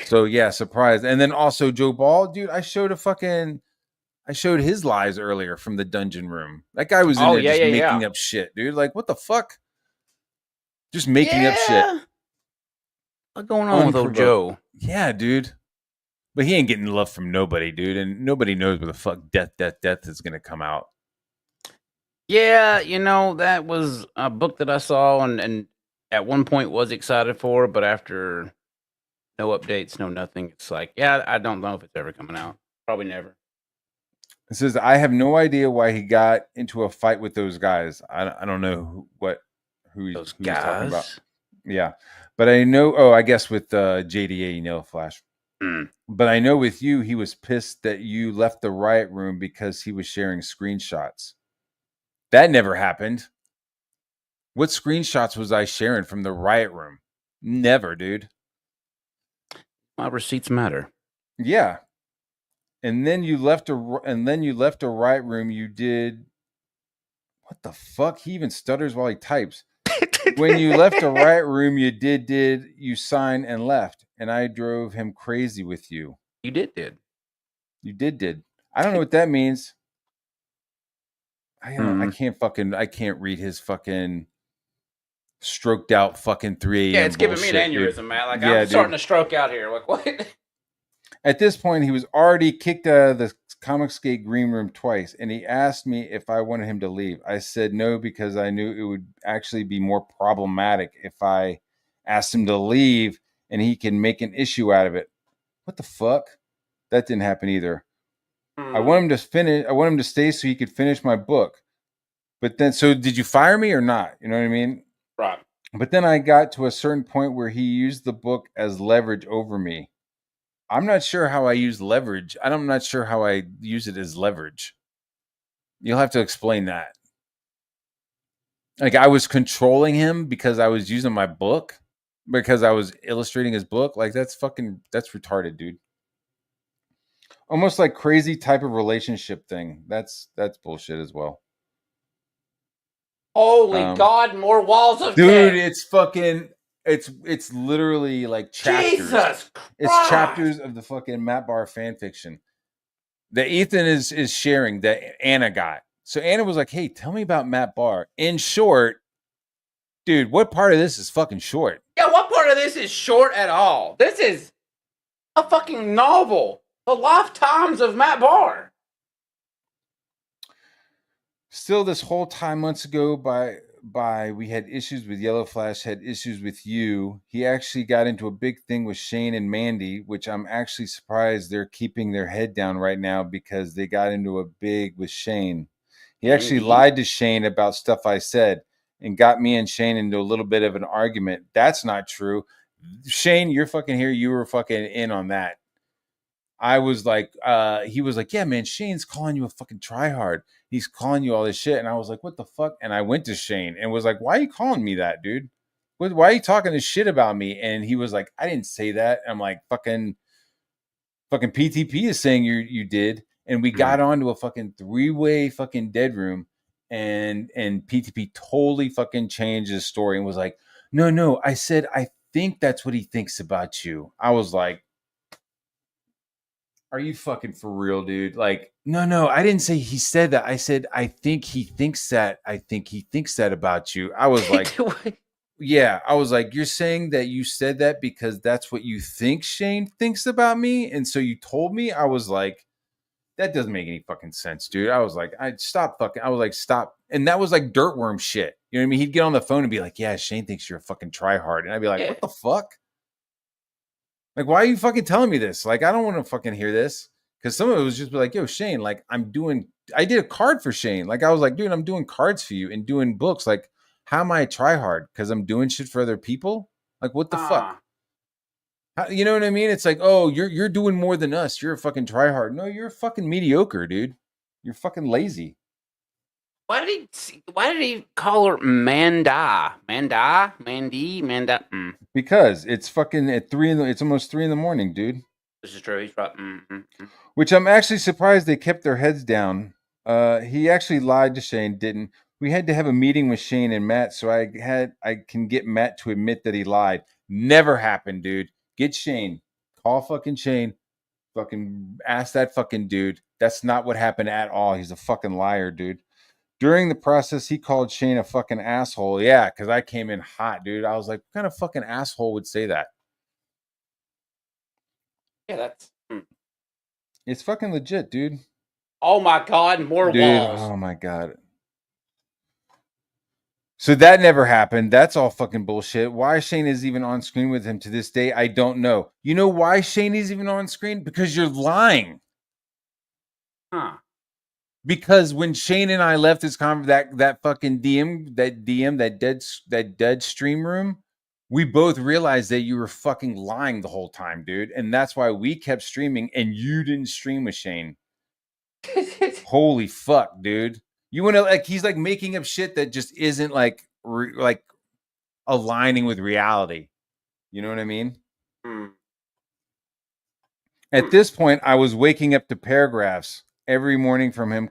So yeah, surprised. And then also Joe Ball, dude, I showed his lives earlier from the dungeon room. That guy was in there just making up shit, dude. Like, what the fuck? Just making up shit. What's going on with old Joe? Yeah, dude. But he ain't getting love from nobody, dude. And nobody knows where the fuck death is going to come out. Yeah, you know, that was a book that I saw and at one point was excited for, but after no updates, no nothing, it's like, yeah, I don't know if it's ever coming out. Probably never. It says, I have no idea why he got into a fight with those guys. I don't know who he's talking about. Yeah. But I know, I guess with JDA and Yellow Flash. But I know with you, he was pissed that you left the riot room because he was sharing screenshots. That never happened. What screenshots was I sharing from the riot room? Never, dude. My receipts matter. Yeah. And then you left a riot room. You did. What the fuck? He even stutters while he types. When you left a riot room, you you signed and left, and I drove him crazy with you. You did. You did. I don't know what that means. I Mhm. can't read his fucking stroked out fucking 3 Yeah, a.m. it's giving me an bullshit, dude. aneurysm, man. Like Yeah, I'm starting dude. to stroke out here. Like what? At this point, he was already kicked out of the Comicsgate green room twice, and he asked me if I wanted him to leave. I said no because I knew it would actually be more problematic if I asked him to leave and he can make an issue out of it. What the fuck? That didn't happen either. I want him to finish. I want him to stay so he could finish my book. But then, so did you fire me or not? You know what I mean? Right. But then I got to a certain point where he used the book as leverage over me. I'm not sure how I use leverage. I'm not sure how I use it as leverage. You'll have to explain that. Like I was controlling him because I was using my book, because I was illustrating his book. Like that's retarded, dude. Almost like crazy type of relationship thing. That's bullshit as well. Holy God! More walls of dude, text. it's literally like chapters. Jesus Christ. It's chapters of the fucking Matt Barr fan fiction that Ethan is sharing that Anna got. So Anna was like, "Hey, tell me about Matt Barr." In short, dude, what part of this is fucking short? Yeah, what part of this is short at all? This is a fucking novel. The lifetimes of Matt Barr. Still, this whole time months ago, we had issues with Yellow Flash, had issues with you. He actually got into a big thing with Shane and Mandy, which I'm actually surprised they're keeping their head down right now because they got into a big with Shane. He actually lied to Shane about stuff I said and got me and Shane into a little bit of an argument. That's not true. Shane, you're fucking here. You were fucking in on that. I was like, he was like, yeah, man, Shane's calling you a fucking tryhard. He's calling you all this shit. And I was like, what the fuck? And I went to Shane and was like, why are you calling me that, dude? Why are you talking this shit about me? And he was like, I didn't say that. I'm like, fucking PTP is saying you did. And we got onto a fucking 3-way fucking dead room. And PTP totally fucking changed his story and was like, no, I said, I think that's what he thinks about you. I was like, are you fucking for real, dude? Like, no, I didn't say he said that. I said, I think he thinks that. I think he thinks that about you. I was like, yeah. I was like, you're saying that you said that because that's what you think Shane thinks about me? And so you told me? I was like, that doesn't make any fucking sense, dude. I was like, stop. And that was like dirtworm shit. You know what I mean? He'd get on the phone and be like, yeah, Shane thinks you're a fucking tryhard. And I'd be like, what the fuck? Like, why are you fucking telling me this? Like, I don't want to fucking hear this. Because some of it was just like, yo, Shane, like, I did a card for Shane. Like, I was like, dude, I'm doing cards for you and doing books. Like, how am I a tryhard? Because I'm doing shit for other people? Like, what the fuck? You know what I mean? It's like, oh, you're doing more than us. You're a fucking tryhard. No, you're fucking mediocre, dude. You're fucking lazy. Why did he call her Manda? Because it's fucking at it's almost 3 a.m, dude. This is true. He's right. Which I'm actually surprised they kept their heads down. He actually lied to Shane, didn't. We had to have a meeting with Shane and Matt, so I can get Matt to admit that he lied. Never happened, dude. Get Shane. Call fucking Shane. Fucking ask that fucking dude. That's not what happened at all. He's a fucking liar, dude. During the process, he called Shane a fucking asshole. Yeah, because I came in hot, dude. I was like, what kind of fucking asshole would say that? Yeah, that's... It's fucking legit, dude. Oh my God, more walls. Oh my God. So that never happened. That's all fucking bullshit. Why Shane is even on screen with him to this day, I don't know. You know why Shane is even on screen? Because you're lying. Huh. Because when Shane and I left this that fucking that dead stream room, we both realized that you were fucking lying the whole time, dude. And that's why we kept streaming and you didn't stream with Shane. Holy fuck, dude. You want to like he's like making up shit that just isn't like aligning with reality. You know what I mean? At this point, I was waking up to paragraphs every morning from him.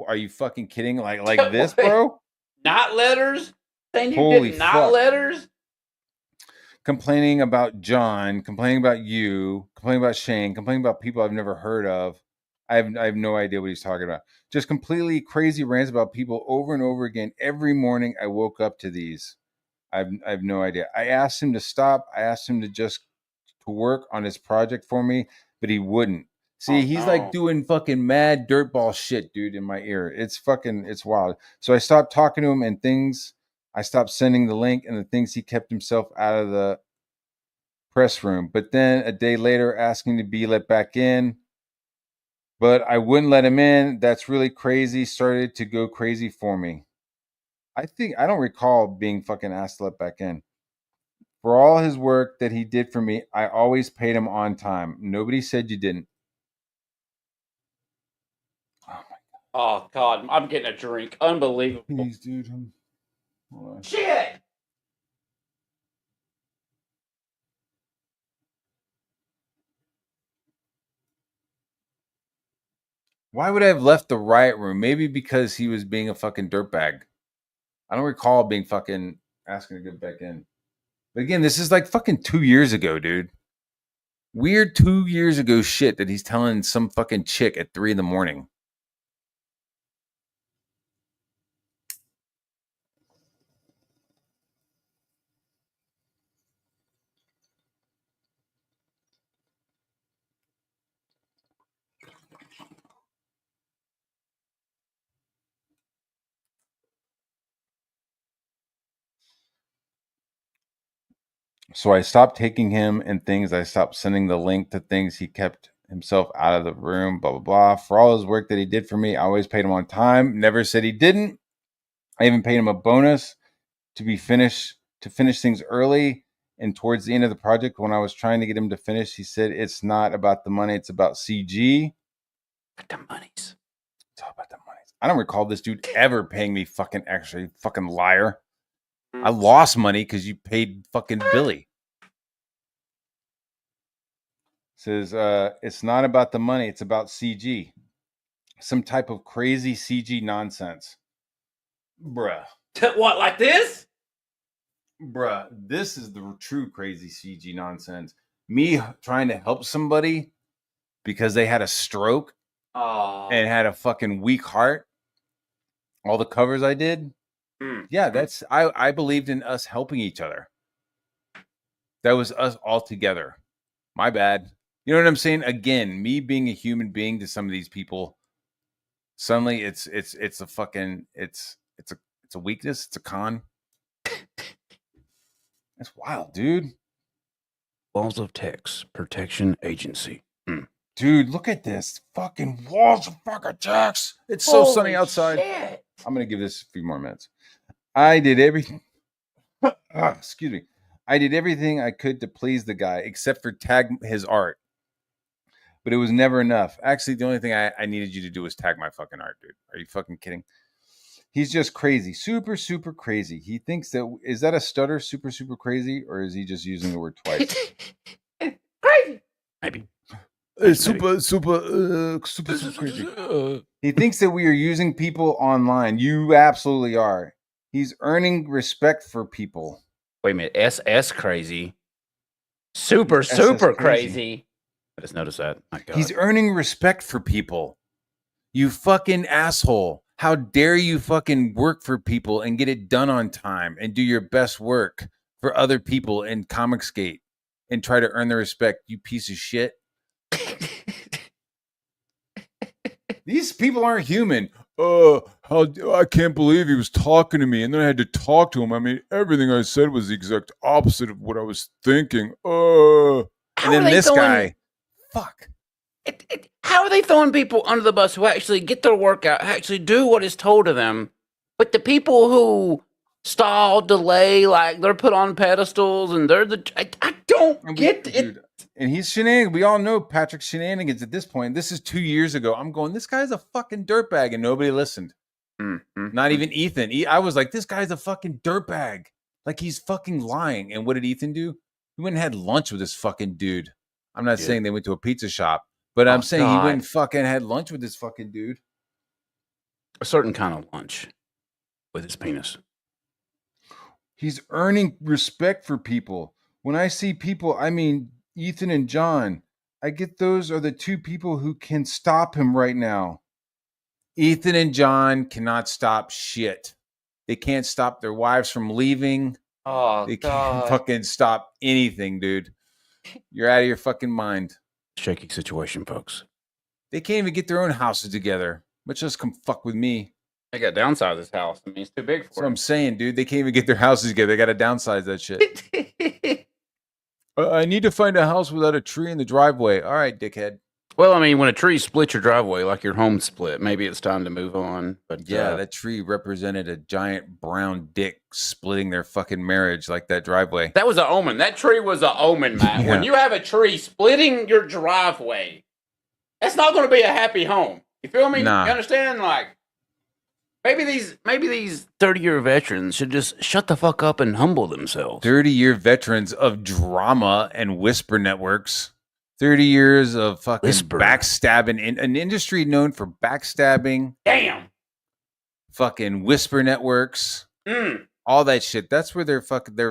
Are you fucking kidding? Like this, bro? Not letters? Saying you Holy did not fuck. letters? Complaining about John, complaining about you, complaining about Shane, complaining about people I've never heard of. I have no idea what he's talking about. Just completely crazy rants about people over and over again. Every morning I woke up to these. I have no idea. I asked him to stop. I asked him to work on his project for me, but he wouldn't. See, he's like doing fucking mad dirtball shit, dude, in my ear. It's wild. So I stopped talking to him and things. I stopped sending the link and the things he kept himself out of the press room. But then a day later, asking to be let back in. But I wouldn't let him in. That's really crazy. Started to go crazy for me. I don't recall being fucking asked to let back in. For all his work that he did for me, I always paid him on time. Nobody said you didn't. Oh God, I'm getting a drink. Unbelievable. Please, dude. Hold on. Shit. Why would I have left the riot room? Maybe because he was being a fucking dirtbag. I don't recall being fucking asking to get back in. But again, this is like fucking 2 years ago, dude. Weird 2 years ago shit that he's telling some fucking chick at 3 a.m. So I stopped taking him and things. I stopped sending the link to things. He kept himself out of the room, blah, blah, blah. For all his work that he did for me, I always paid him on time. Never said he didn't. I even paid him a bonus to finish things early. And towards the end of the project, when I was trying to get him to finish, he said, it's not about the money. It's about CG. The monies. It's all about the money. I don't recall this dude ever paying me fucking extra. You fucking liar. I lost money because you paid fucking Billy. Says, it's not about the money. It's about CG. Some type of crazy CG nonsense. Bruh. What, like this? Bruh, this is the true crazy CG nonsense. Me trying to help somebody because they had a stroke and had a fucking weak heart. All the covers I did. Yeah, that's I believed in us helping each other. That was us all together. My bad. You know what I'm saying? Again, me being a human being to some of these people, suddenly it's a fucking it's a weakness, it's a con. That's wild, dude. Walls of Text Protection Agency. Dude, look at this. Fucking walls of fucking text. It's so sunny outside. Shit. I'm gonna give this a few more minutes. I did everything. Excuse me. I did everything I could to please the guy, except for tag his art. But it was never enough. Actually, the only thing I needed you to do was tag my fucking art, dude. Are you fucking kidding? He's just crazy. Super, super crazy. He thinks that... Is that a stutter? Super, super crazy? Or is he just using the word twice? Crazy. Maybe. Super crazy. He thinks that we are using people online. You absolutely are. He's earning respect for people. Wait a minute. SS crazy. Super crazy. I just noticed that. My God. He's earning respect for people. You fucking asshole. How dare you fucking work for people and get it done on time and do your best work for other people in Comicsgate and try to earn their respect, you piece of shit. These people aren't human. I can't believe he was talking to me, and then I had to talk to him. I mean, everything I said was the exact opposite of what I was thinking. And then this guy, fuck. How are they throwing people under the bus who actually get their work out, who actually do what is told of them? But the people who stall, delay, like they're put on pedestals, and they're I don't get it. Dude, and he's shenanigans. We all know Patrick's shenanigans at this point. This is 2 years ago. I'm going, this guy's a fucking dirtbag, and nobody listened. Not even Ethan. I was like, this guy's a fucking dirtbag. Like, he's fucking lying. And what did Ethan do? He went and had lunch with this fucking dude. I'm not saying they went to a pizza shop, but I'm saying he went and fucking had lunch with this fucking dude. A certain kind of lunch with his penis. He's earning respect for people. When I see people, I mean, Ethan and John, I get those are the two people who can stop him right now. Ethan and John cannot stop shit. They can't stop their wives from leaving. Oh, They can't fucking stop anything, dude. You're out of your fucking mind. Shaky situation, folks. They can't even get their own houses together, much less come fuck with me. I got to downsize this house. I mean, it's too big That's for what I'm saying, dude. They can't even get their houses together. They got to downsize that shit. it. I need to find a house without a tree in the driveway. All right, dickhead. Well, I mean, when a tree splits your driveway, like your home split, maybe it's time to move on. But Yeah, that tree represented a giant brown dick splitting their fucking marriage like that driveway. that was an omen. That tree was an omen, man. Yeah. When you have a tree splitting your driveway, that's not going to be a happy home. You feel me? Nah. You understand? Like, maybe these 30-year veterans should just shut the fuck up and humble themselves. 30-year veterans of drama and whisper networks. 30 years of fucking Whisper. backstabbing in an industry known for backstabbing, Damn. fucking whisper networks, all that shit. That's where they're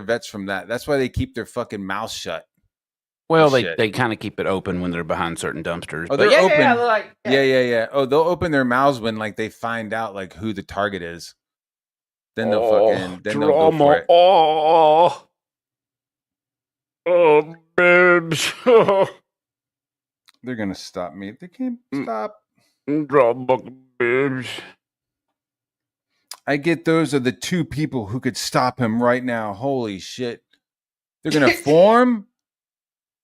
vets from that. That's why they keep their fucking mouth shut. Well, Shit. they kind of keep it open when they're behind certain dumpsters. Oh, but they're open. Yeah, like, Yeah. Oh, they'll open their mouths when like they find out like who the target is. Then they'll fucking they'll go for it. Oh, babes. They're gonna stop me. They can't stop. Drama, babes. I get those are the two people who could stop him right now. Holy shit. They're gonna form.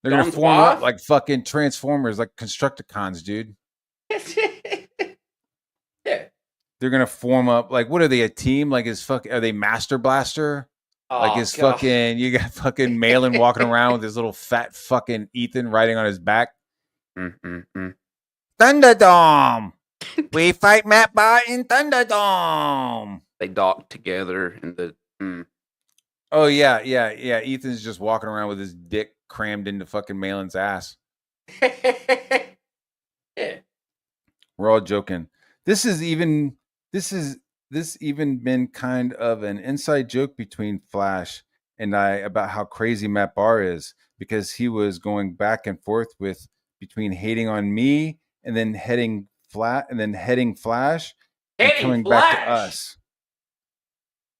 They're gonna John's form up wife? like fucking Transformers, like Constructicons, dude. Yeah. They're gonna form up like what are they, a team? Like are they Master Blaster? Like his fucking you got fucking Malin walking around with his little fat fucking Ethan riding on his back. Thunderdome. We fight Matt Bar in Thunderdome. They docked together in the. Oh yeah. Ethan's just walking around with his dick crammed into fucking Malin's ass. Yeah. We're all joking. This even been kind of an inside joke between Flash and I about how crazy Matt Barr is, because he was going back and forth between hating on me and then heading Flash and coming back to us.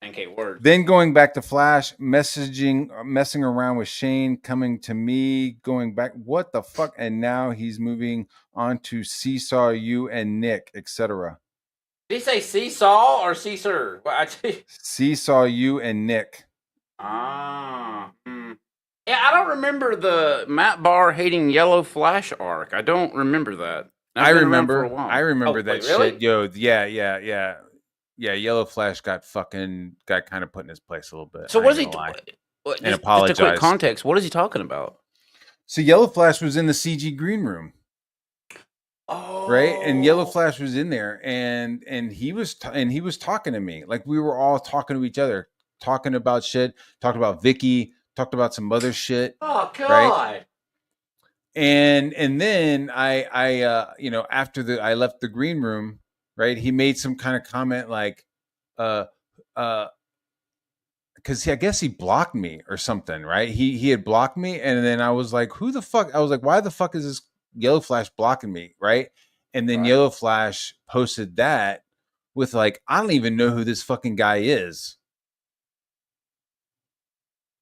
Okay, word. Then going back to Flash, messing around with Shane, coming to me, going back. What the fuck? And now he's moving on to Seesaw, you and Nick, etc. Did he say seesaw or Caesar? Well, Seesaw, you and Nick. Yeah, I don't remember the Matt Barr hating Yellow Flash arc. I don't remember that. I remember Oh, that wait, really? shit. Yo, yeah. Yellow Flash got kind of put in his place a little bit. So I what is ain't he? gonna lie. Just a apologize. quick context. What is he talking about? So Yellow Flash was in the CG green room. Oh, Right, and Yellow Flash was in there, and he was talking to me, like we were all talking to each other, talking about shit, talked about Vicky, talked about some other shit. Oh God! Right? And then I after I left the green room, right? He made some kind of comment like, because I guess he blocked me or something, right? He had blocked me, and then I was like, who the fuck? I was like, why the fuck is this Yellow Flash blocking me, right? And then Yellow Flash posted that with like, I don't even know who this fucking guy is,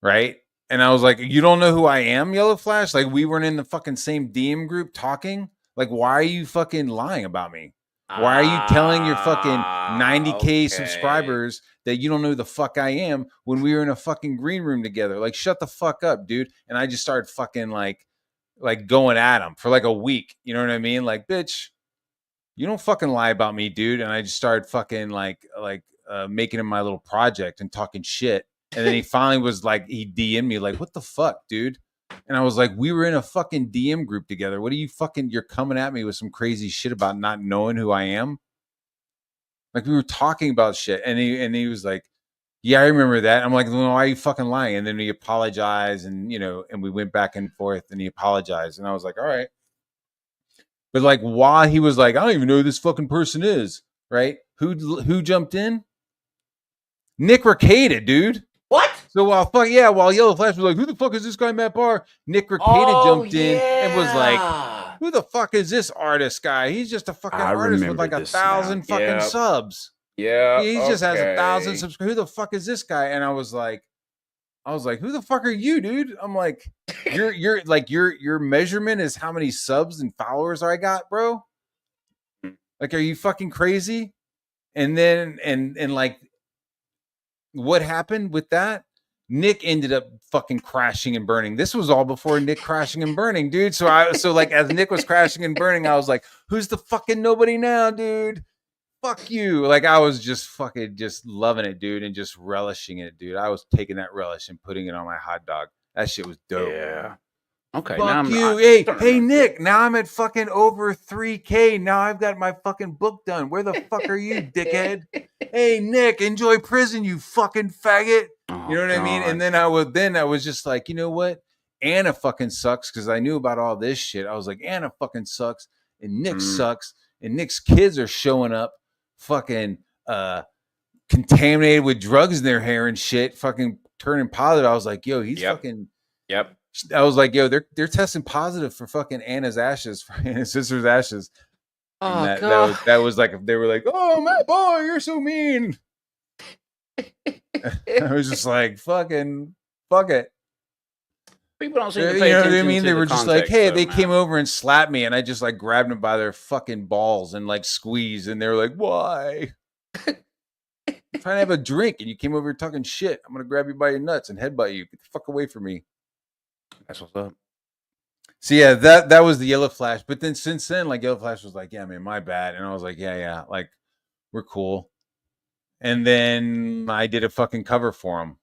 right? And I was like, you don't know who I am, Yellow Flash? Like, we weren't in the fucking same DM group talking. Like, why are you fucking lying about me? Why are you telling your fucking 90K subscribers that you don't know who the fuck I am when we were in a fucking green room together? Like, shut the fuck up, dude. And I just started fucking like going at him for like a week. You know what I mean? Like, bitch, you don't fucking lie about me, dude. And I just started fucking making him my little project and talking shit. And then he finally was like, he DM'd me like, what the fuck, dude? And I was like, we were in a fucking DM group together. What are you you're coming at me with some crazy shit about not knowing who I am? Like, we were talking about shit. And he was like, yeah, I remember that. I'm like, well, why are you fucking lying? And then he apologized, and and we went back and forth, and he apologized. And I was like, all right. But like, while he was like, I don't even know who this fucking person is, right? Who jumped in? Nick Ricada, dude. What? So while Yellow Flash was like, who the fuck is this guy, Matt Barr? Nick Ricada jumped in and was like, who the fuck is this artist guy? He's just a fucking I artist with remember like this 1,000 now. fucking Yep. subs. Yeah, He just has 1,000 subscribers. Who the fuck is this guy? And I was like, who the fuck are you, dude? I'm like, you're like your measurement is how many subs and followers I got, bro. Like, are you fucking crazy? And then and like, what happened with that? Nick ended up fucking crashing and burning. This was all before Nick crashing and burning, dude. So like as Nick was crashing and burning, I was like, who's the fucking nobody now, dude? Fuck you. Like I was just fucking just loving it, dude, and just relishing it, dude. I was taking that relish and putting it on my hot dog. That shit was dope. Yeah. Okay. Fuck you. Hey, Nick, now I'm at fucking over 3K. Now I've got my fucking book done. Where the fuck are you, dickhead? Hey, Nick, enjoy prison, you fucking faggot. You know what I mean? And then I was just like, you know what? Anna fucking sucks because I knew about all this shit. I was like, Anna fucking sucks and Nick sucks and Nick's kids are showing up fucking contaminated with drugs in their hair and shit, fucking turning positive. I was like, yo, he's fucking. Yep. I was like, yo, they're testing positive for fucking Anna's ashes, for Anna's sister's ashes. Oh, And God. that was like, they were like, oh, Matt boy, you're so mean. I was just like, fuck it. People don't seem to You pay know what attention. I mean? To They the were just like, context, hey, though, they man. came over and slapped me, and I just like grabbed them by their fucking balls and like squeezed, and they were like, why? I'm trying to have a drink, and you came over here talking shit. I'm gonna grab you by your nuts and headbutt you. Get the fuck away from me. That's what's up. So yeah, that was the Yellow Flash. But then since then, like Yellow Flash was like, yeah, man, my bad. And I was like, yeah, like we're cool. And then I did a fucking cover for him.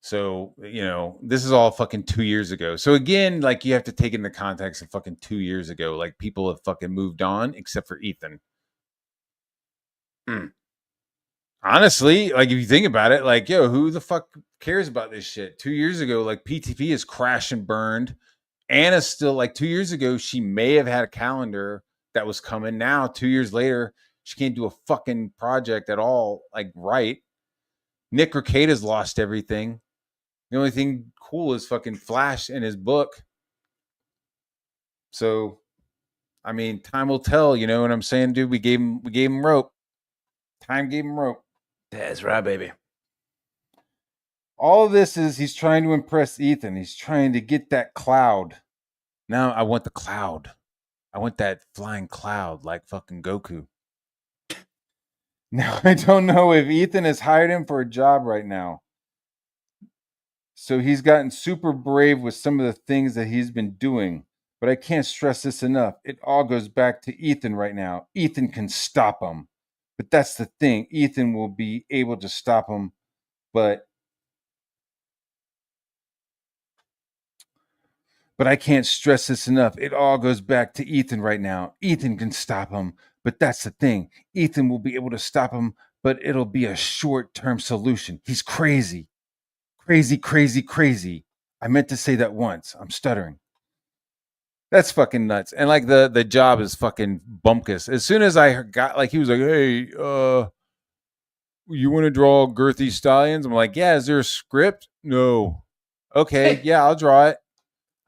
So, you know, this is all fucking 2 years ago. So again, like you have to take in the context of fucking 2 years ago. Like people have fucking moved on except for Ethan. Honestly, like if you think about it, like, yo, who the fuck cares about this shit? 2 years ago, like PTP is crashed and burned. Anna's still like 2 years ago, she may have had a calendar that was coming. Now, 2 years later, she can't do a fucking project at all, like right. Nick Ricada's lost everything. The only thing cool is fucking Flash in his book. So, I mean, time will tell. You know what I'm saying, dude? We gave him rope. Time gave him rope. That's right, baby. All of this is he's trying to impress Ethan. He's trying to get that cloud. Now I want the cloud. I want that flying cloud like fucking Goku. Now I don't know if Ethan has hired him for a job right now. So he's gotten super brave with some of the things that he's been doing. But I can't stress this enough. It all goes back to Ethan right now. Ethan can stop him. But that's the thing. Ethan will be able to stop him. But I can't stress this enough. It all goes back to Ethan right now. Ethan can stop him. But that's the thing. Ethan will be able to stop him. But it'll be a short-term solution. He's crazy. Crazy, crazy, crazy. I meant to say that once. I'm stuttering. That's fucking nuts. And like the job is fucking bumpkus. As soon as I got like he was like, hey, you want to draw girthy stallions? I'm like, yeah, is there a script? No. Okay, yeah, I'll draw it.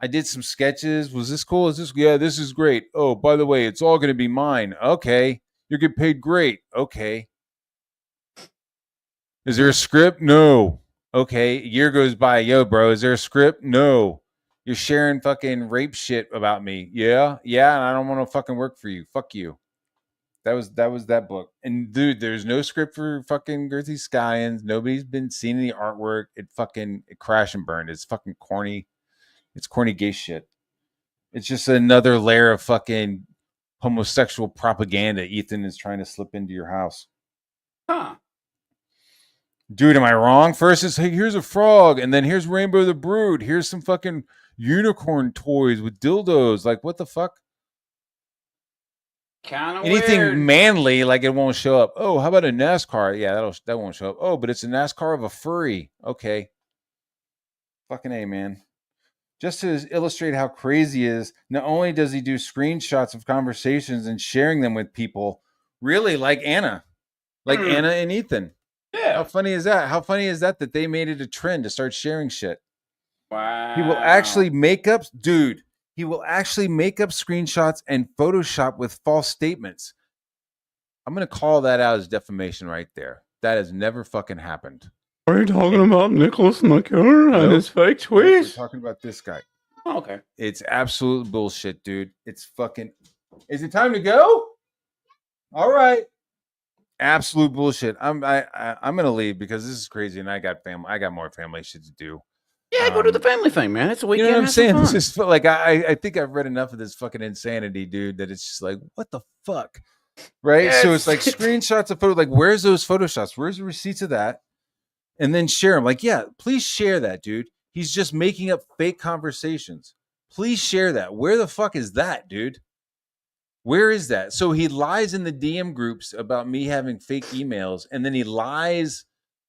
I did some sketches. Was this cool? Yeah, this is great. Oh, by the way, it's all gonna be mine. Okay. You get paid great. Okay. Is there a script? No. Okay. A year goes by. Yo, bro, is there a script? No. You're sharing fucking rape shit about me. Yeah. Yeah. And I don't want to fucking work for you. Fuck you. That was that book. And dude, there's no script for fucking Girthy Skyans. Nobody's been seeing the artwork. It crashed and burned. It's fucking corny. It's corny gay shit. It's just another layer of fucking homosexual propaganda Ethan is trying to slip into your house. Huh. Dude, am I wrong? First it's, hey, here's a frog, and then here's Rainbow the Brood. Here's some fucking unicorn toys with dildos. Like, what the fuck? Kind of Anything weird. manly, like it won't show up. Oh, how about a NASCAR? Yeah, that won't show up. Oh, but it's a NASCAR of a furry. Okay. Fucking A, man. Just to illustrate how crazy he is, not only does he do screenshots of conversations and sharing them with people, really like Anna. Like Anna and Ethan. Yeah. How funny is that? How funny is that they made it a trend to start sharing shit? Wow. He will actually make up, dude. He will actually make up screenshots and Photoshop with false statements. I'm gonna call that out as defamation right there. That has never fucking happened. Are you talking about Nicholas McCure and his fake Nope, we're tweets? talking about this guy. Oh, okay. It's absolute bullshit, dude. It's fucking. Is it time to go? All right. Absolute bullshit. I'm gonna leave because this is crazy, and I got more family shit to do. Yeah, go do the family thing, man. It's a You weekend. know what I'm have some saying? fun. This is like I think I've read enough of this fucking insanity, dude. That it's just like, what the fuck, right? Yeah, So it's like screenshots of photos. Like, where's those photoshops? Where's the receipts of that? And then share them. Like, yeah, please share that, dude. He's just making up fake conversations. Please share that. Where the fuck is that, dude? Where is that? So he lies in the DM groups about me having fake emails, and then he lies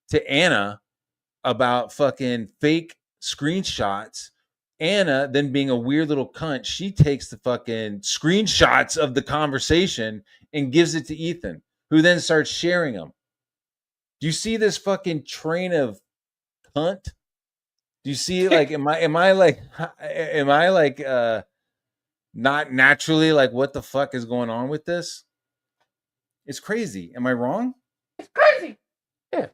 to Anna about fucking fake screenshots. Anna, then being a weird little cunt, she takes the fucking screenshots of the conversation and gives it to Ethan, who then starts sharing them. Do you see this fucking train of cunt? Do you see like am I like not naturally like what the fuck is going on with this? It's crazy. Am I wrong? It's crazy. Yeah.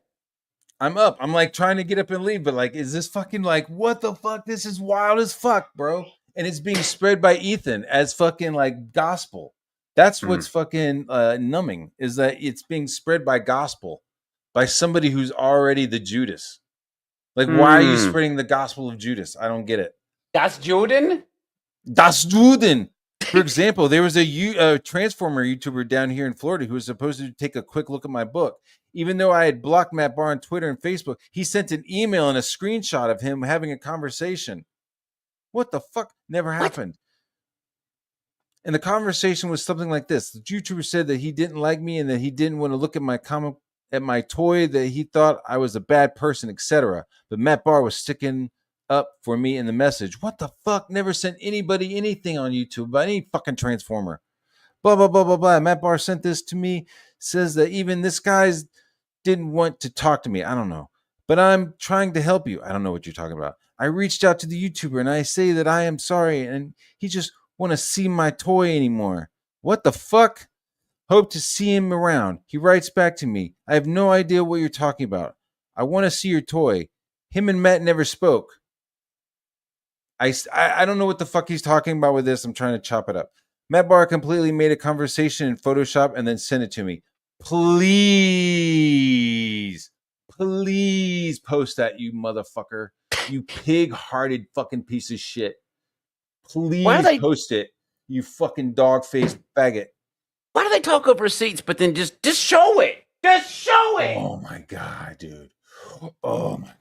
I'm up. I'm like trying to get up and leave, but like, is this fucking like what the fuck? This is wild as fuck, bro. And it's being spread by Ethan as fucking like gospel. That's what's fucking numbing, is that it's being spread by gospel by somebody who's already the Judas. Like, why are you spreading the gospel of Judas? I don't get it. Das Juden? Das Juden. For example, there was a Transformer YouTuber down here in Florida who was supposed to take a quick look at my book. Even though I had blocked Matt Barr on Twitter and Facebook, he sent an email and a screenshot of him having a conversation. What the fuck? Never happened. And the conversation was something like this. The YouTuber said that he didn't like me and that he didn't want to look at my my toy, that he thought I was a bad person, etc. But Matt Barr was sticking up for me in the message. What the fuck? Never sent anybody anything on YouTube about any fucking Transformer. Blah, blah, blah, blah, blah. Matt Barr sent this to me, says that even this guy's didn't want to talk to me. I don't know. But I'm trying to help you. I don't know what you're talking about. I reached out to the YouTuber and I say that I am sorry and he just want to see my toy anymore. What the fuck? Hope to see him around. He writes back to me. I have no idea what you're talking about. I want to see your toy. Him and Matt never spoke. I don't know what the fuck he's talking about with this. I'm trying to chop it up. Matt Barr completely made a conversation in Photoshop and then sent it to me. Please post that, you motherfucker. You pig-hearted fucking piece of shit. Please post it, you fucking dog-faced faggot. Why do they talk over receipts, but then just show it? Just show it. Oh my god, dude. Oh my god.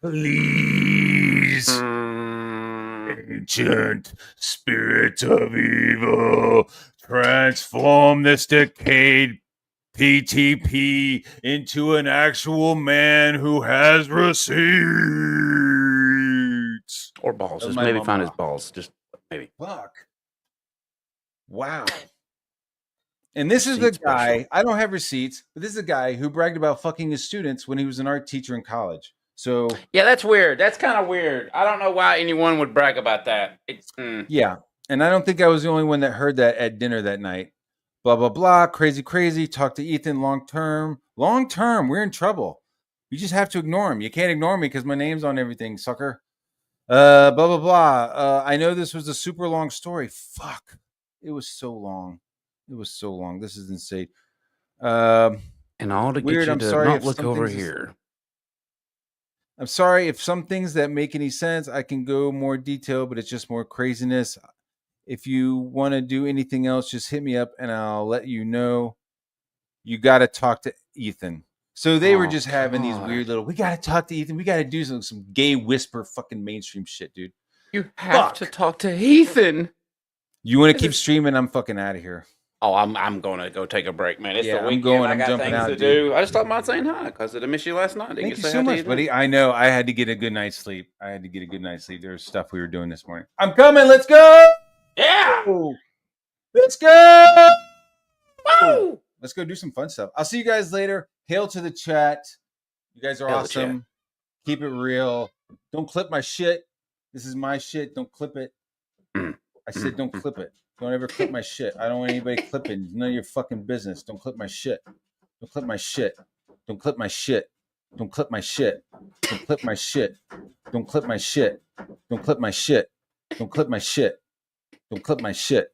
Please. Ancient spirit of evil, transform this decayed PTP into an actual man who has receipts. Or balls. Just maybe find his balls. Just maybe. Fuck. Wow. And this is the guy, I don't have receipts, but this is a guy who bragged about fucking his students when he was an art teacher in college. So yeah, that's weird. That's kind of weird. I don't know why anyone would brag about that. Yeah, and I don't think I was the only one that heard that at dinner that night. Blah blah blah, crazy. Talk to Ethan long term. We're in trouble. You just have to ignore him. You can't ignore me because my name's on everything, sucker. Blah blah blah. I know this was a super long story. Fuck, it was so long. This is insane. And all to get you to not look over here. I'm sorry if some things that make any sense, I can go more detail, but it's just more craziness. If you want to do anything else, just hit me up and I'll let you know. You got to talk to Ethan. So they were just having these weird little, we got to talk to Ethan. We got to do some gay whisper fucking mainstream shit, dude. You have to talk to Ethan. You want to keep streaming? I'm fucking out of here. Oh, I'm going to go take a break, man. It's the weekend. I'm going. I got jumping things out, to do. I just thought about saying hi because I missed you last night. Thank you so much, buddy. I know. I had to get a good night's sleep. There's stuff we were doing this morning. I'm coming. Let's go. Yeah. Let's go. Woo. Let's go do some fun stuff. I'll see you guys later. Hail to the chat. You guys are Hell, awesome. Keep it real. Don't clip my shit. This is my shit. Don't clip it. I said don't clip it. Don't ever clip my shit. I don't want anybody clipping. It's none of your fucking business. Don't clip my shit. Don't clip my shit. Don't clip my shit. Don't clip my shit. Don't clip my shit. Don't clip my shit. Don't clip my shit. Don't clip my shit. Don't clip my shit.